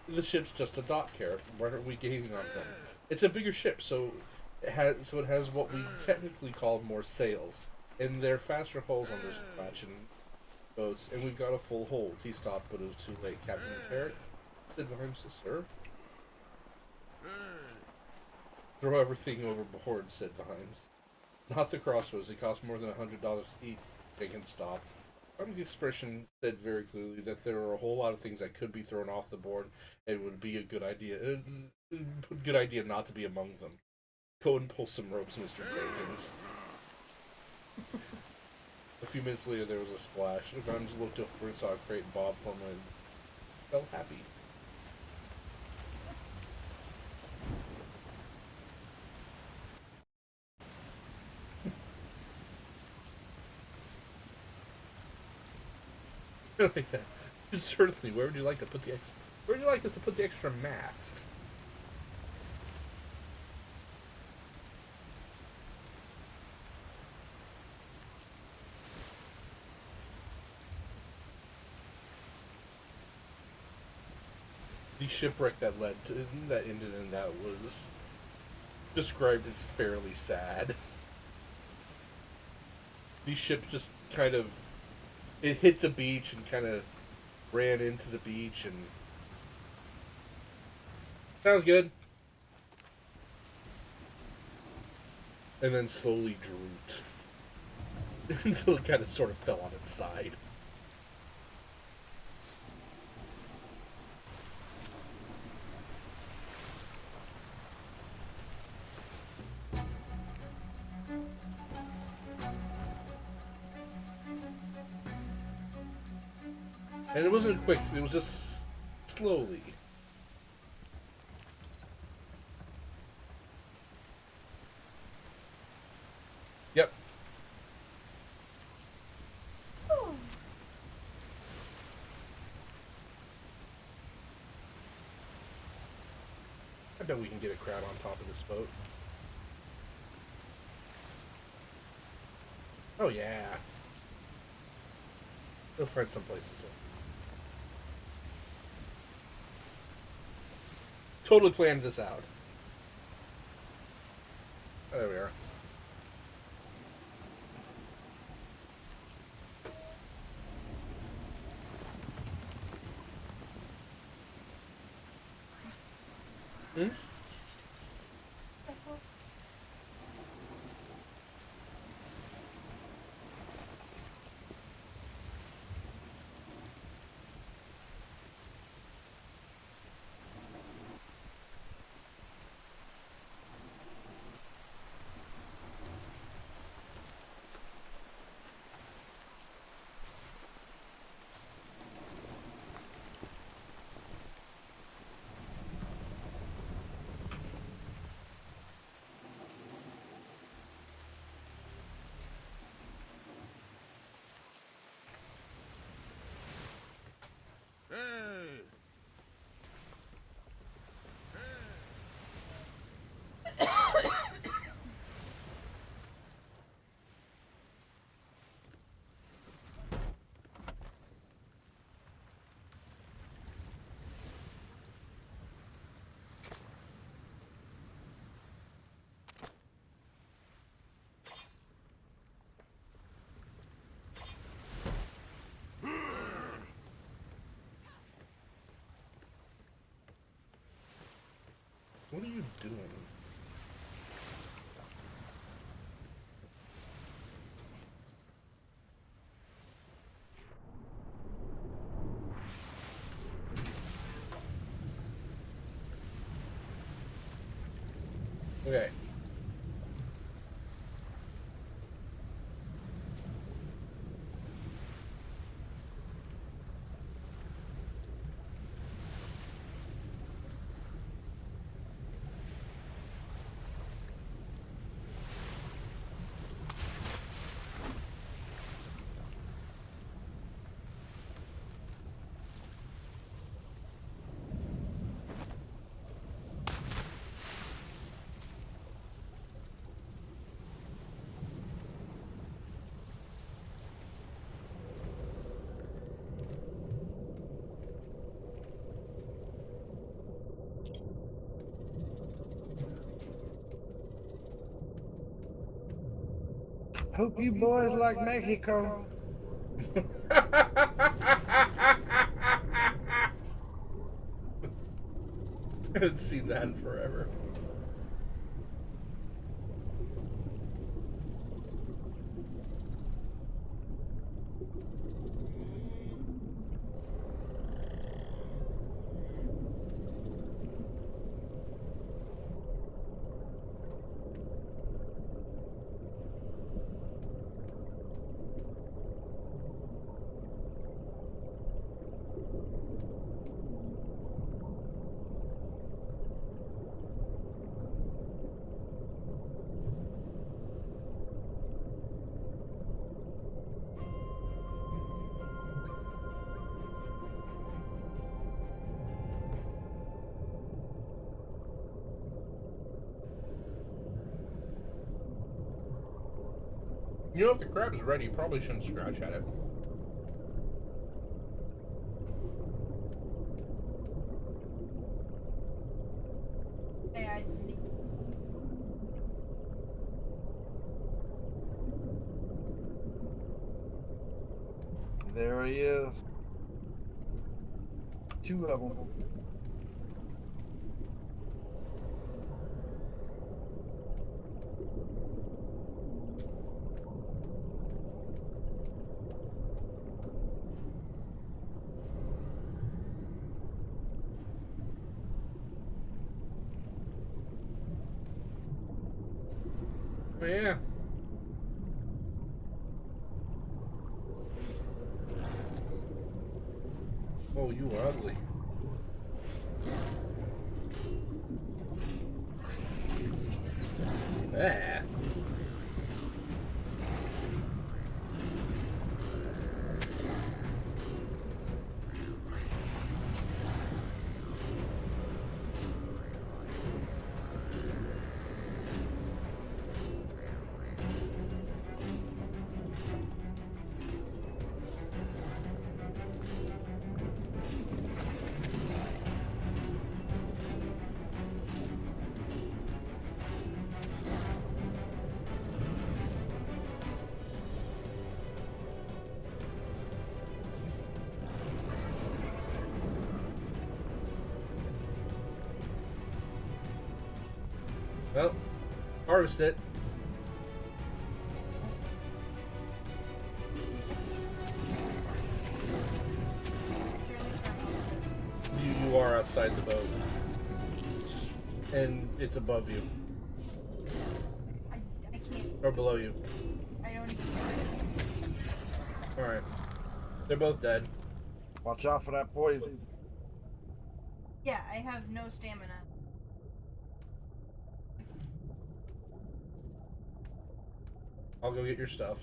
The ship's just a dock, Carrot. Why aren't we gaining on them? It's a bigger ship, so it has what we technically call more sails, and they're faster hulls on those Appalachian boats, and we've got a full hold. He stopped, but it was too late. Captain Carrot, said Vimes, sir. Throw everything overboard, said Vimes. Not the crossbows. It cost more than $100 each. Jenkins stopped. Vimes' expression said very clearly that there were a whole lot of things that could be thrown off the board, and it would be a good idea. Good idea not to be among them. Go and pull some ropes, Mr. Jenkins. A few minutes later, there was a splash. Vimes looked over and saw a crate and Bob form and felt happy. Like that. Certainly. Where would you like to put the? Where would you like us to put the extra mast? The shipwreck that ended in that was described as fairly sad. These ships just kind of, it hit the beach and kind of ran into the beach and sounds good. And then slowly drooped until it kind of sort of fell on its side. And it wasn't quick, it was just slowly. Yep. Oh. I bet we can get a crowd on top of this boat. Oh yeah. Go find some place to sit. Totally planned this out. Oh, there we are. Hmm? What are you doing? Okay. Hope you boys like Mexico. I haven't seen that in forever. You know, if the crab is ready, you probably shouldn't scratch at it. There he is. Two of them. Oh, yeah. Oh, you are ugly. Ah. Well, harvest it. You are outside the boat. And it's above you. I can't. Or below you. I don't even know. Alright. They're both dead. Watch out for that poison. Yeah, I have no stamina. I'll go get your stuff.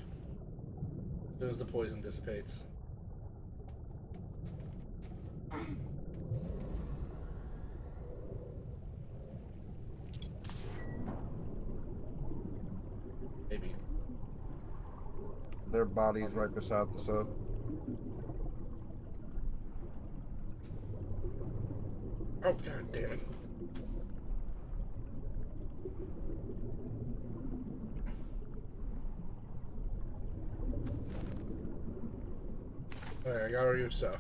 As soon as the poison dissipates. Maybe. Their body's right beside the sub. Oh, god damn it. Alright, I got all your stuff.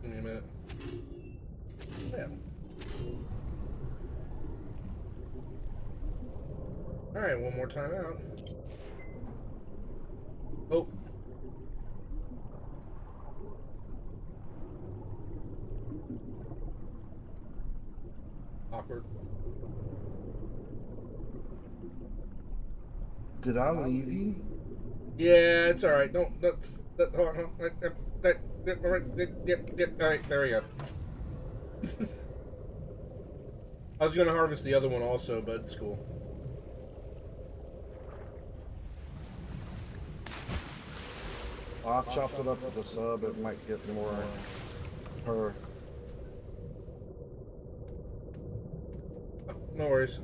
Give me a minute. Yeah. Alright, one more time out. Oh. Awkward. Did I leave you? Yeah, it's alright. Don't. Hold on. Alright, there we go. I was gonna harvest the other one also, but it's cool. I chopped it up with the sub. It might get more her. No worries.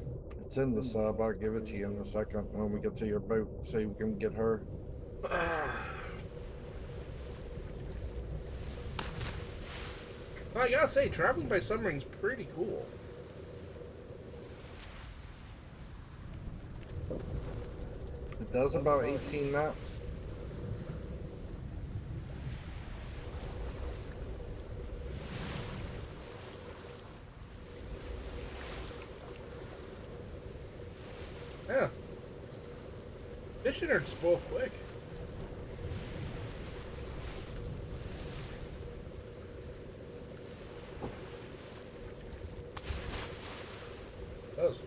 It's in the sub. I'll give it to you in a second when we get to your boat so we can get her. I gotta say, traveling by submarine's pretty cool. It does about 18 knots. Yeah. Fishing are spoil quick. Does.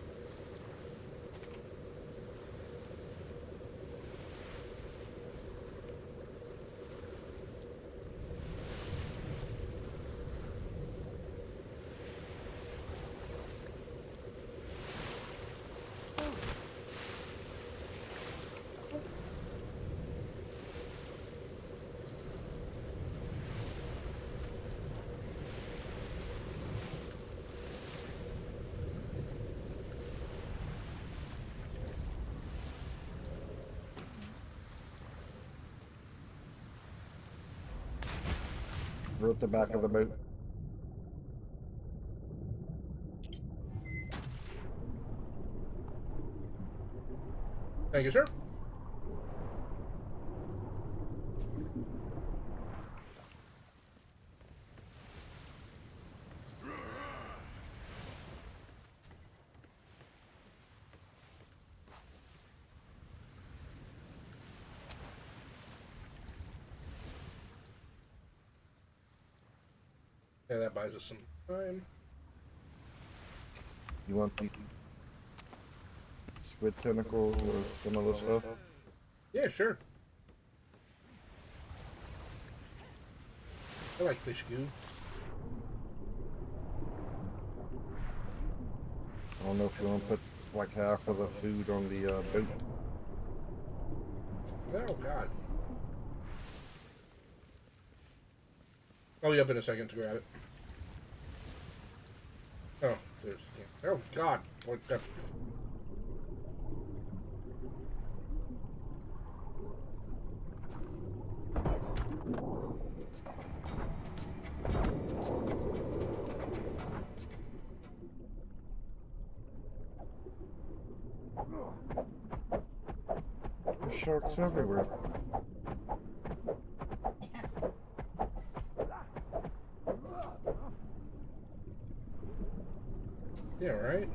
We're at the back of the boat. Thank you, sir. Yeah, that buys us some time. You want the squid tentacles or some other stuff? Yeah, sure. I like fish goo. I don't know if you want to put like half of the food on the boat. Oh, God. I'll be up in a second to grab it. Oh, there's... Yeah. Oh, God. What the... There's sharks everywhere. Yeah, right?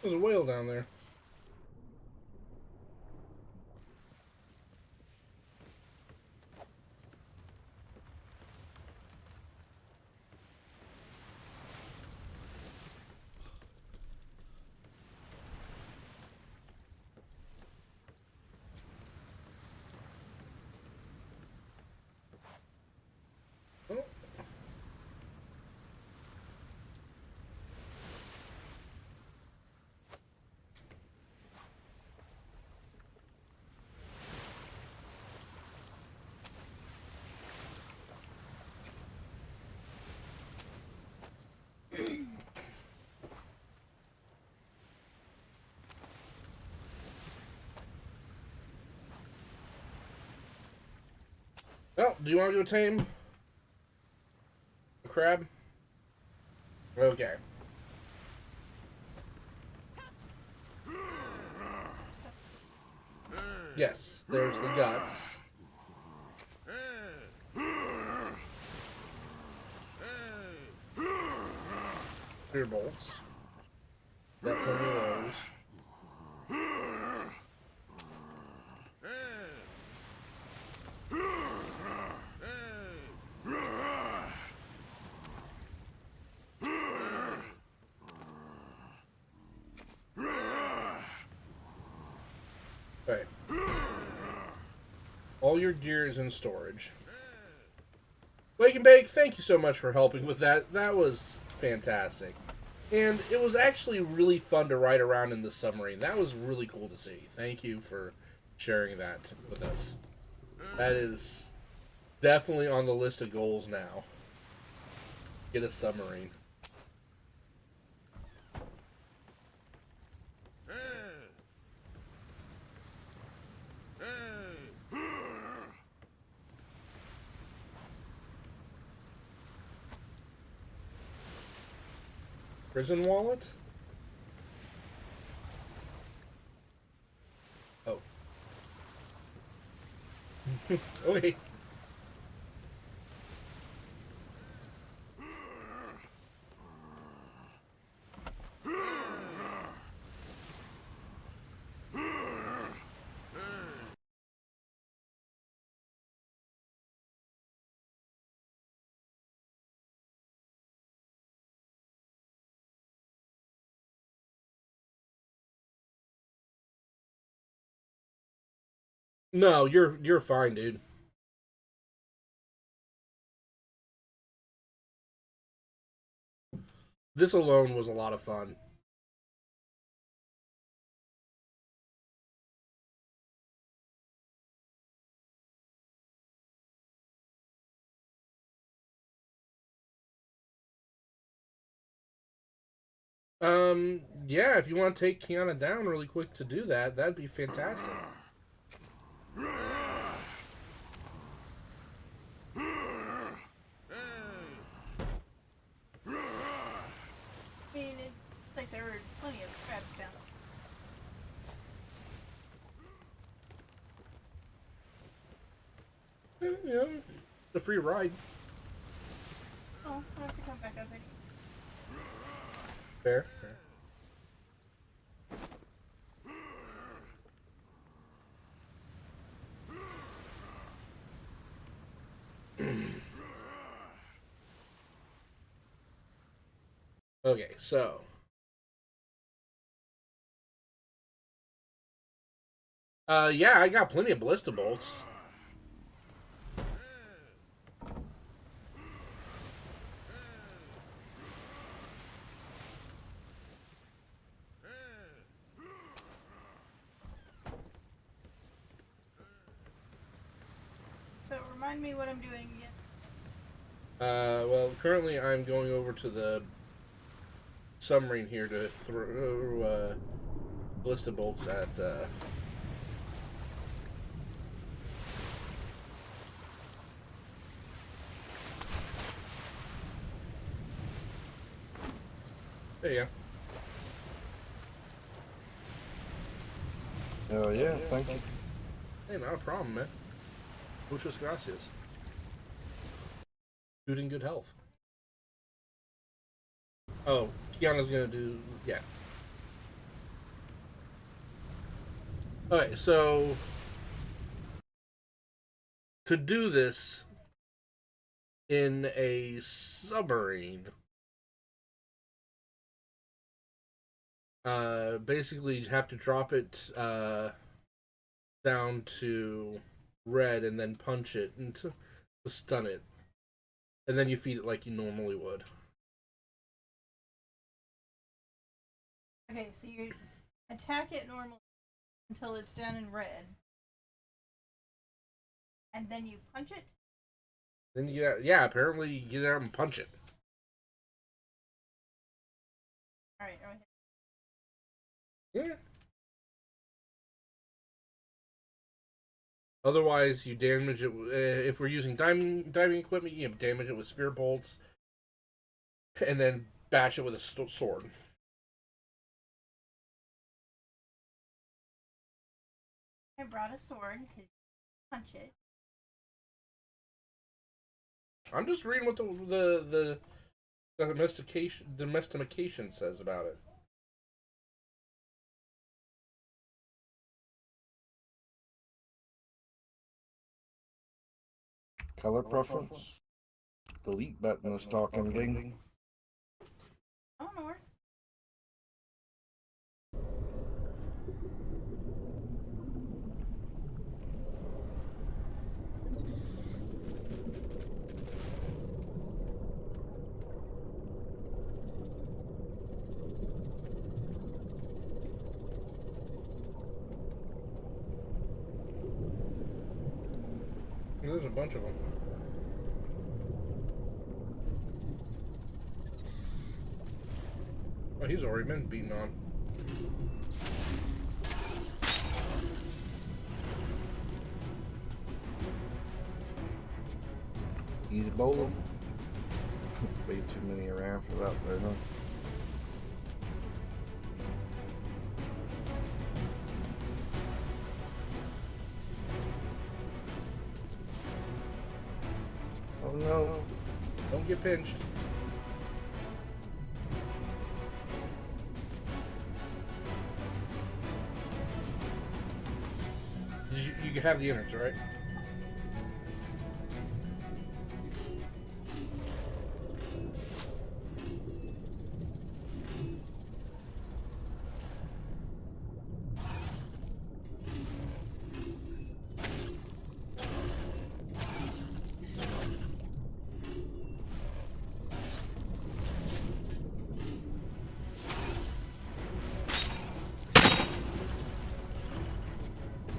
There's a whale down there. Oh. Well, do you want to go tame a crab? Okay. Yes, there's the guts. Spear bolts. Got plenty of those. Okay. All your gear is in storage. Wake and Bake, thank you so much for helping with that. That was fantastic. And it was actually really fun to ride around in the submarine. That was really cool to see. Thank you for sharing that with us. That is definitely on the list of goals now. Get a submarine. Prison wallet? Oh. Okay. No, you're fine, dude. This alone was a lot of fun. Yeah, if you want to take Kiana down really quick to do that, that'd be fantastic. I mean, it's like there were plenty of crabs down You know, the free ride. Oh, I have to come back up anyway. Fair, fair. Okay, so yeah, I got plenty of ballista bolts. So remind me what I'm doing again. Well, currently I'm going over to the submarine here to throw ballista bolts at. There you go. Oh yeah, thank you. Hey, not a problem, man. Muchas gracias. Dude in good health. Oh, Kiana's gonna do, yeah. Okay, so to do this in a submarine, basically you have to drop it down to red and then punch it and to stun it, and then you feed it like you normally would. Okay, so you attack it normally until it's down in red. And then you punch it? Then you yeah, apparently you get out and punch it. Alright, alright. Yeah. Otherwise, you damage it. If we're using diving equipment, you damage it with spear bolts, and then bash it with a sword. I brought a sword because you punch it. I'm just reading what the domestication says about it. Color preference. Delete button is talking ding. Oh, no. There's a bunch of them. Oh, he's already been beaten on. Easy bowling. Way too many around for that there, huh? Oh no. Don't get pinched. You have the innards, right?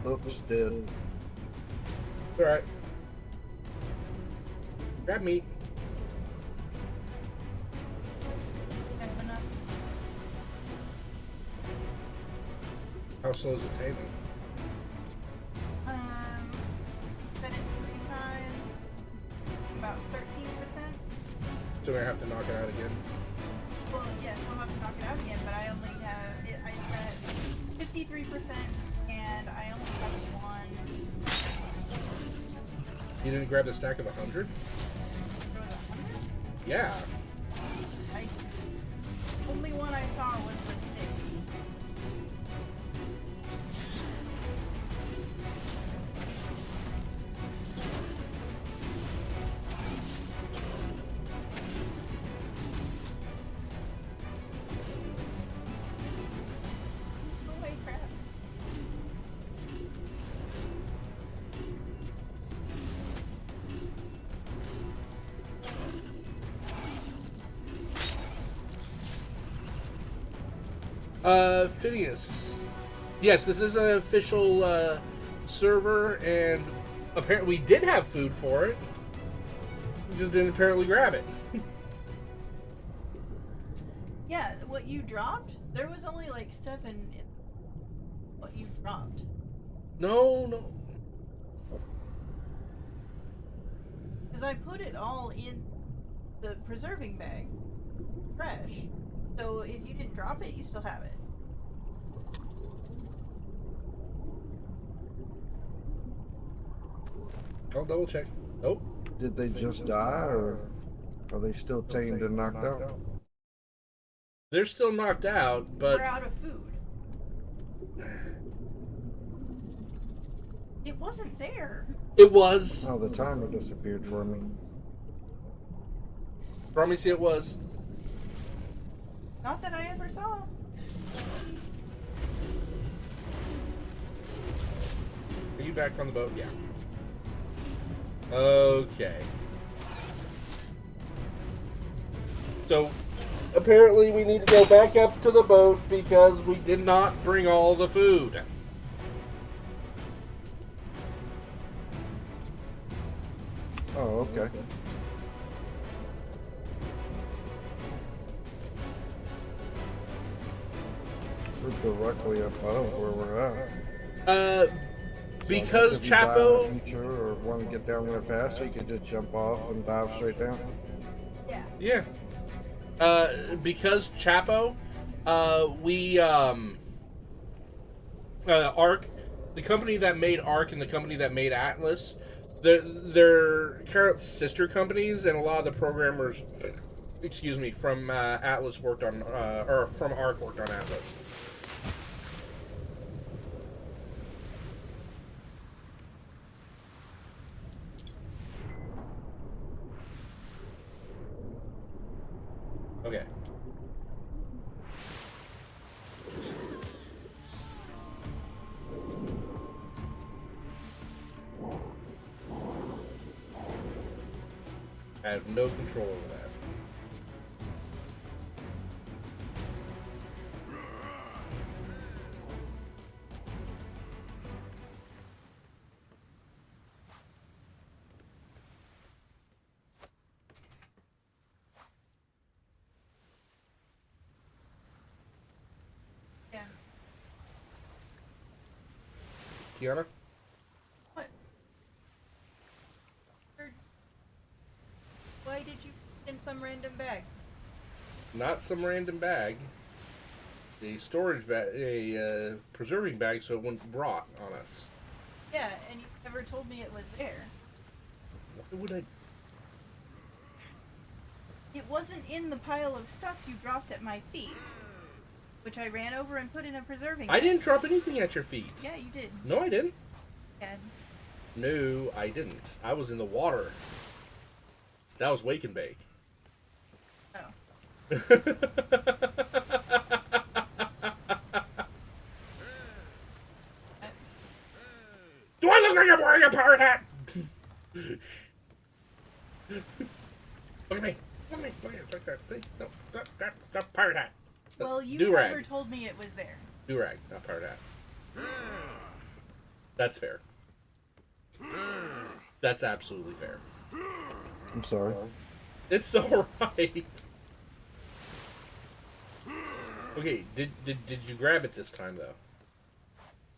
Oops, dead. Alright. Grab meat. Have enough. How slow is it taking? Fed it 3 times. About 13%. So we have to knock it out again. Well, yes, we'll have to knock it out again, but I only have it. I spent 53%, and I only have 1. You didn't grab the stack of 100? There was 100. Yeah. Only one I saw was the 6. Holy crap. Phineas. Yes, this is an official server, and apparently we did have food for it. We just didn't apparently grab it. Yeah, what you dropped? There was only like 7 in what you dropped. No. Because I put it all in the preserving bag. Fresh. So if you didn't drop it, you still have it. I'll double check. Nope. Did they just die, or are they still tamed and knocked out? They're still knocked out, but We're out of food. It wasn't there. it was. Oh, the timer disappeared for me. Promise you it was. Not that I ever saw. Are you back on the boat? Yeah. Okay. So, apparently we need to go back up to the boat because we did not bring all the food. Oh, okay. We're directly above where we're at. Because So I guess if you die in Chapo... the future or want to get down there faster, you could just jump off and dive straight down. Yeah. Yeah. Because Chapo, Arc, the company that made Arc and the company that made Atlas, they're kind of sister companies, and a lot of the programmers, from Atlas worked on, or from Arc worked on Atlas. Okay. I have no control over that. Yeah. Kiana? What? Why did you put in some random bag? Not some random bag. A storage bag, a preserving bag, so it wouldn't rot on us. Yeah, and you never told me it was there. Why would I? It wasn't in the pile of stuff you dropped at my feet, which I ran over and put in a preserving I bag. didn't drop anything at your feet. Yeah, you did. No, I didn't. Yeah. No, I didn't. I was in the water. That was wake and bake. Oh. Do I look like I'm wearing a pirate hat? Look at me. Look at me. Look at that. See? No, that pirate hat. Well, you Do-rag. never told me it was there. Do-rag, not pirate hat. That's fair. That's absolutely fair. I'm sorry. It's alright. Okay, did you grab it this time though?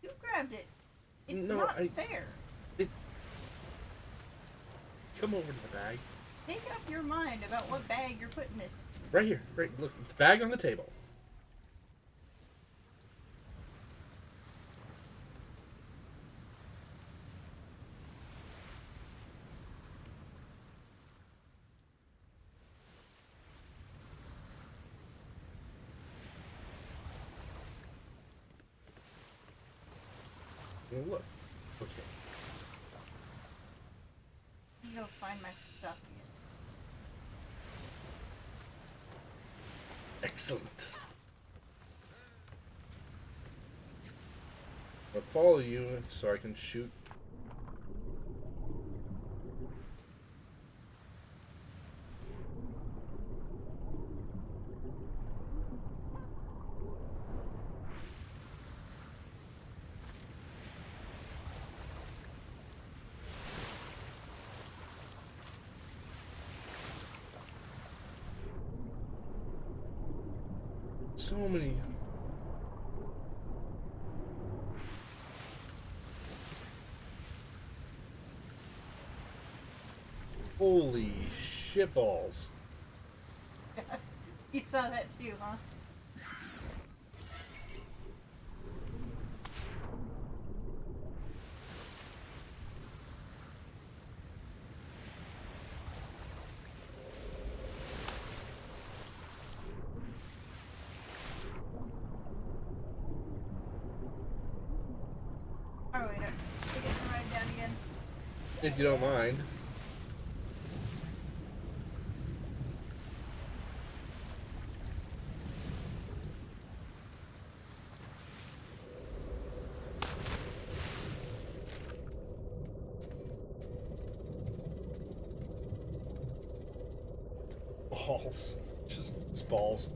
You grabbed it. It's No, not fair. Come over to the bag. Make up your mind about what bag you're putting this in. Right here. Right. Look, the bag on the table. Well, look. Okay. I'm gonna find my stuff again. Excellent. I'll follow you so I can shoot. So many. Holy shitballs. You saw that too, huh? Oh wait, I get to ride down again. If you don't mind. Balls. Just balls.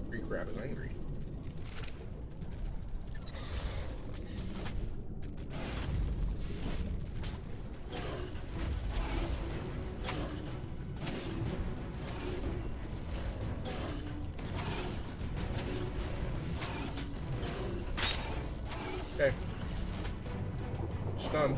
Free crab is angry. Okay. Stunned.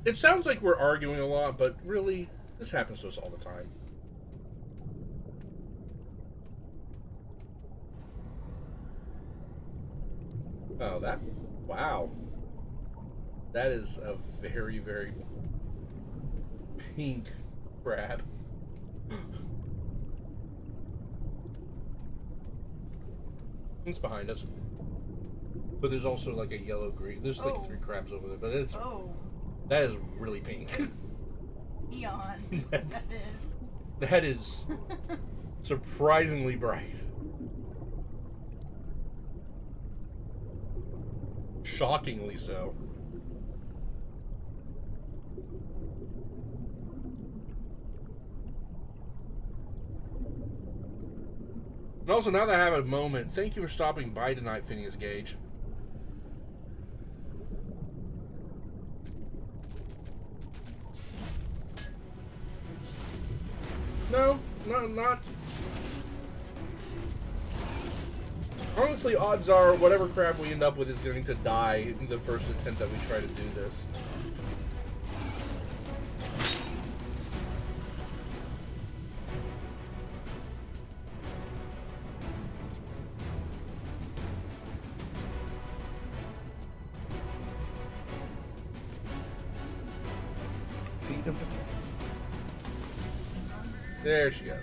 It sounds like we're arguing a lot, but really, this happens to us all the time. Oh, that... Wow. That is a very, very pink crab. It's behind us. But there's also like a yellow green. There's like 3 crabs over there, but it's... Oh, That is really pink. neon. That's- That That is surprisingly bright. Shockingly so. And also, now that I have a moment, thank you for stopping by tonight, Phineas Gage. No, not. Honestly, odds are whatever crab we end up with is going to die in the first attempt that we try to do this. There she goes.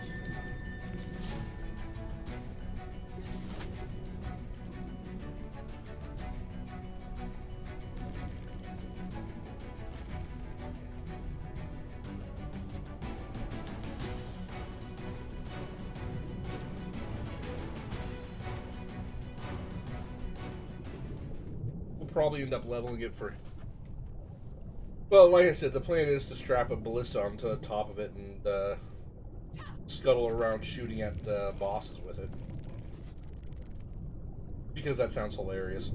We'll probably end up leveling it for... Well, like I said, the plan is to strap a ballista onto the top of it and scuttle around shooting at bosses with it. Because that sounds hilarious.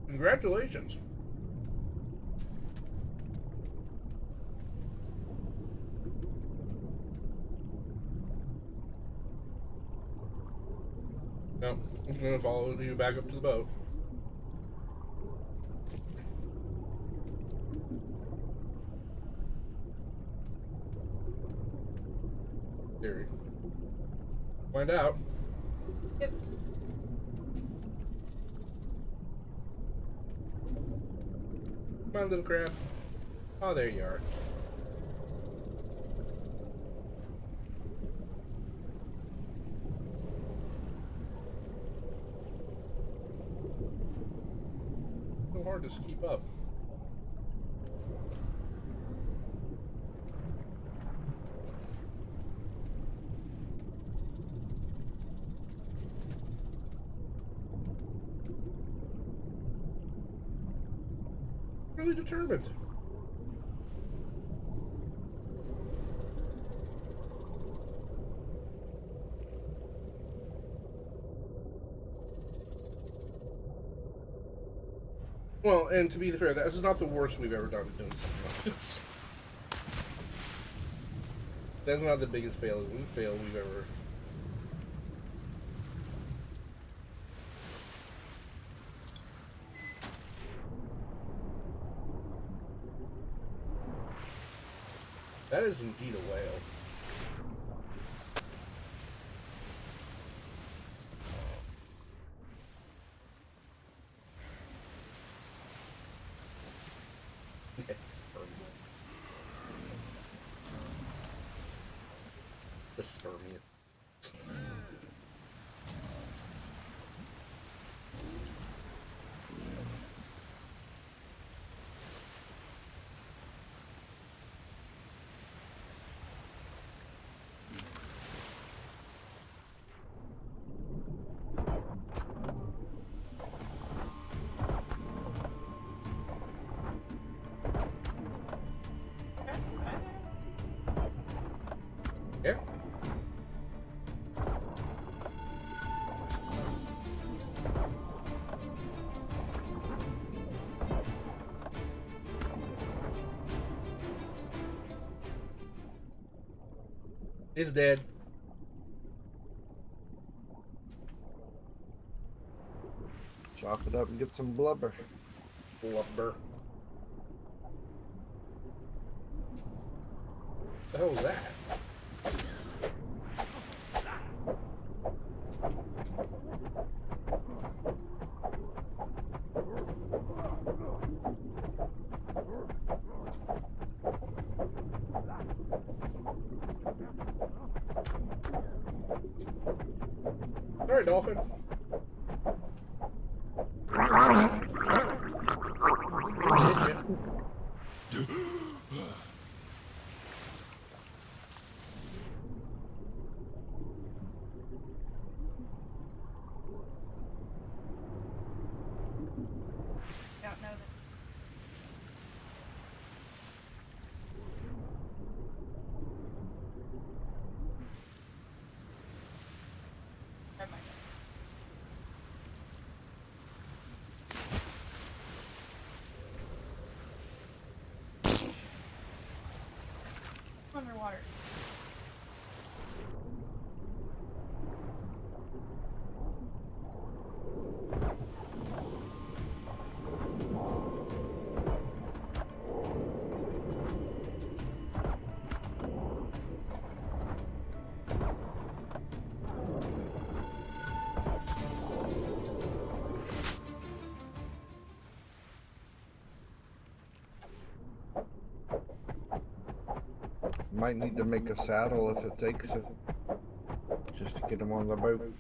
Congratulations. No, I'm gonna follow you back up to the boat. Theory. Find out. Yep. Come on, little crab. Oh, there you are. So hard to keep up. Really determined. Well, and to be fair, that's not the worst we've ever done doing something like this. That's not the biggest fail we've ever. That is indeed a whale. Yes, the spermiest. Yeah. It's dead. Chop it up and get some blubber. Blubber. The hell was that? All right, dolphin. Don't know that. Underwater. Might need to make a saddle if it takes it, just to get him on the boat.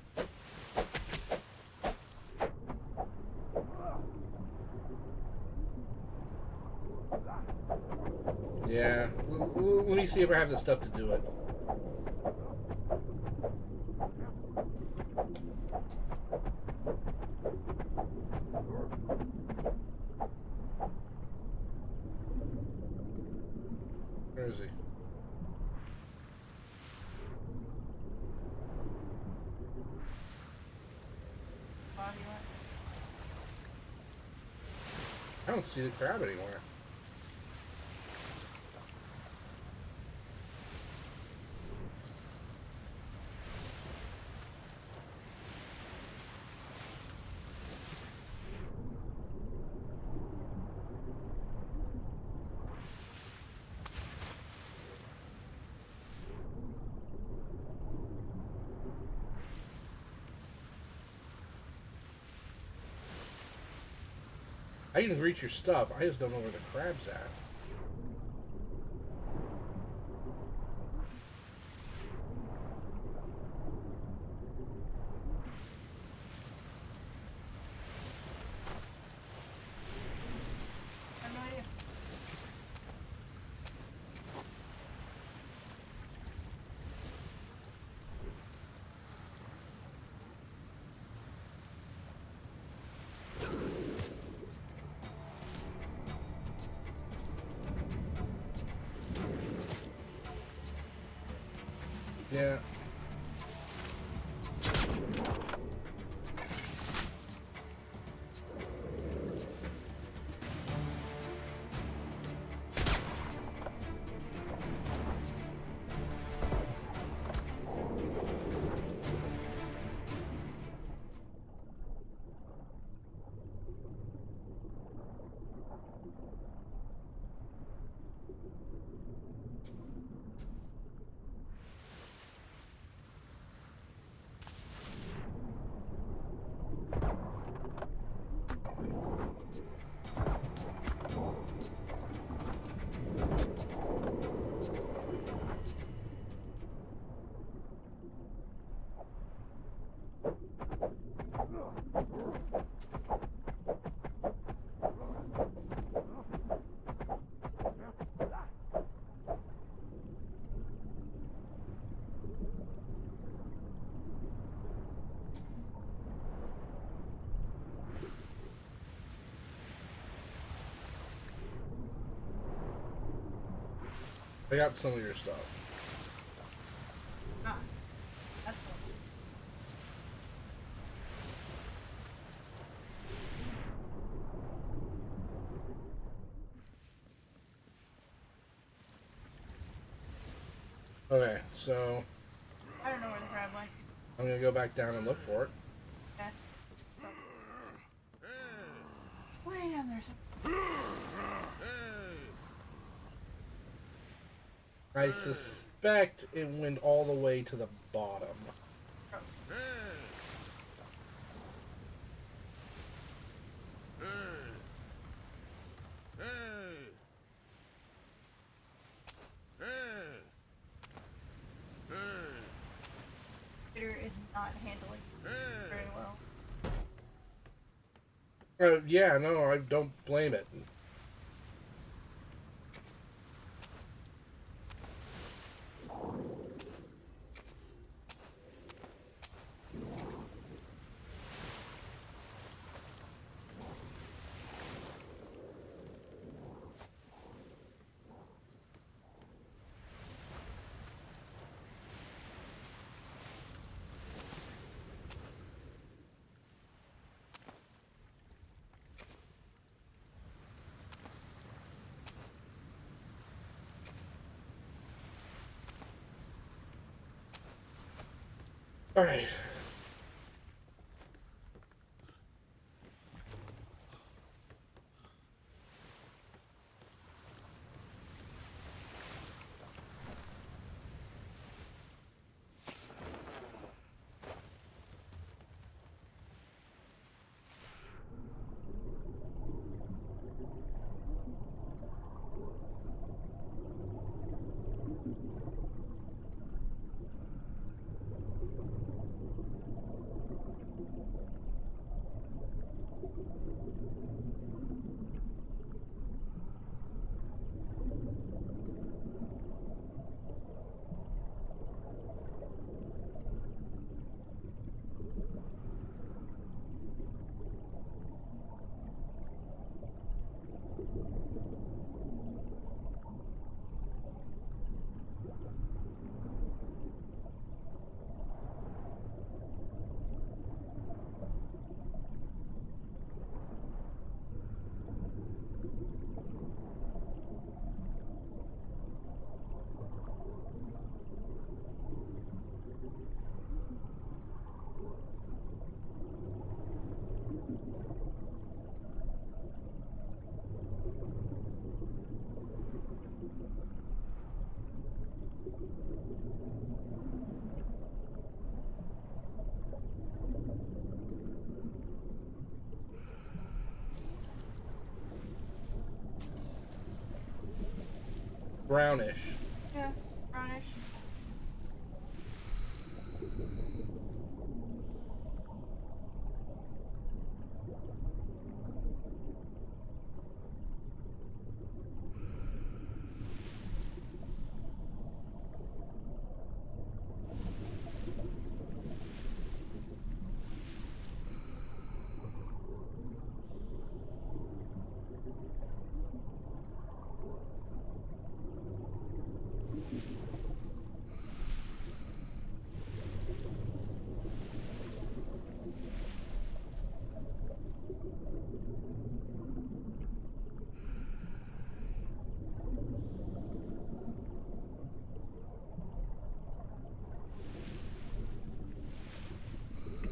Yeah. Let me see if I have the stuff to do it. Where is he? Body went. I don't see the crab anywhere. I can reach your stuff. I just don't know where the crab's at. I have no idea. Yeah. I got some of your stuff. Ah, that's one. Okay, so I don't know where the crab went. I'm gonna go back down and look for it. Yeah. It's probably way down there. I suspect it went all the way to the bottom. Peter is not handling very well. Yeah, no, I don't blame it. All right. Brownish. Yeah, brownish.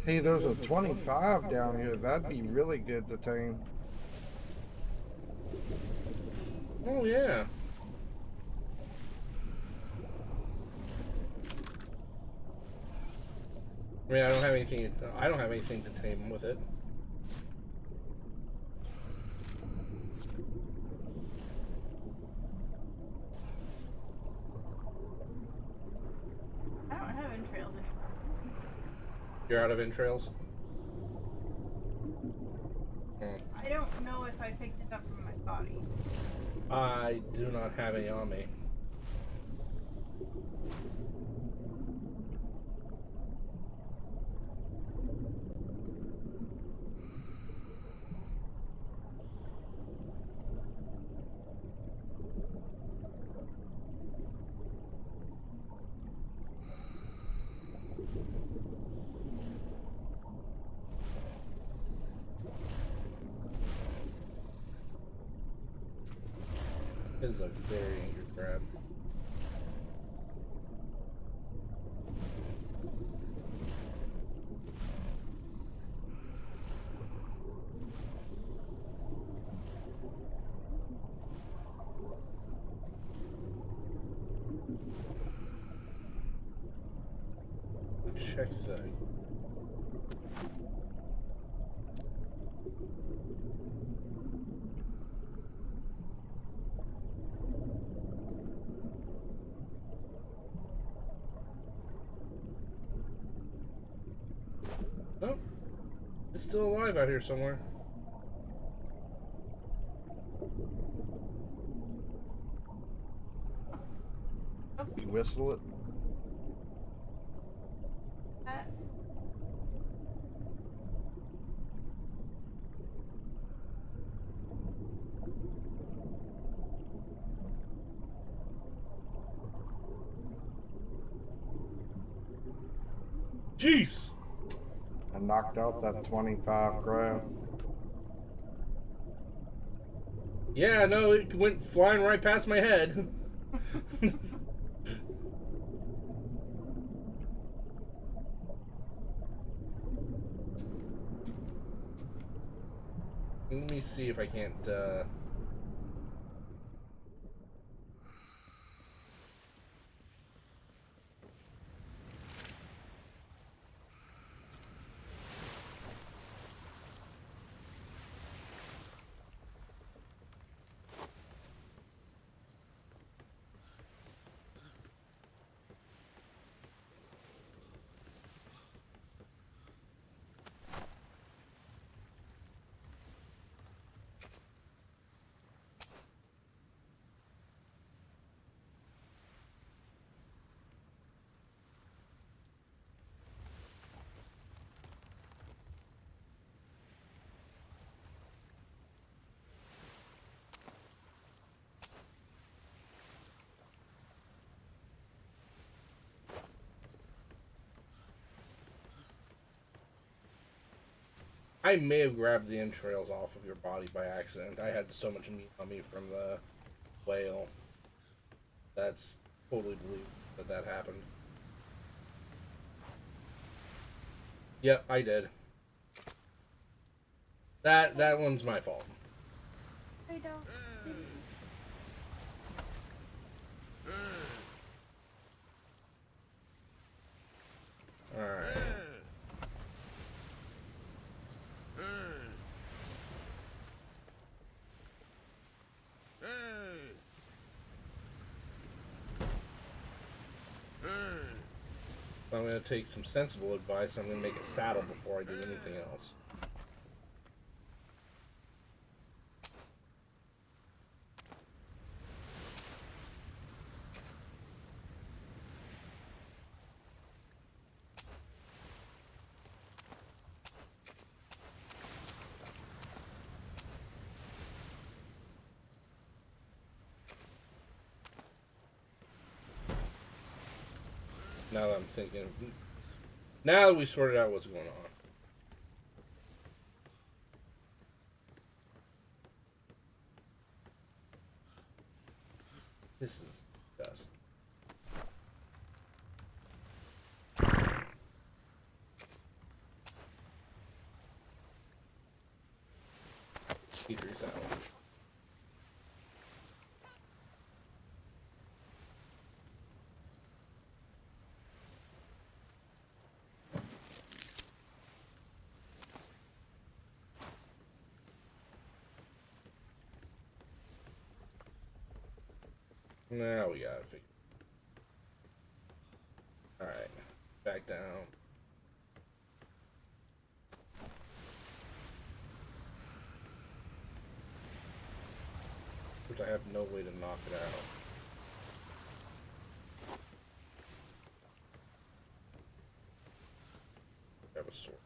Hey, there's a 25 down here. That'd be really good to tame. Oh yeah. I mean, I don't have anything. I don't have anything to tame with it. I don't have entrails anymore. You're out of entrails. I don't know if I picked it up from my body. I do not have any on me. This is a very angry crab. Check the. Oh, it's still alive out here somewhere. You whistle it. That Jeez! I knocked out that 25 crab. Yeah, no, it went flying right past my head. Let me see if I can't, I may have grabbed the entrails off of your body by accident. I had so much meat on me from the whale. That's totally believable that happened. Yep, I did. That one's my fault. I don't. Alright. I'm going to take some sensible advice. I'm going to make a saddle before I do anything else. Now that I'm thinking, now that we sorted out what's going on. This is dust. P3's out. Now we gotta figure. Alright, back down. Which I have no way to knock it out. Grab a sword.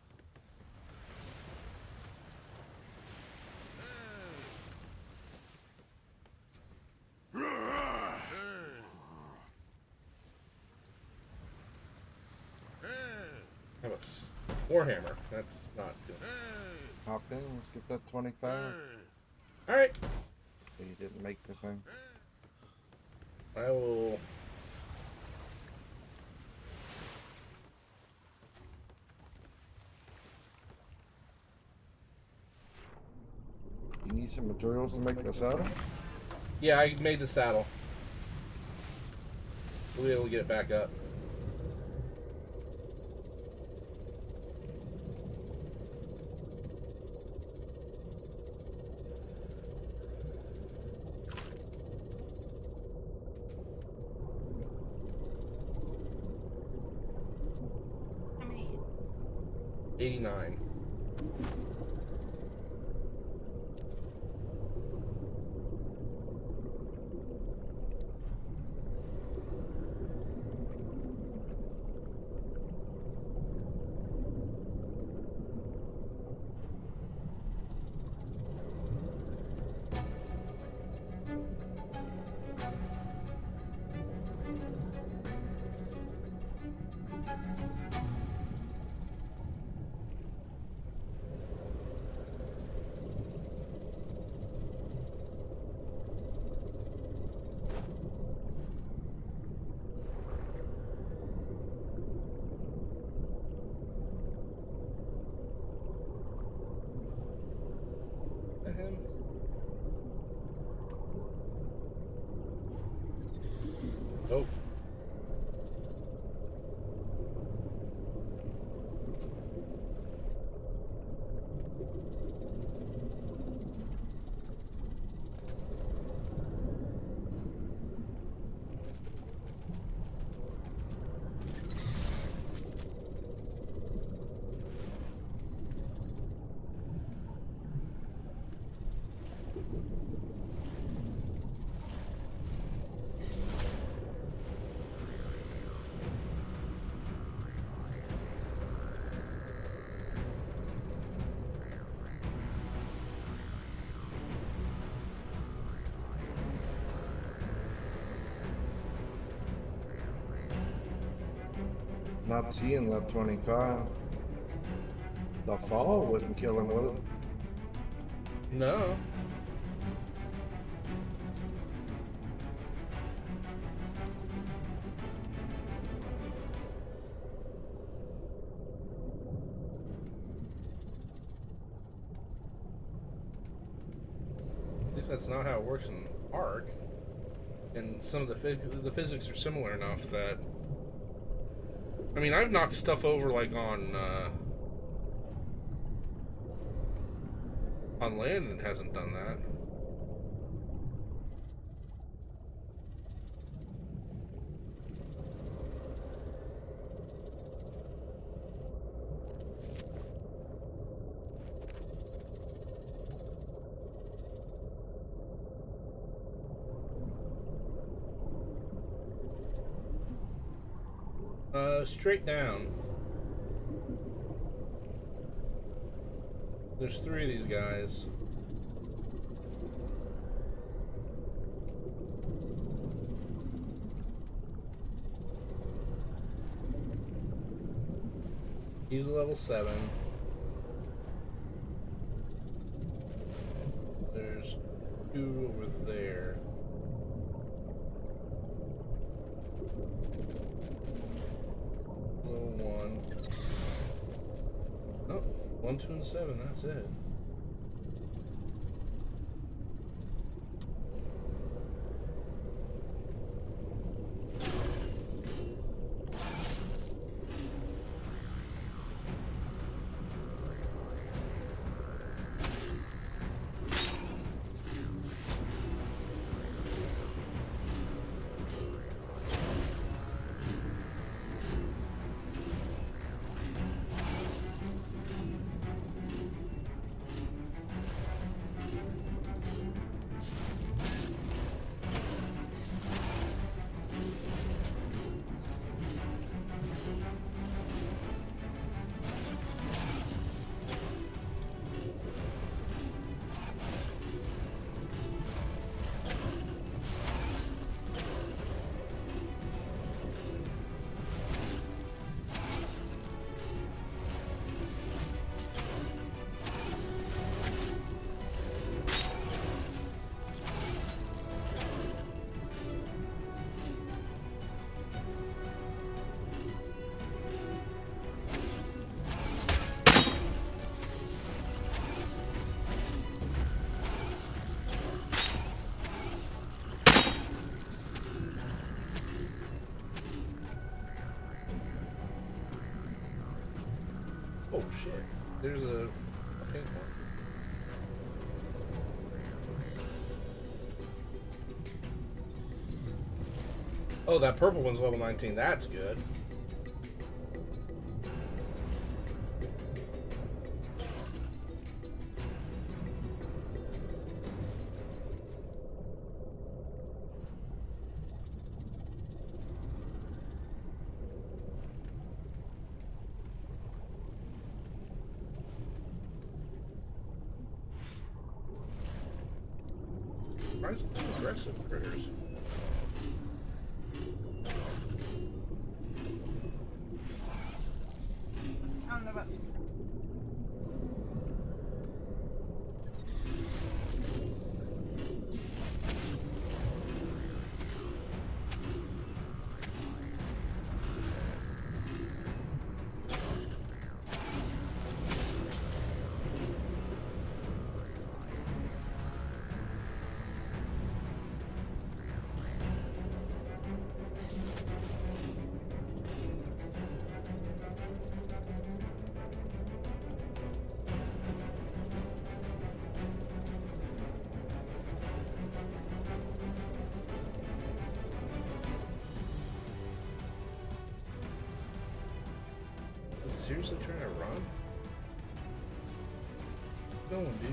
Have a warhammer. That's not good. Hop in, let's get that 25. Alright. So you didn't make the thing. I will. You need some materials to make the saddle? Yeah, I made the saddle. We'll be able to get it back up. How many? 89. Oh. Not seeing that 25. The fall wouldn't kill him, would it? No. At least that's not how it works in Ark. And some of the physics are similar enough that, I mean, I've knocked stuff over like on land and it hasn't done that. Straight down. There's 3 of these guys. He's a level 7. There's 2 over there. Level 1. Oh, 1, 2, and 7, that's it. Oh shit. There's a pink one. Oh, that purple one's level 19. That's good. Why is it too aggressive, critters? I don't know about some. seriously trying to run? Where you going, dude?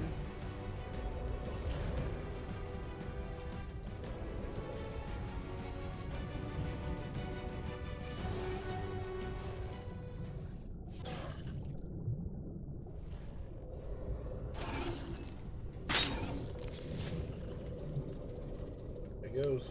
There it goes.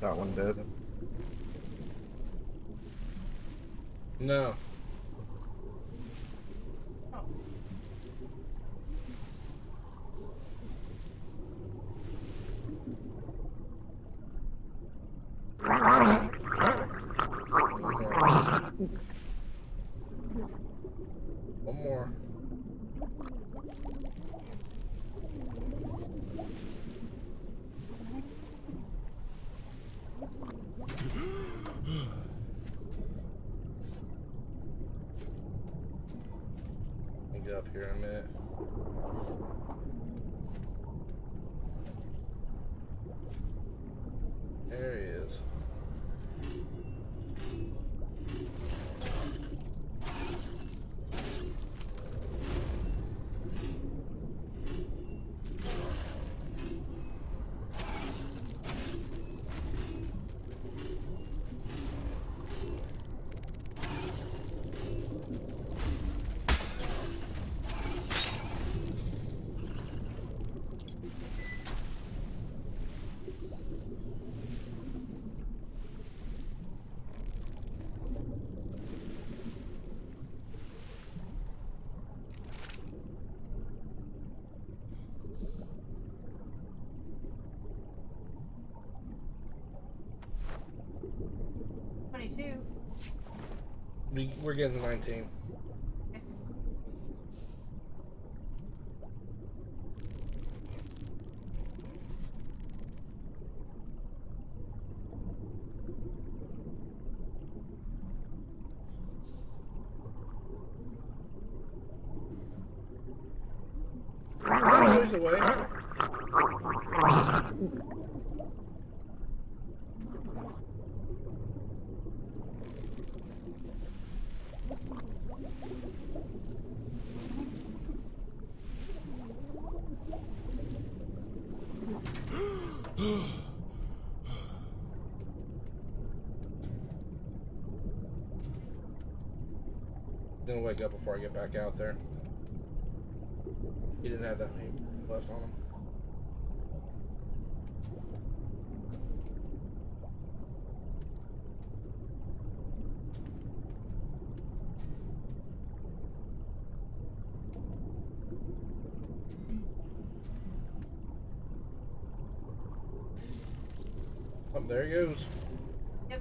That one did. No. Oh. One more. Let me get up here in a minute. There he is. We're getting to 19. Ways away. Gonna wake up before I get back out there. He didn't have that many left on him. Oh, there he goes. Yep.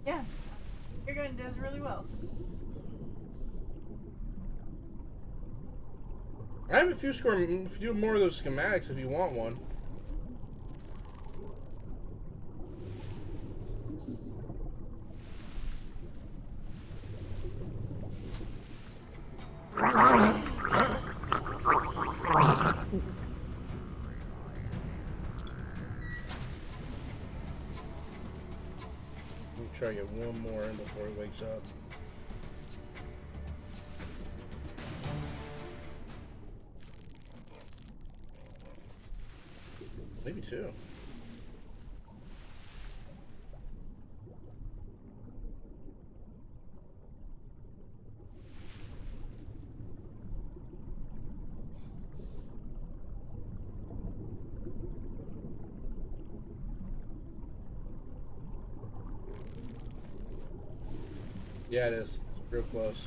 Yeah. Your gun does really well. I have a few more of those schematics if you want one. Try to get one more in before he wakes up. Maybe two. Yeah, it is. It's real close.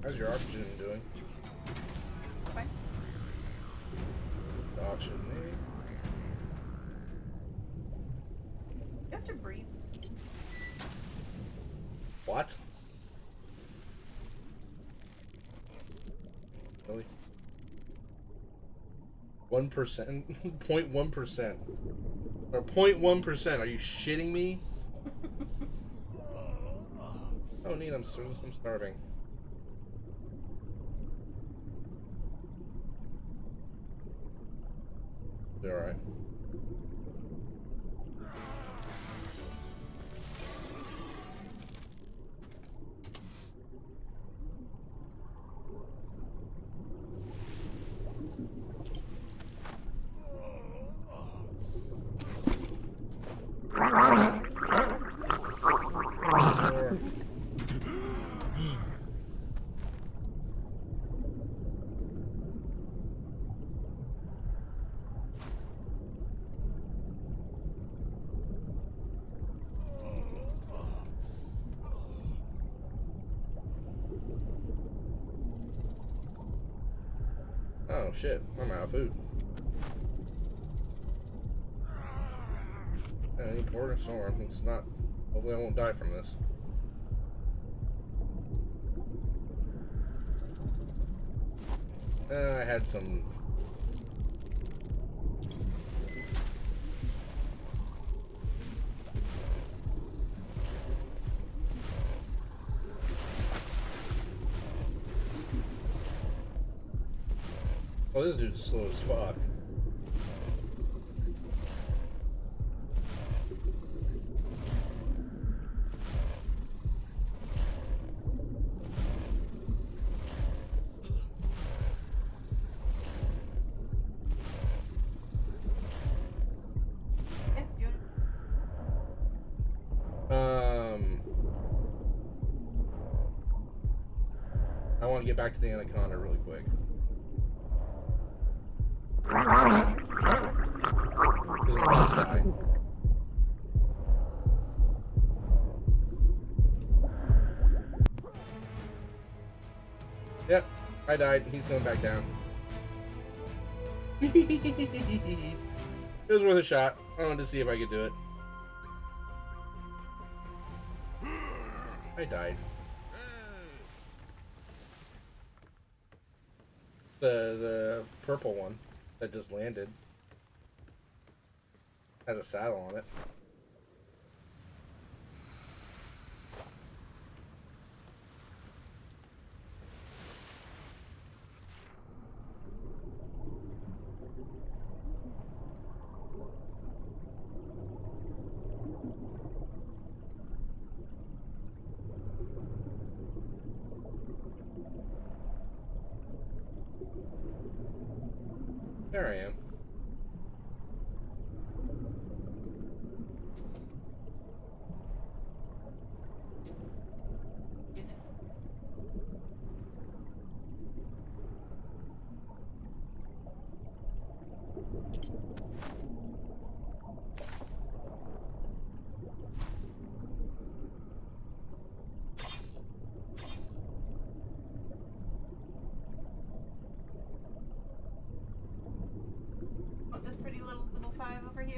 How's your oxygen doing? Fine. The oxygen me. You have to breathe. What? Really? 1%? 0.1%. Or 0.1%. Are you shitting me? Oh, neat. I'm starving. Alright. Oh shit, I'm out of food. I need port or storm. It's not. Hopefully, I won't die from this. I had some. Oh, this dude's slow as fuck. Yeah, you I want to get back to the Anaconda really quick. Yep, I died. He's going back down. It was worth a shot. I wanted to see if I could do it. I died. The purple one that just landed has a saddle on it. There I am.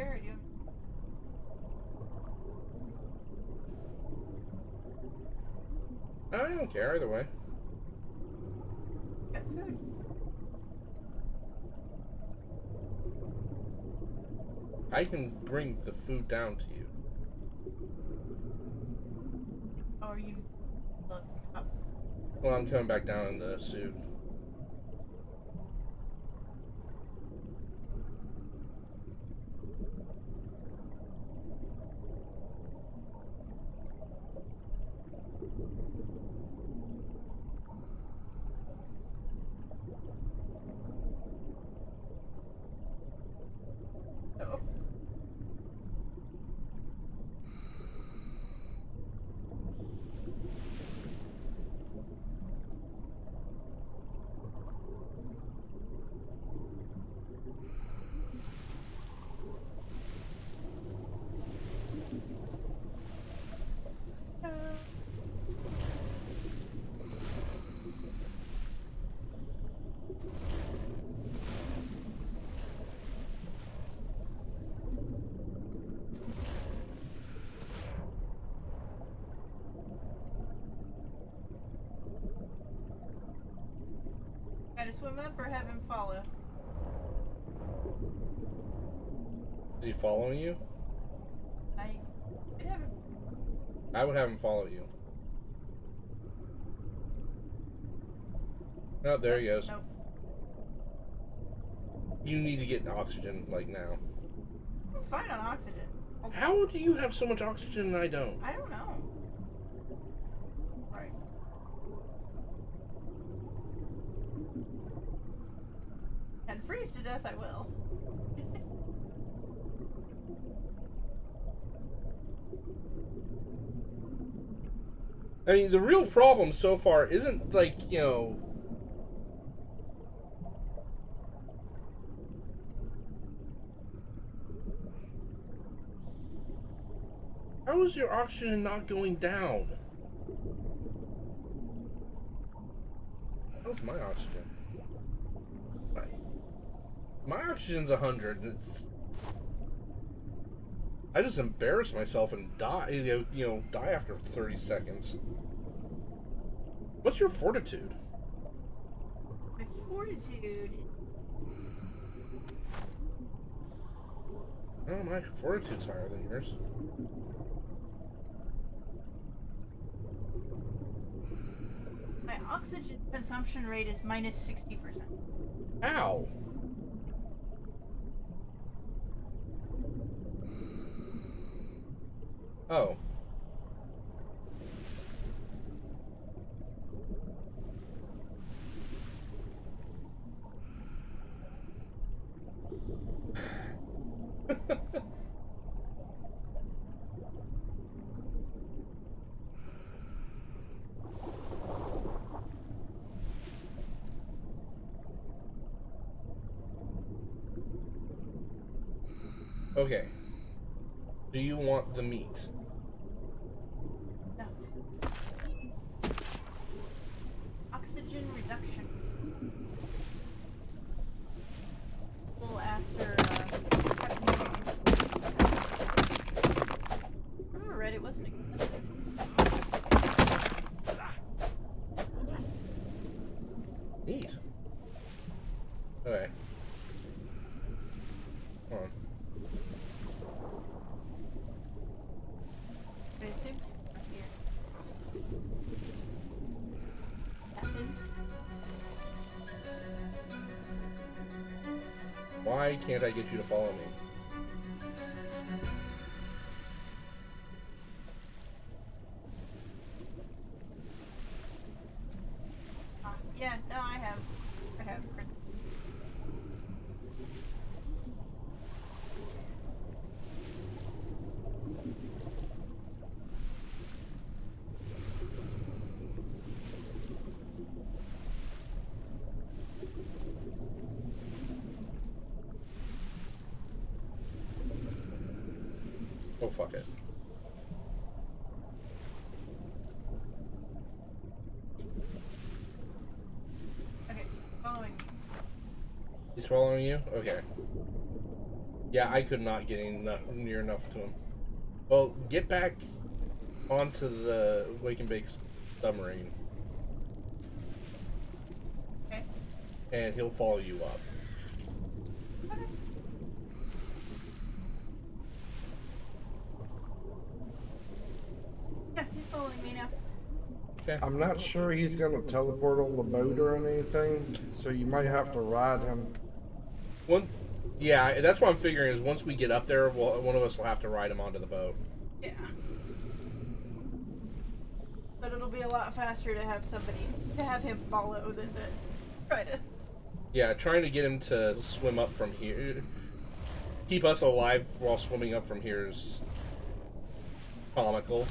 here? Or do you... I don't care either way. Got food. I can bring the food down to you. Or you look up. Well, I'm coming back down in the suit. Oh. Gotta swim up or have him follow? Is he following you? I could have him. I would have him follow you. Oh, there he goes. Nope. You need to get oxygen, like, now. I'm fine on oxygen. How do you have so much oxygen and I don't? I don't know. Right. And freeze to death I will. I mean, the real problem so far isn't, like, you know... How is your oxygen not going down? How's my oxygen? My oxygen's 100. It's... I just embarrass myself and die. You know, die after 30 seconds. What's your fortitude? My fortitude. Oh, my fortitude's higher than yours. My oxygen consumption rate is minus 60%. Ow! Oh. Okay. Do you want the meat? No. Oxygen reduction. A little after, I remember read it wasn't expensive. Neat. Okay. Hold on. I assume right here. Captain? Why can't I get you to follow me? Yeah, no, I have. Oh, fuck it. Okay, following me. He's following you? Okay. Yeah, I could not get near enough to him. Well, get back onto the Wake and Bake submarine, Okay. and he'll follow you up. Okay. Yeah, he's following me now. Okay. I'm not sure he's gonna teleport on the boat or anything, so you might have to ride him. Yeah, that's what I'm figuring is once we get up there, one of us will have to ride him onto the boat. Yeah. But it'll be a lot faster to have him follow than to try to. Yeah, trying to get him to swim up from here, keep us alive while swimming up from here is comical.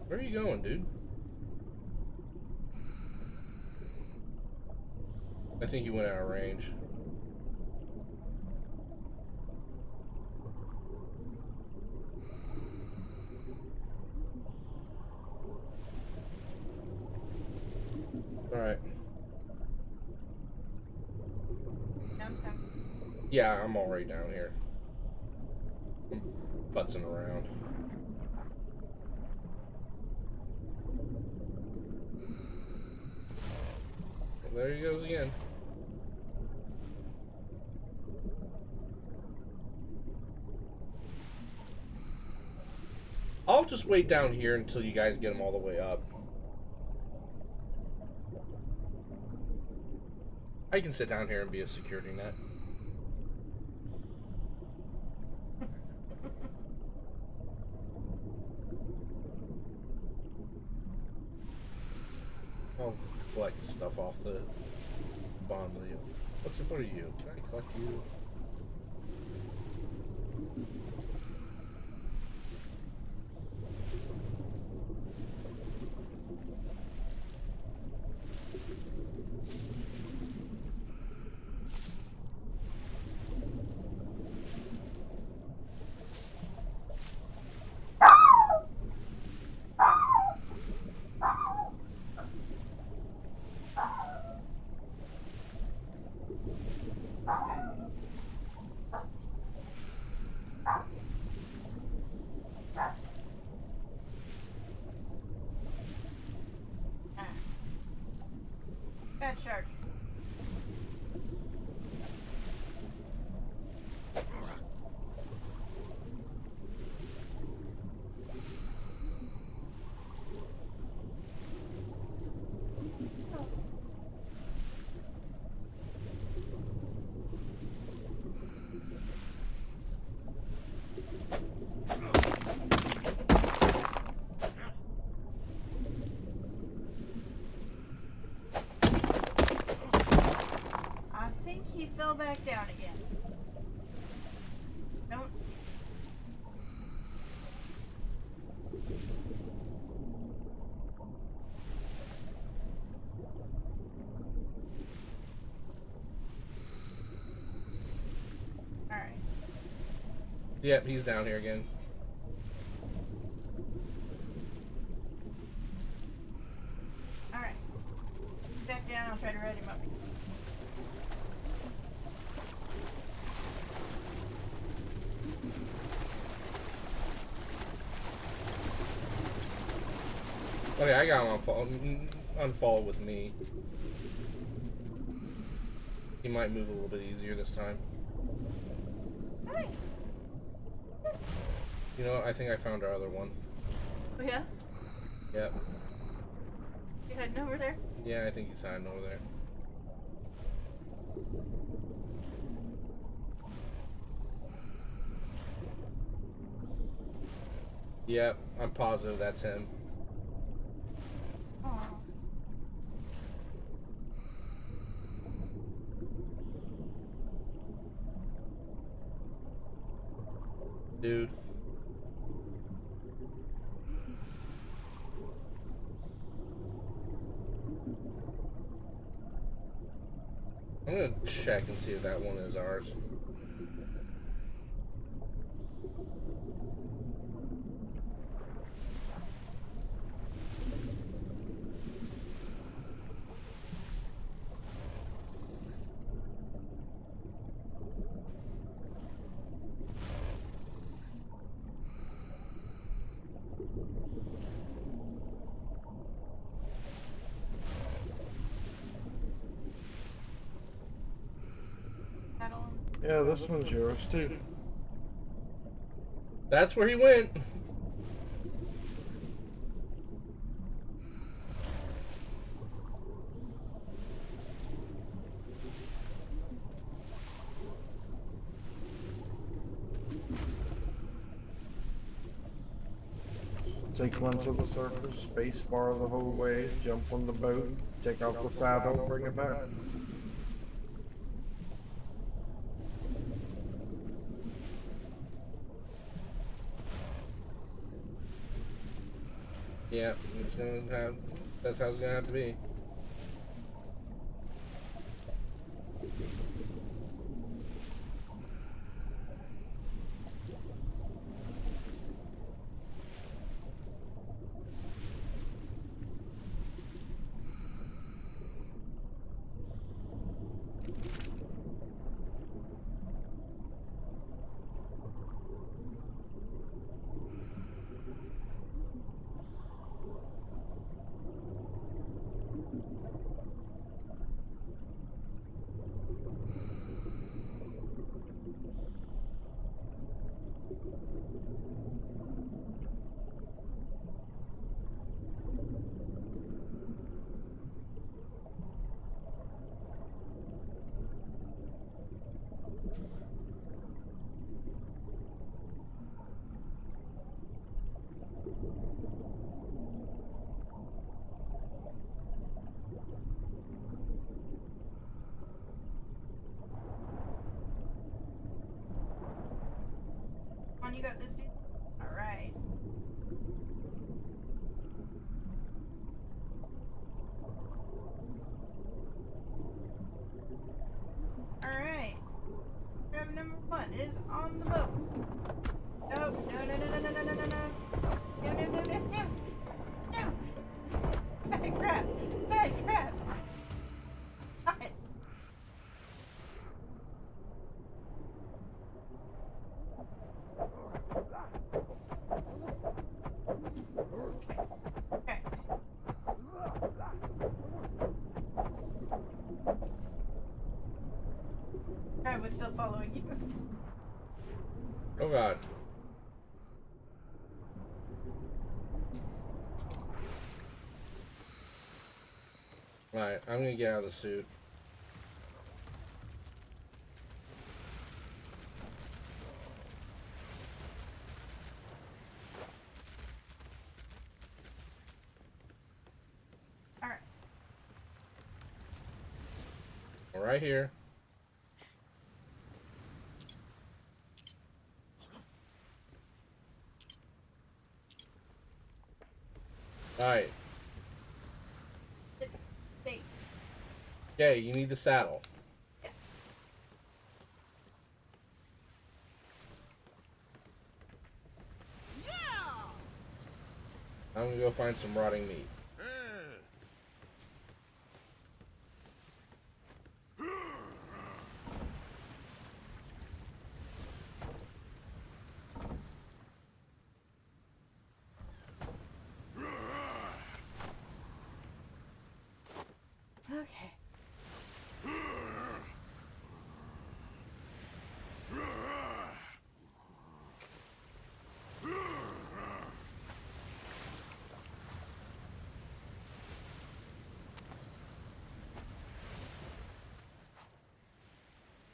Where are you going, dude? I think you went out of range. Alright. Downtown. Yeah, I'm already down here. I'm putzing around. There he goes again. I'll just wait down here until you guys get him all the way up. I can sit down here and be a security net. I'll collect stuff off the bottom of the... What are you? Can I collect you? Bad shark. I think he fell back down again. Don't see. Alright. Yep, he's down here again. Alright. Back down, I'll try to ride him up. Okay, I got him unfollow with me. He might move a little bit easier this time. Hi. You know what? I think I found our other one. Oh yeah? Yep. You heading over there? Yeah, I think he's hiding over there. Yep, I'm positive that's him. Aw. Dude. I'm gonna check and see if that one is ours. Yeah, this one's yours too. That's where he went. Take one to the surface, space bar the whole way, jump on the boat, take off the saddle, bring it back. Yeah, it's gonna have. That's how it's gonna have to be. On, you got this, dude. All right. All right. Driver number 1 is on the boat. No, no, no, no, no, no, no, no, no, no. No, no, no, no, no. No. Bad crap. Bad crap. Stop it. Okay. I was still following you. Oh God. Alright, I'm gonna get out of the suit. All right. Right here. Alright. Hey. Okay, you need the saddle. Yes. I'm gonna go find some rotting meat. Okay.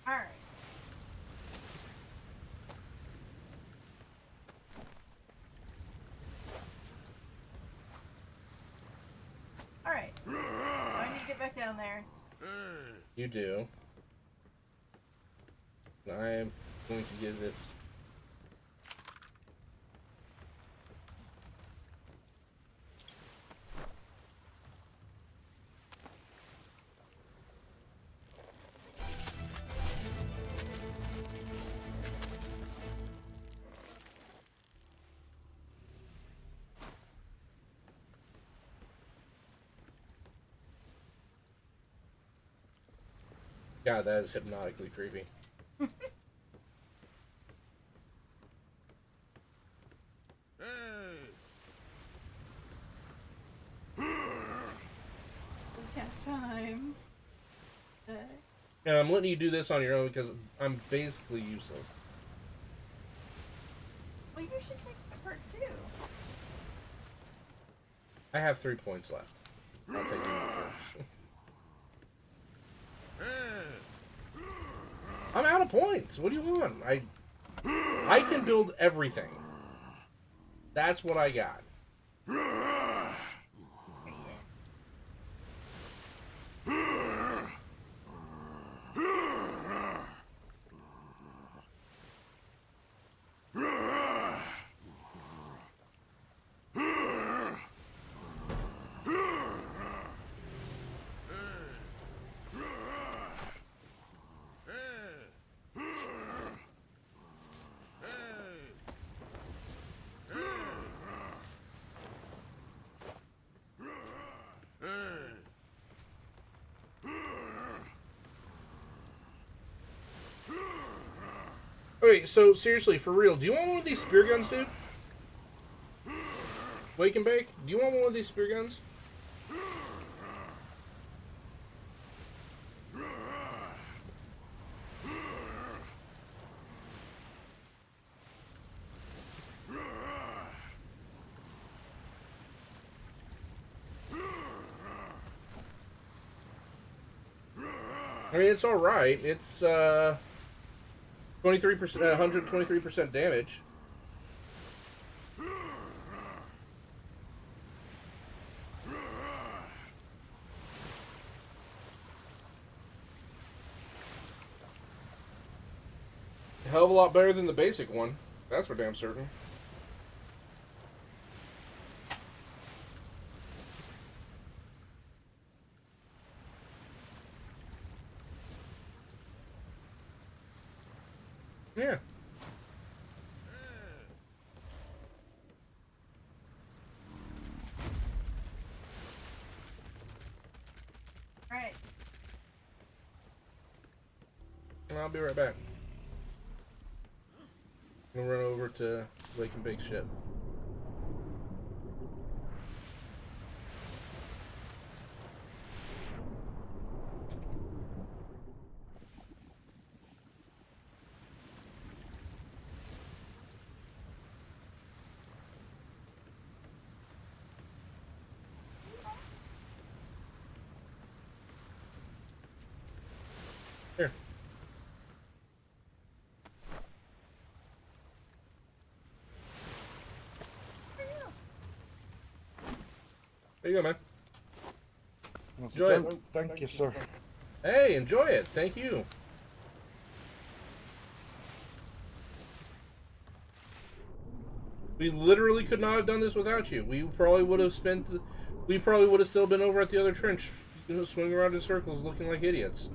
All right. All right. I need to get back down there. You do. I am going to give this. God, that is hypnotically creepy. We have time. Okay. And I'm letting you do this on your own because I'm basically useless. Well, you should take that part too. I have 3 points left. I'll take you first. I'm out of points. What do you want? I can build everything. That's what I got. Okay, so seriously, for real, do you want one of these spear guns, dude? Wake and Bake, do you want one of these spear guns? I mean, it's alright. It's, 23%, 123% damage. A hell of a lot better than the basic one. That's for damn certain. Yeah. Right. And I'll be right back. I'm gonna run over to Wake and Bake ship. Here. There you go, man. Enjoy it. Thank you, sir. Hey, enjoy it. Thank you. We literally could not have done this without you. We probably would have we probably would have still been over at the other trench, swinging around in circles looking like idiots.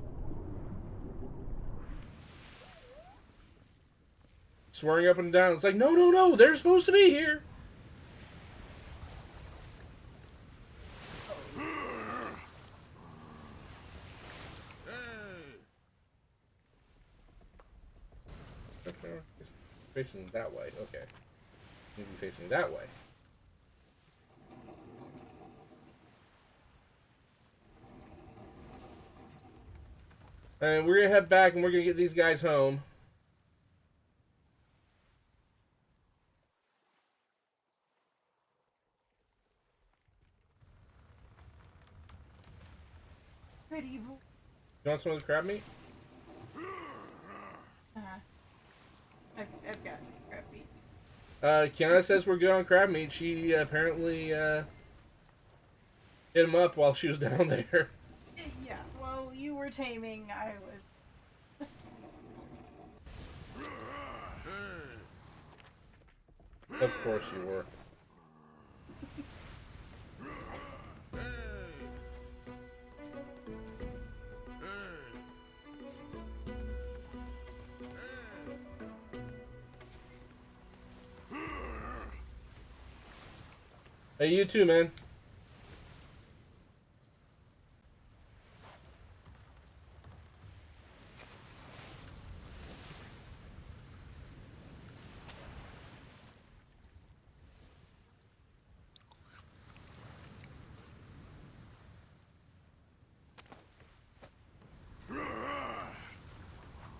Swearing up and down. It's like, no, no, no, they're supposed to be here. Facing that way, okay. You be facing that way. And we're gonna head back and we're gonna get these guys home. Pretty evil. You want some of the crab meat? I've got crab meat. Kiana says we're good on crab meat. She apparently hit him up while she was down there. Yeah, well, you were taming, I was. Of course you were. Hey, you too, man.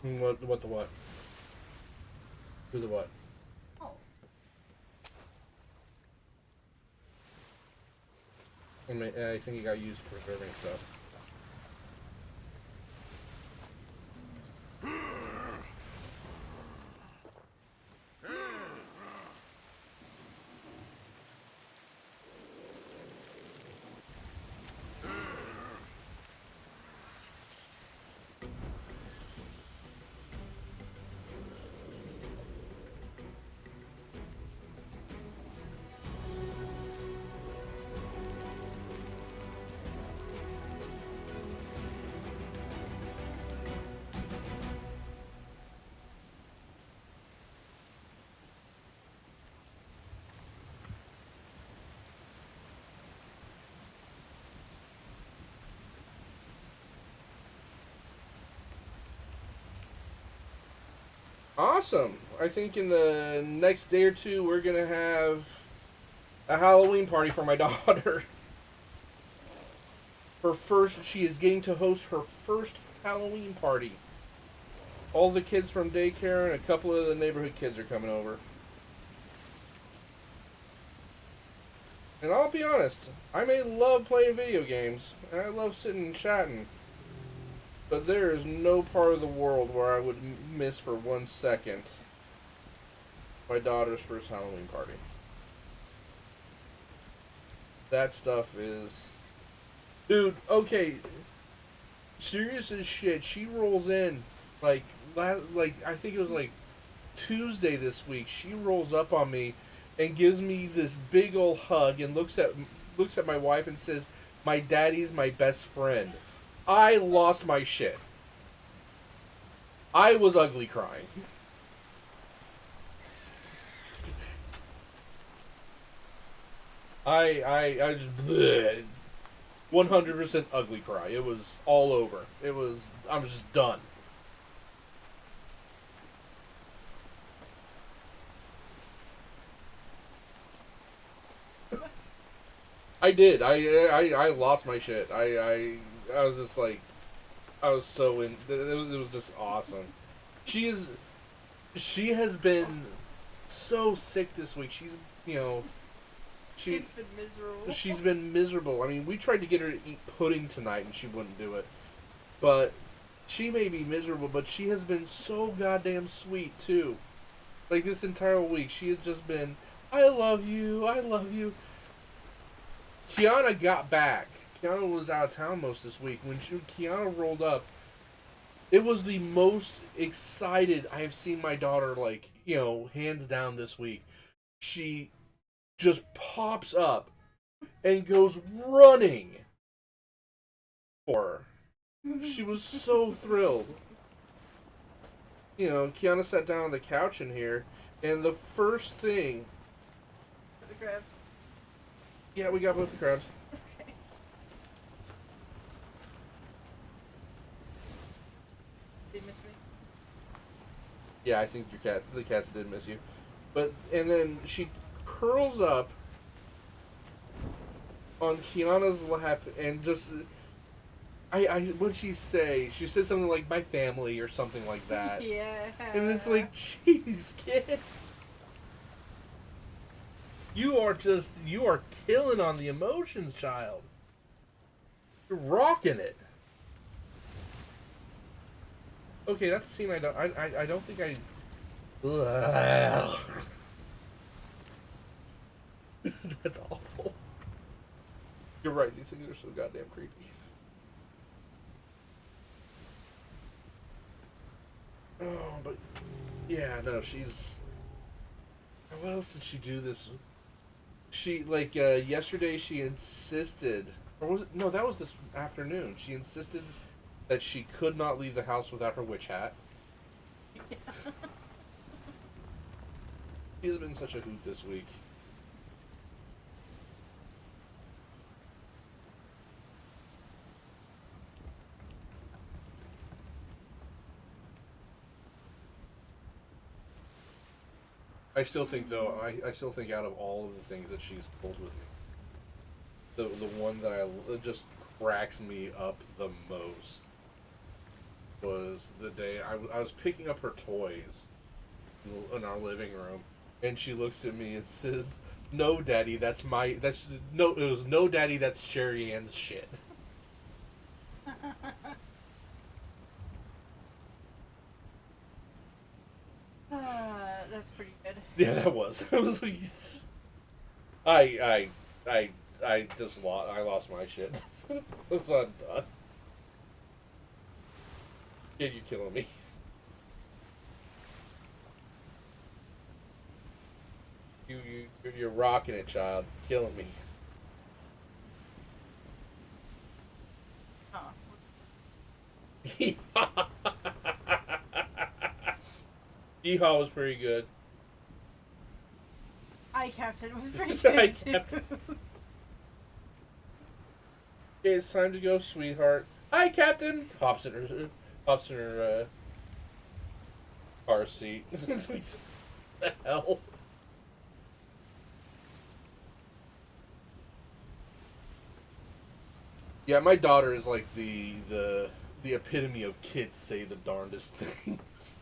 What the what? Who the what? Oh. I think he got used for preserving stuff. Awesome. I think in the next day or two we're gonna have a Halloween party for my daughter. She is getting to host her first Halloween party. All the kids from daycare and a couple of the neighborhood kids are coming over. And I'll be honest, I may love playing video games, and I love sitting and chatting. But there is no part of the world where I would miss for 1 second my daughter's first Halloween party. That stuff is... Dude, okay. Serious as shit. She rolls in, like I think it was like Tuesday this week. She rolls up on me and gives me this big old hug and looks at my wife and says, "My daddy's my best friend." I lost my shit. I was ugly crying. I just bleh, 100% ugly cry. It was all over. I'm just done. I did. I lost my shit. I was just like, I was so in. It was just awesome. She has been so sick this week. She's She's been miserable. she's been miserable. I mean, we tried to get her to eat pudding tonight and she wouldn't do it. But she may be miserable, but she has been so goddamn sweet too. Like this entire week, she has just been, "I love you, I love you." Kiana got back. Kiana was out of town most this week. When Kiana rolled up, it was the most excited I have seen my daughter, like, hands down this week. She just pops up and goes running for her. She was so thrilled. Kiana sat down on the couch in here, and the first thing... For the crabs. Yeah, we got both the crabs. Okay. Did you miss me? Yeah, I think the cats did miss you. And then she curls up on Kiana's lap and just... what'd she say? She said something like, "my family," or something like that. Yeah. And it's like, jeez, kid. You are killing on the emotions, child. You're rocking it. Okay, that's a scene I don't think I... That's awful. You're right, these things are so goddamn creepy. Oh, but... Yeah, no, she's... What else did she do this... She, yesterday she insisted... Or was it... No, that was this afternoon. She insisted that she could not leave the house without her witch hat. She has been such a hoot this week. I still think, though, I still think out of all of the things that she's pulled with me, the one that just cracks me up the most was the day I was picking up her toys in our living room, and she looks at me and says, "No, Daddy, that's no. It was no, Daddy, that's Sherry Ann's shit." That's pretty good. Yeah, that was. I was like, I, I just lost. I lost my shit. That's not done. Kid, you're killing me. You're rocking it, child. Killing me. Oh. Yeehaw was pretty good. I Captain was pretty I good too. Captain. Okay, it's time to go, sweetheart. Hi, Captain. Hops in her car seat. It's like, what the hell? Yeah, my daughter is like the epitome of kids say the darndest things.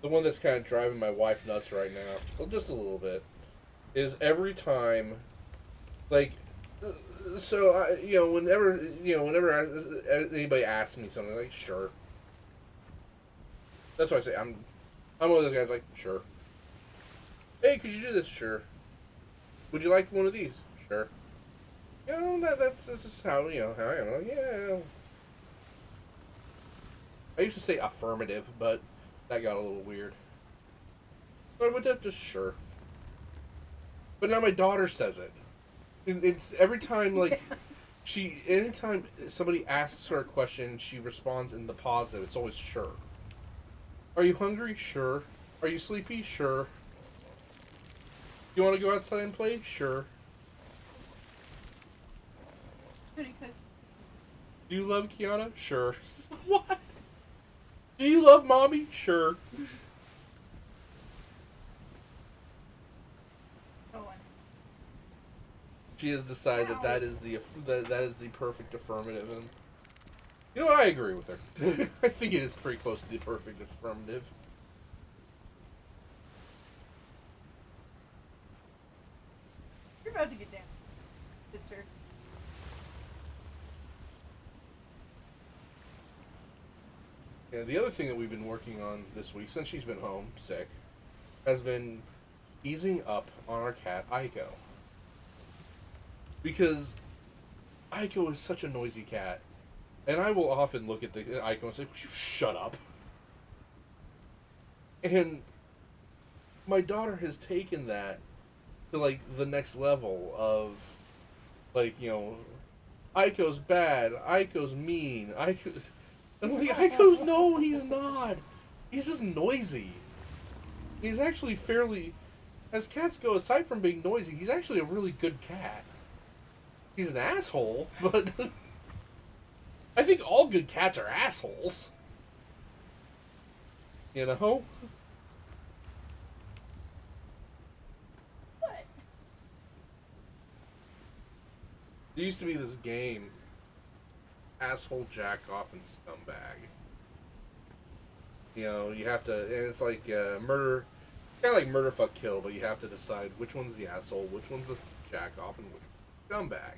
The one that's kind of driving my wife nuts right now, well, just a little bit, is every time, like, so whenever anybody asks me something, like, sure. That's why I say I'm one of those guys like, sure. Hey, could you do this? Sure. Would you like one of these? Sure. You know, that's just how how I am. Like, yeah. I used to say affirmative, but that got a little weird. But I would have just sure. But now my daughter says it. It's every time like anytime somebody asks her a question, she responds in the positive. It's always sure. Are you hungry? Sure. Are you sleepy? Sure. You want to go outside and play? Sure. Pretty good. Do you love Kiana? Sure. What? Do you love mommy? Sure. She has decided that is the perfect affirmative, and you know what? I agree with her. I think it is pretty close to the perfect affirmative. You're about to get down, sister. Yeah, the other thing that we've been working on this week, since she's been home sick, has been easing up on our cat Aiko. Because Aiko is such a noisy cat. And I will often look at the Aiko and say, "Would you shut up?" And my daughter has taken that to like the next level of like, Aiko's bad, Aiko's mean, Aiko. I'm like, Aiko, no, he's not. He's just noisy. He's actually fairly, as cats go, aside from being noisy, he's actually a really good cat. He's an asshole, but I think all good cats are assholes. You know? What? There used to be this game, Asshole, Jack Off, and Scumbag. You have to, and it's like murder, kind of like murder, fuck, kill, but you have to decide which one's the asshole, which one's the jack off, and which scumbag.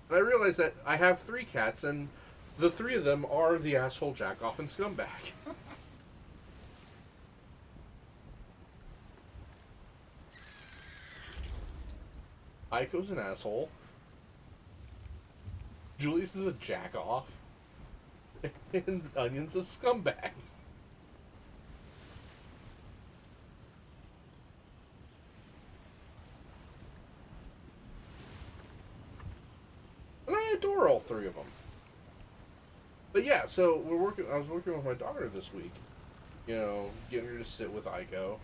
And I realized that I have 3 cats, and the 3 of them are the asshole, jack off, and scumbag. Aiko's an asshole. Julius is a jack off. And Onion's a scumbag. And I adore all 3 of them. But yeah, so I was working with my daughter this week. Getting her to sit with Aiko,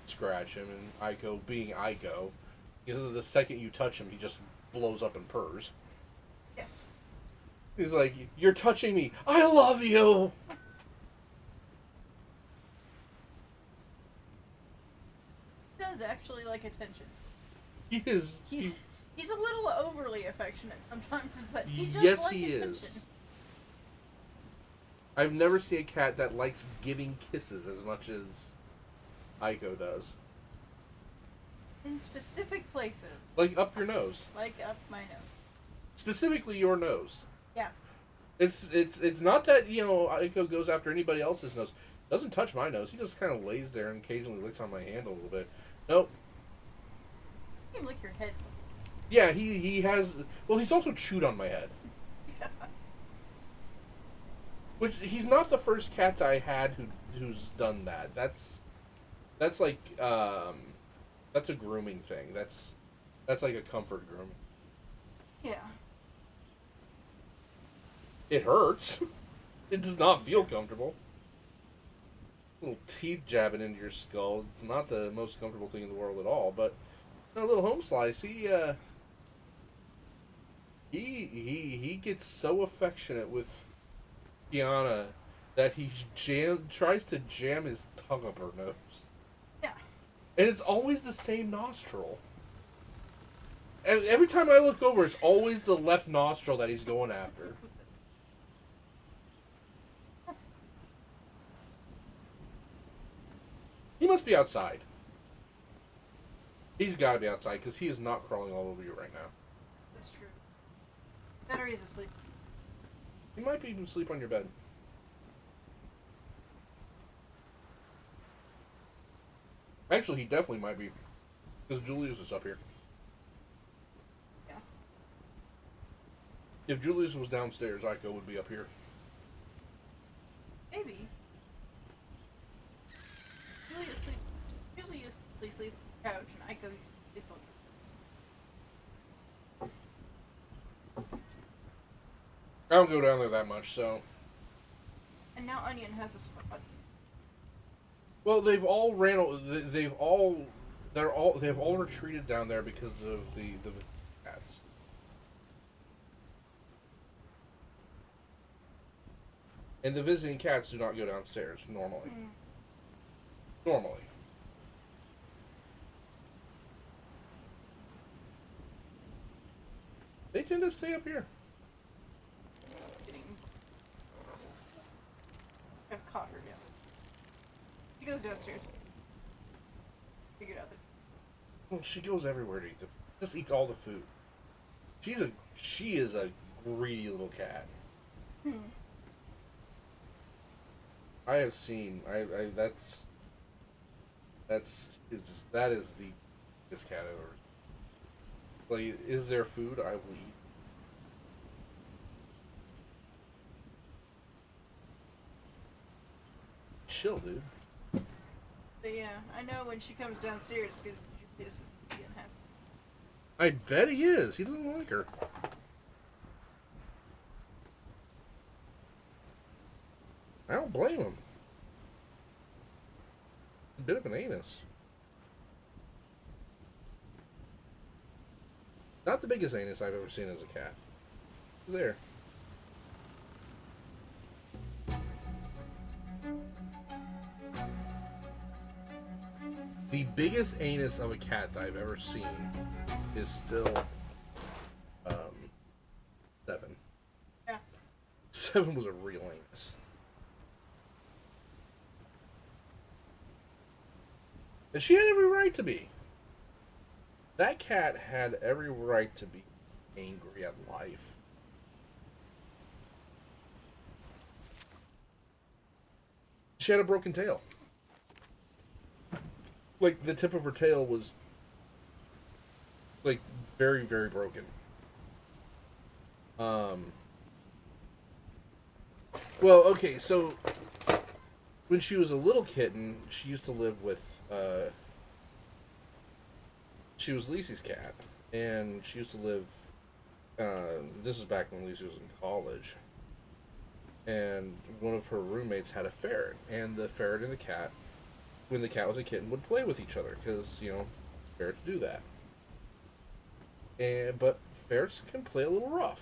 scratch him, and Aiko being Aiko. The second you touch him, he just blows up and purrs. Yes. He's like, "You're touching me. I love you." Does actually like attention. He is. He's a little overly affectionate sometimes, but he does Yes, like he attention. is. I've never seen a cat that likes giving kisses as much as Aiko does. In specific places. Like up your nose. Like up my nose. Specifically your nose. Yeah. It's not that, Aiko goes after anybody else's nose. Doesn't touch my nose. He just kind of lays there and occasionally licks on my hand a little bit. Nope. You can lick your head. Yeah, he has. Well, he's also chewed on my head. Yeah. Which he's not the first cat that I had who's done that. That's like that's a grooming thing. That's like a comfort grooming. Yeah. It hurts. It does not feel comfortable. Little teeth jabbing into your skull. It's not the most comfortable thing in the world at all. But a little home slice. He gets so affectionate with Kiana that he tries to jam his tongue up her nose. Yeah. And it's always the same nostril. And every time I look over, it's always the left nostril that he's going after. He must be outside. He's got to be outside because he is not crawling all over you right now. That's true. Better he's asleep. He might be even asleep on your bed. Actually, he definitely might be. Because Julius is up here. Yeah. If Julius was downstairs, Aiko would be up here. Maybe. Usually sleeps on the couch and I go sleeps on. I don't go down there that much, so. And now Onion has a spot. Well, they've all retreated down there because of the cats. And the visiting cats do not go downstairs normally. Normally. They tend to stay up here. I've caught her down. She goes downstairs. Figured out that. Well, she goes everywhere to eat just eats all the food. She is a greedy little cat. I have seen that is the biggest cat ever. Like, is there food? I will eat. Chill, dude. But yeah, I know when she comes downstairs because Julius is being happy. I bet he is. He doesn't like her. I don't blame him. A bit of an anus. Not the biggest anus I've ever seen as a cat. There. The biggest anus of a cat that I've ever seen is still 7. Yeah. 7 was a real anus. And she had every right to be. That cat had every right to be angry at life. She had a broken tail. Like, the tip of her tail was, like, very, very broken. Well, okay, so when she was a little kitten, she used to live with, she was Lisi's cat, and she used to live, this was back when Lisi was in college, and one of her roommates had a ferret, and the ferret and the cat, when the cat was a kitten, would play with each other, because, ferrets do that. But ferrets can play a little rough.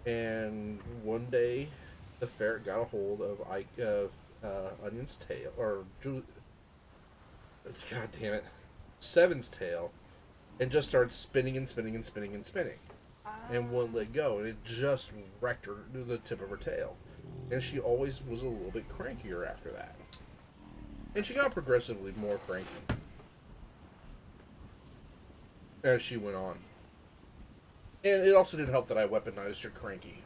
And one day, the ferret got a hold of Onion's tail, or God damn it, Seven's tail, and just started spinning and spinning and spinning and spinning, and wouldn't let go, and it just wrecked her to the tip of her tail. And she always was a little bit crankier after that. And she got progressively more cranky as she went on. And it also did help that I weaponized her cranky.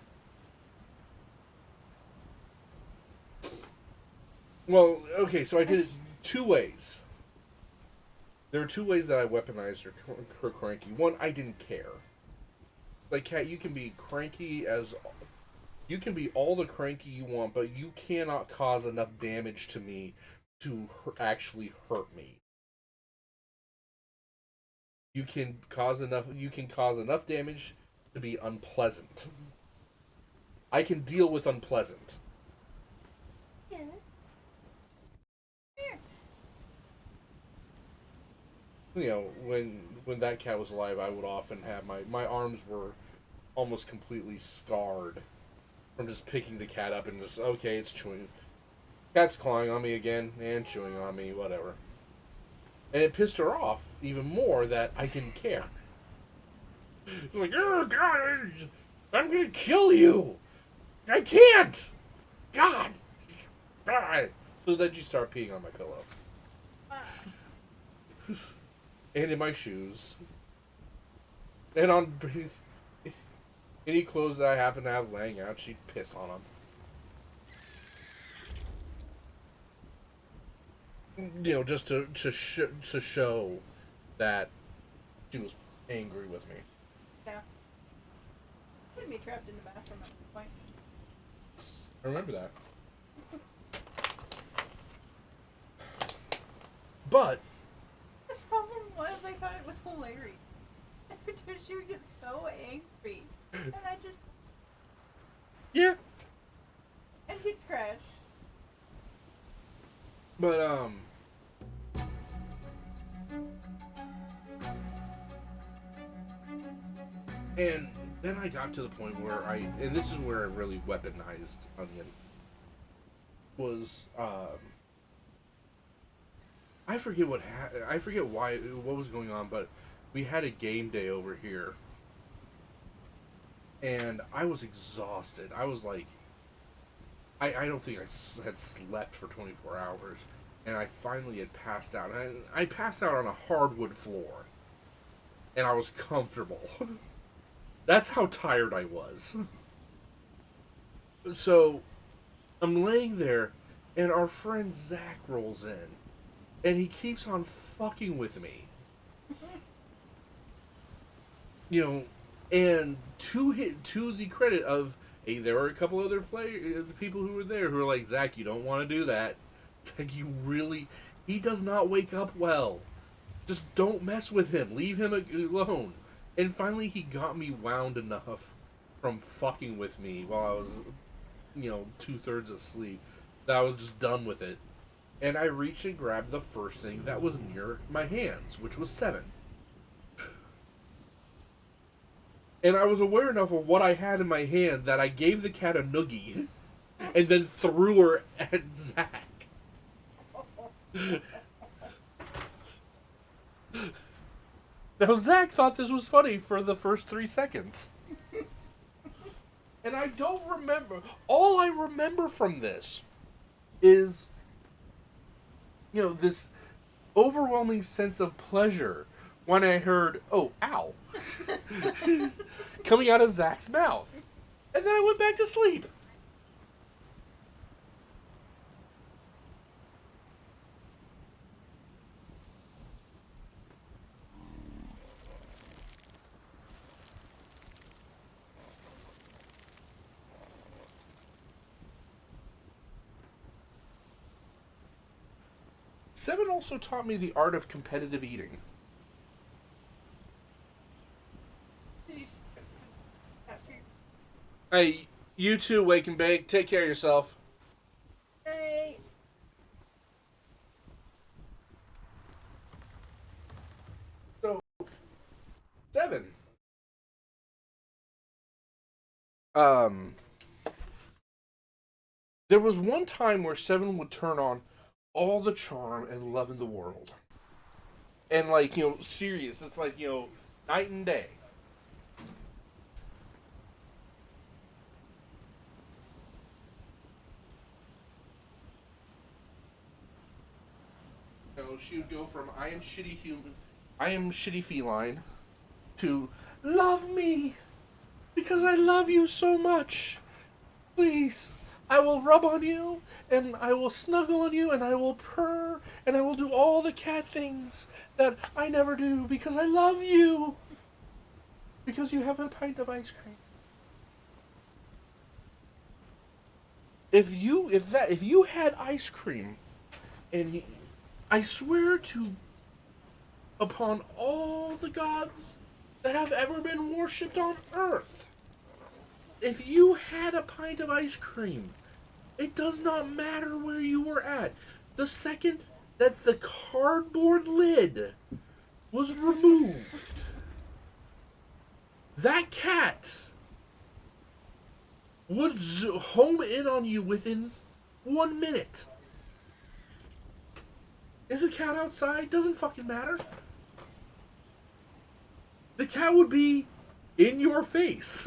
Well, okay, so I did it two ways. There were two ways that I weaponized her cranky. One, I didn't care. Like, Cat, you can be cranky as... You can be all the cranky you want, but you cannot cause enough damage to me to actually hurt me. You can cause enough damage to be unpleasant. I can deal with unpleasant. Yes. Here. You know, when that cat was alive, I would often have my arms were almost completely scarred from just picking the cat up and just, okay, it's chewing. Cat's clawing on me again and chewing on me, whatever. And it pissed her off even more that I didn't care. It's like, oh God, I'm gonna kill you. I can't. God. So then she started peeing on my pillow. And in my shoes. And on any clothes that I happen to have laying out, she'd piss on them. You know, just to show that she was angry with me. Yeah. Couldn't be trapped in the bathroom at this point. I remember that. But The problem was I thought it was hilarious. Every time she would get so angry. And I just... yeah. And he'd scratch. But and then I got to the point where and this is where I really weaponized Onion, was I forget what was going on, but we had a game day over here, and I was exhausted. I was like, I don't think I had slept for 24 hours, and I finally had passed out. And I passed out on a hardwood floor, and I was comfortable. That's how tired I was. So, I'm laying there, and our friend Zach rolls in, and he keeps on fucking with me. You know, and to the credit of, hey, there were a couple other people who were there who were like, Zach, you don't want to do that. It's like, he does not wake up well. Just don't mess with him. Leave him alone. And finally he got me wound enough from fucking with me while I was, 2/3 asleep, that I was just done with it. And I reached and grabbed the first thing that was near my hands, which was 7. And I was aware enough of what I had in my hand that I gave the cat a noogie and then threw her at Zach. Now, Zach thought this was funny for the first 3 seconds. And I don't remember. All I remember from this is, this overwhelming sense of pleasure when I heard, oh, ow, coming out of Zach's mouth. And then I went back to sleep. Seven also taught me the art of competitive eating. Hey, you too, Wake and Bake. Take care of yourself. Hey. So, 7. There was one time where 7 would turn on all the charm and love in the world. And like, you know, serious. It's like, you know, night and day. You know, she would go from I am shitty human, I am shitty feline, to love me because I love you so much. Please, I will rub on you, and I will snuggle on you, and I will purr, and I will do all the cat things that I never do because I love you. Because you have a pint of ice cream. If you had ice cream, and I swear to upon all the gods that have ever been worshipped on earth, if you had a pint of ice cream, it does not matter where you were at. The second that the cardboard lid was removed, that cat would home in on you within 1 minute. Is the cat outside? Doesn't fucking matter. The cat would be in your face.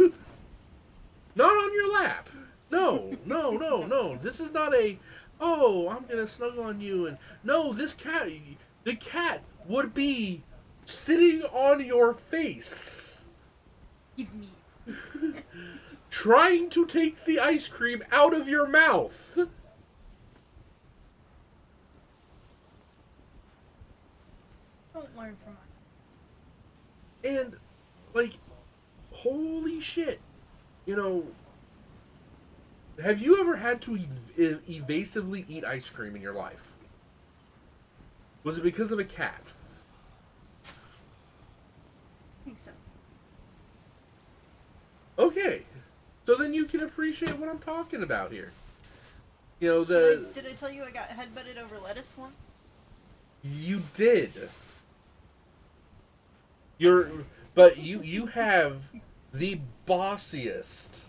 Not on your lap. No, no, no, no. This is not a, oh, I'm gonna snuggle on you. And no, the cat would be sitting on your face. Give me. Trying to take the ice cream out of your mouth. Don't learn from us. And, like, holy shit. You know, have you ever had to evasively eat ice cream in your life? Was it because of a cat? I think so. Okay. So then you can appreciate what I'm talking about here. You know, the... Did I tell you I got headbutted over lettuce once? You did. But you have the bossiest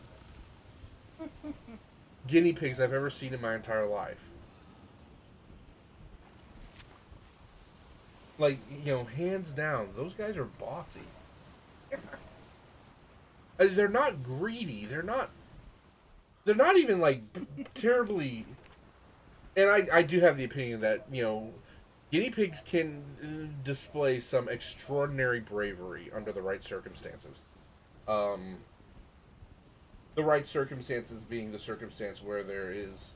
guinea pigs I've ever seen in my entire life. Like, you know, hands down, those guys are bossy. They're not greedy. They're not even like terribly. And I do have the opinion that, you know, guinea pigs can display some extraordinary bravery under the right circumstances. The right circumstances being the circumstance where there is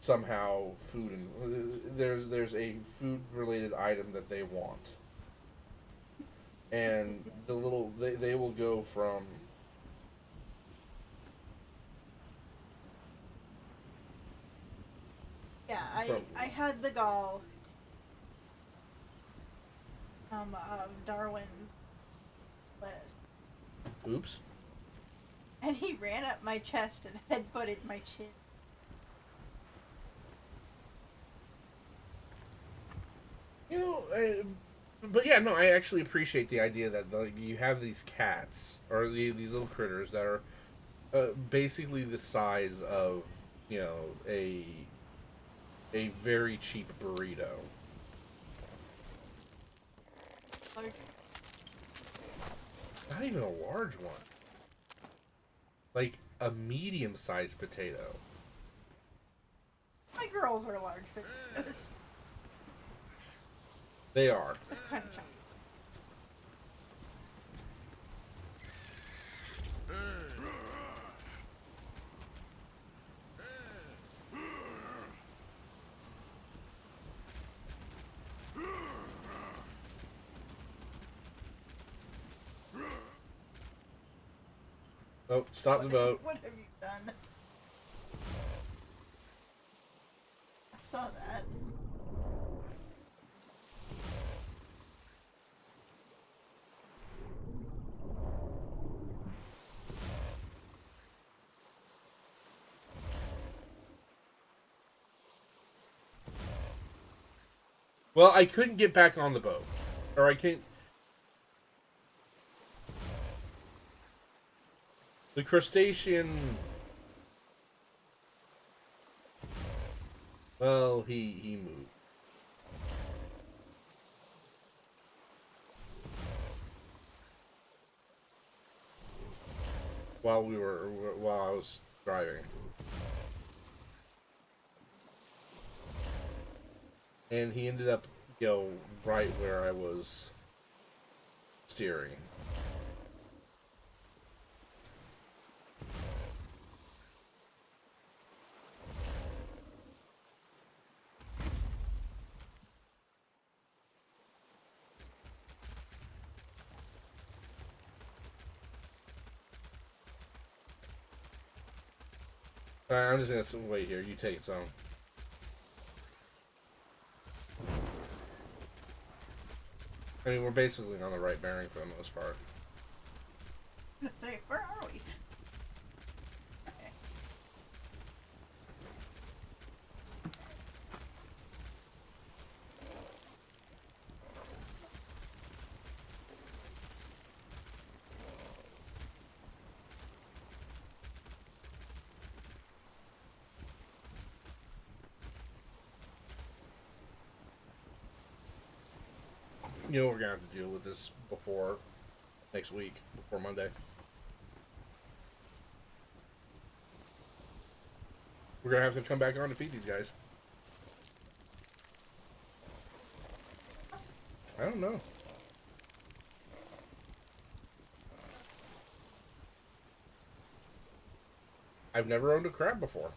somehow food and there's a food related item that they want, and they will go from Yeah, I had the gall of Darwin's lettuce. oops. And he ran up my chest and headbutted my chin. You know, but yeah, no, I actually appreciate the idea that you have these cats or these little critters that are basically the size of, you know, a very cheap burrito. Large. Not even a large one. Like a medium-sized potato. My girls are large potatoes. They are. They're kind of chunky. Oh, stop the boat. What have you done? I saw that. Well, I couldn't get back on the boat. Or I can't... The crustacean... Well, he moved. while I was driving. And he ended up, right where I was steering. Alright, I'm just gonna wait here. You take some. I mean, we're basically on the right bearing for the most part. I'm gonna say, where are we? Okay. You know we're gonna have to deal with this before next week, before Monday. We're gonna have to come back on to feed these guys. I don't know. I've never owned a crab before.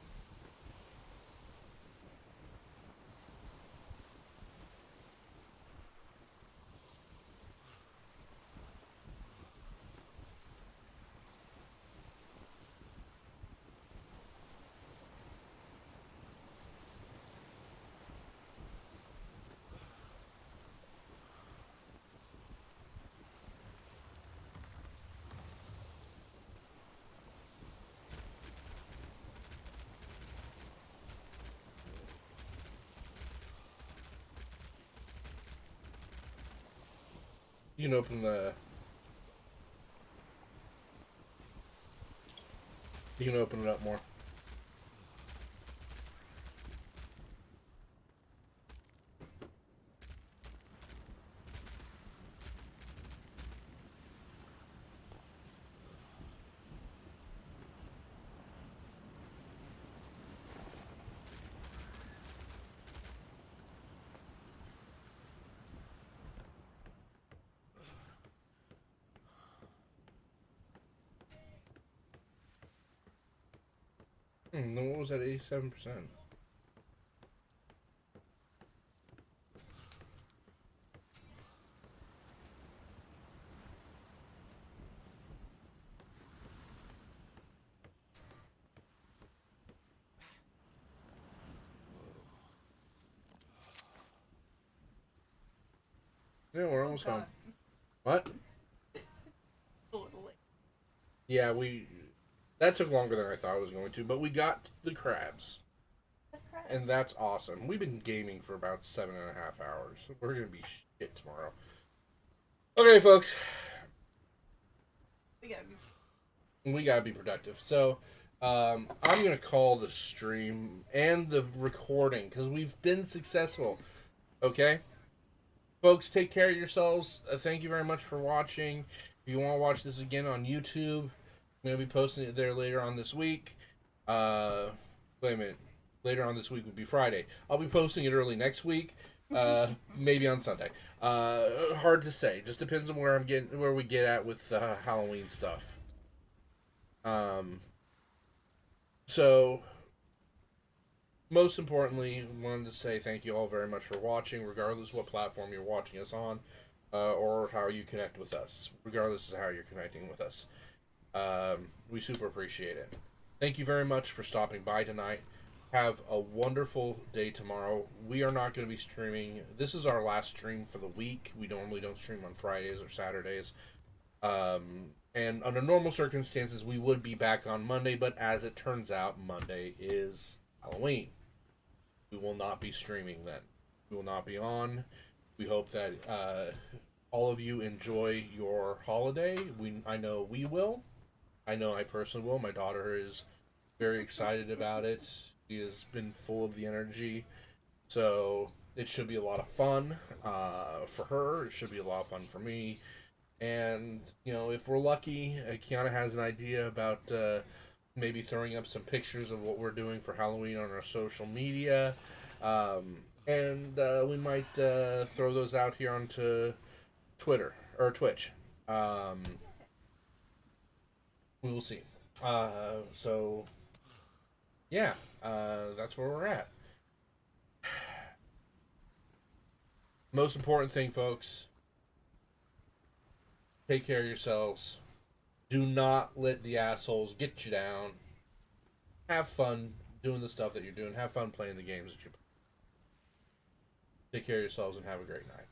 You can open the. You can open it up more. Then what was that? 87%. Yeah, we're almost home. What? A little late. Yeah, that took longer than I thought it was going to, but we got the crabs. And that's awesome. We've been gaming for about 7.5 hours. We're gonna be shit tomorrow. Okay, folks. We gotta be productive. So, I'm gonna call the stream and the recording because we've been successful. Okay, folks, take care of yourselves. Thank you very much for watching. If you want to watch this again on YouTube, I'm gonna be posting it there later on this week. Wait a minute. Later on this week would be Friday. I'll be posting it early next week. Maybe on Sunday. Hard to say. Just depends on where we get at with Halloween stuff. So most importantly, wanted to say thank you all very much for watching, regardless what platform you're watching us on, or how you connect with us, regardless of how you're connecting with us. We super appreciate it. Thank you very much for stopping by tonight. Have a wonderful day tomorrow. We are not going to be streaming. This is our last stream for the week. We normally don't stream on Fridays or Saturdays. And under normal circumstances, we would be back on Monday, but as it turns out, Monday is Halloween. We will not be streaming then. We will not be on. We hope that all of you enjoy your holiday. I know we will. I know I personally will. My daughter is very excited about it. She has been full of the energy. So it should be a lot of fun for her. It should be a lot of fun for me. And, you know, if we're lucky, Kiana has an idea about maybe throwing up some pictures of what we're doing for Halloween on our social media. And we might throw those out here onto Twitter or Twitch. We will see. So, yeah, that's where we're at. Most important thing, folks, take care of yourselves. Do not let the assholes get you down. Have fun doing the stuff that you're doing. Have fun playing the games that you play. Take care of yourselves and have a great night.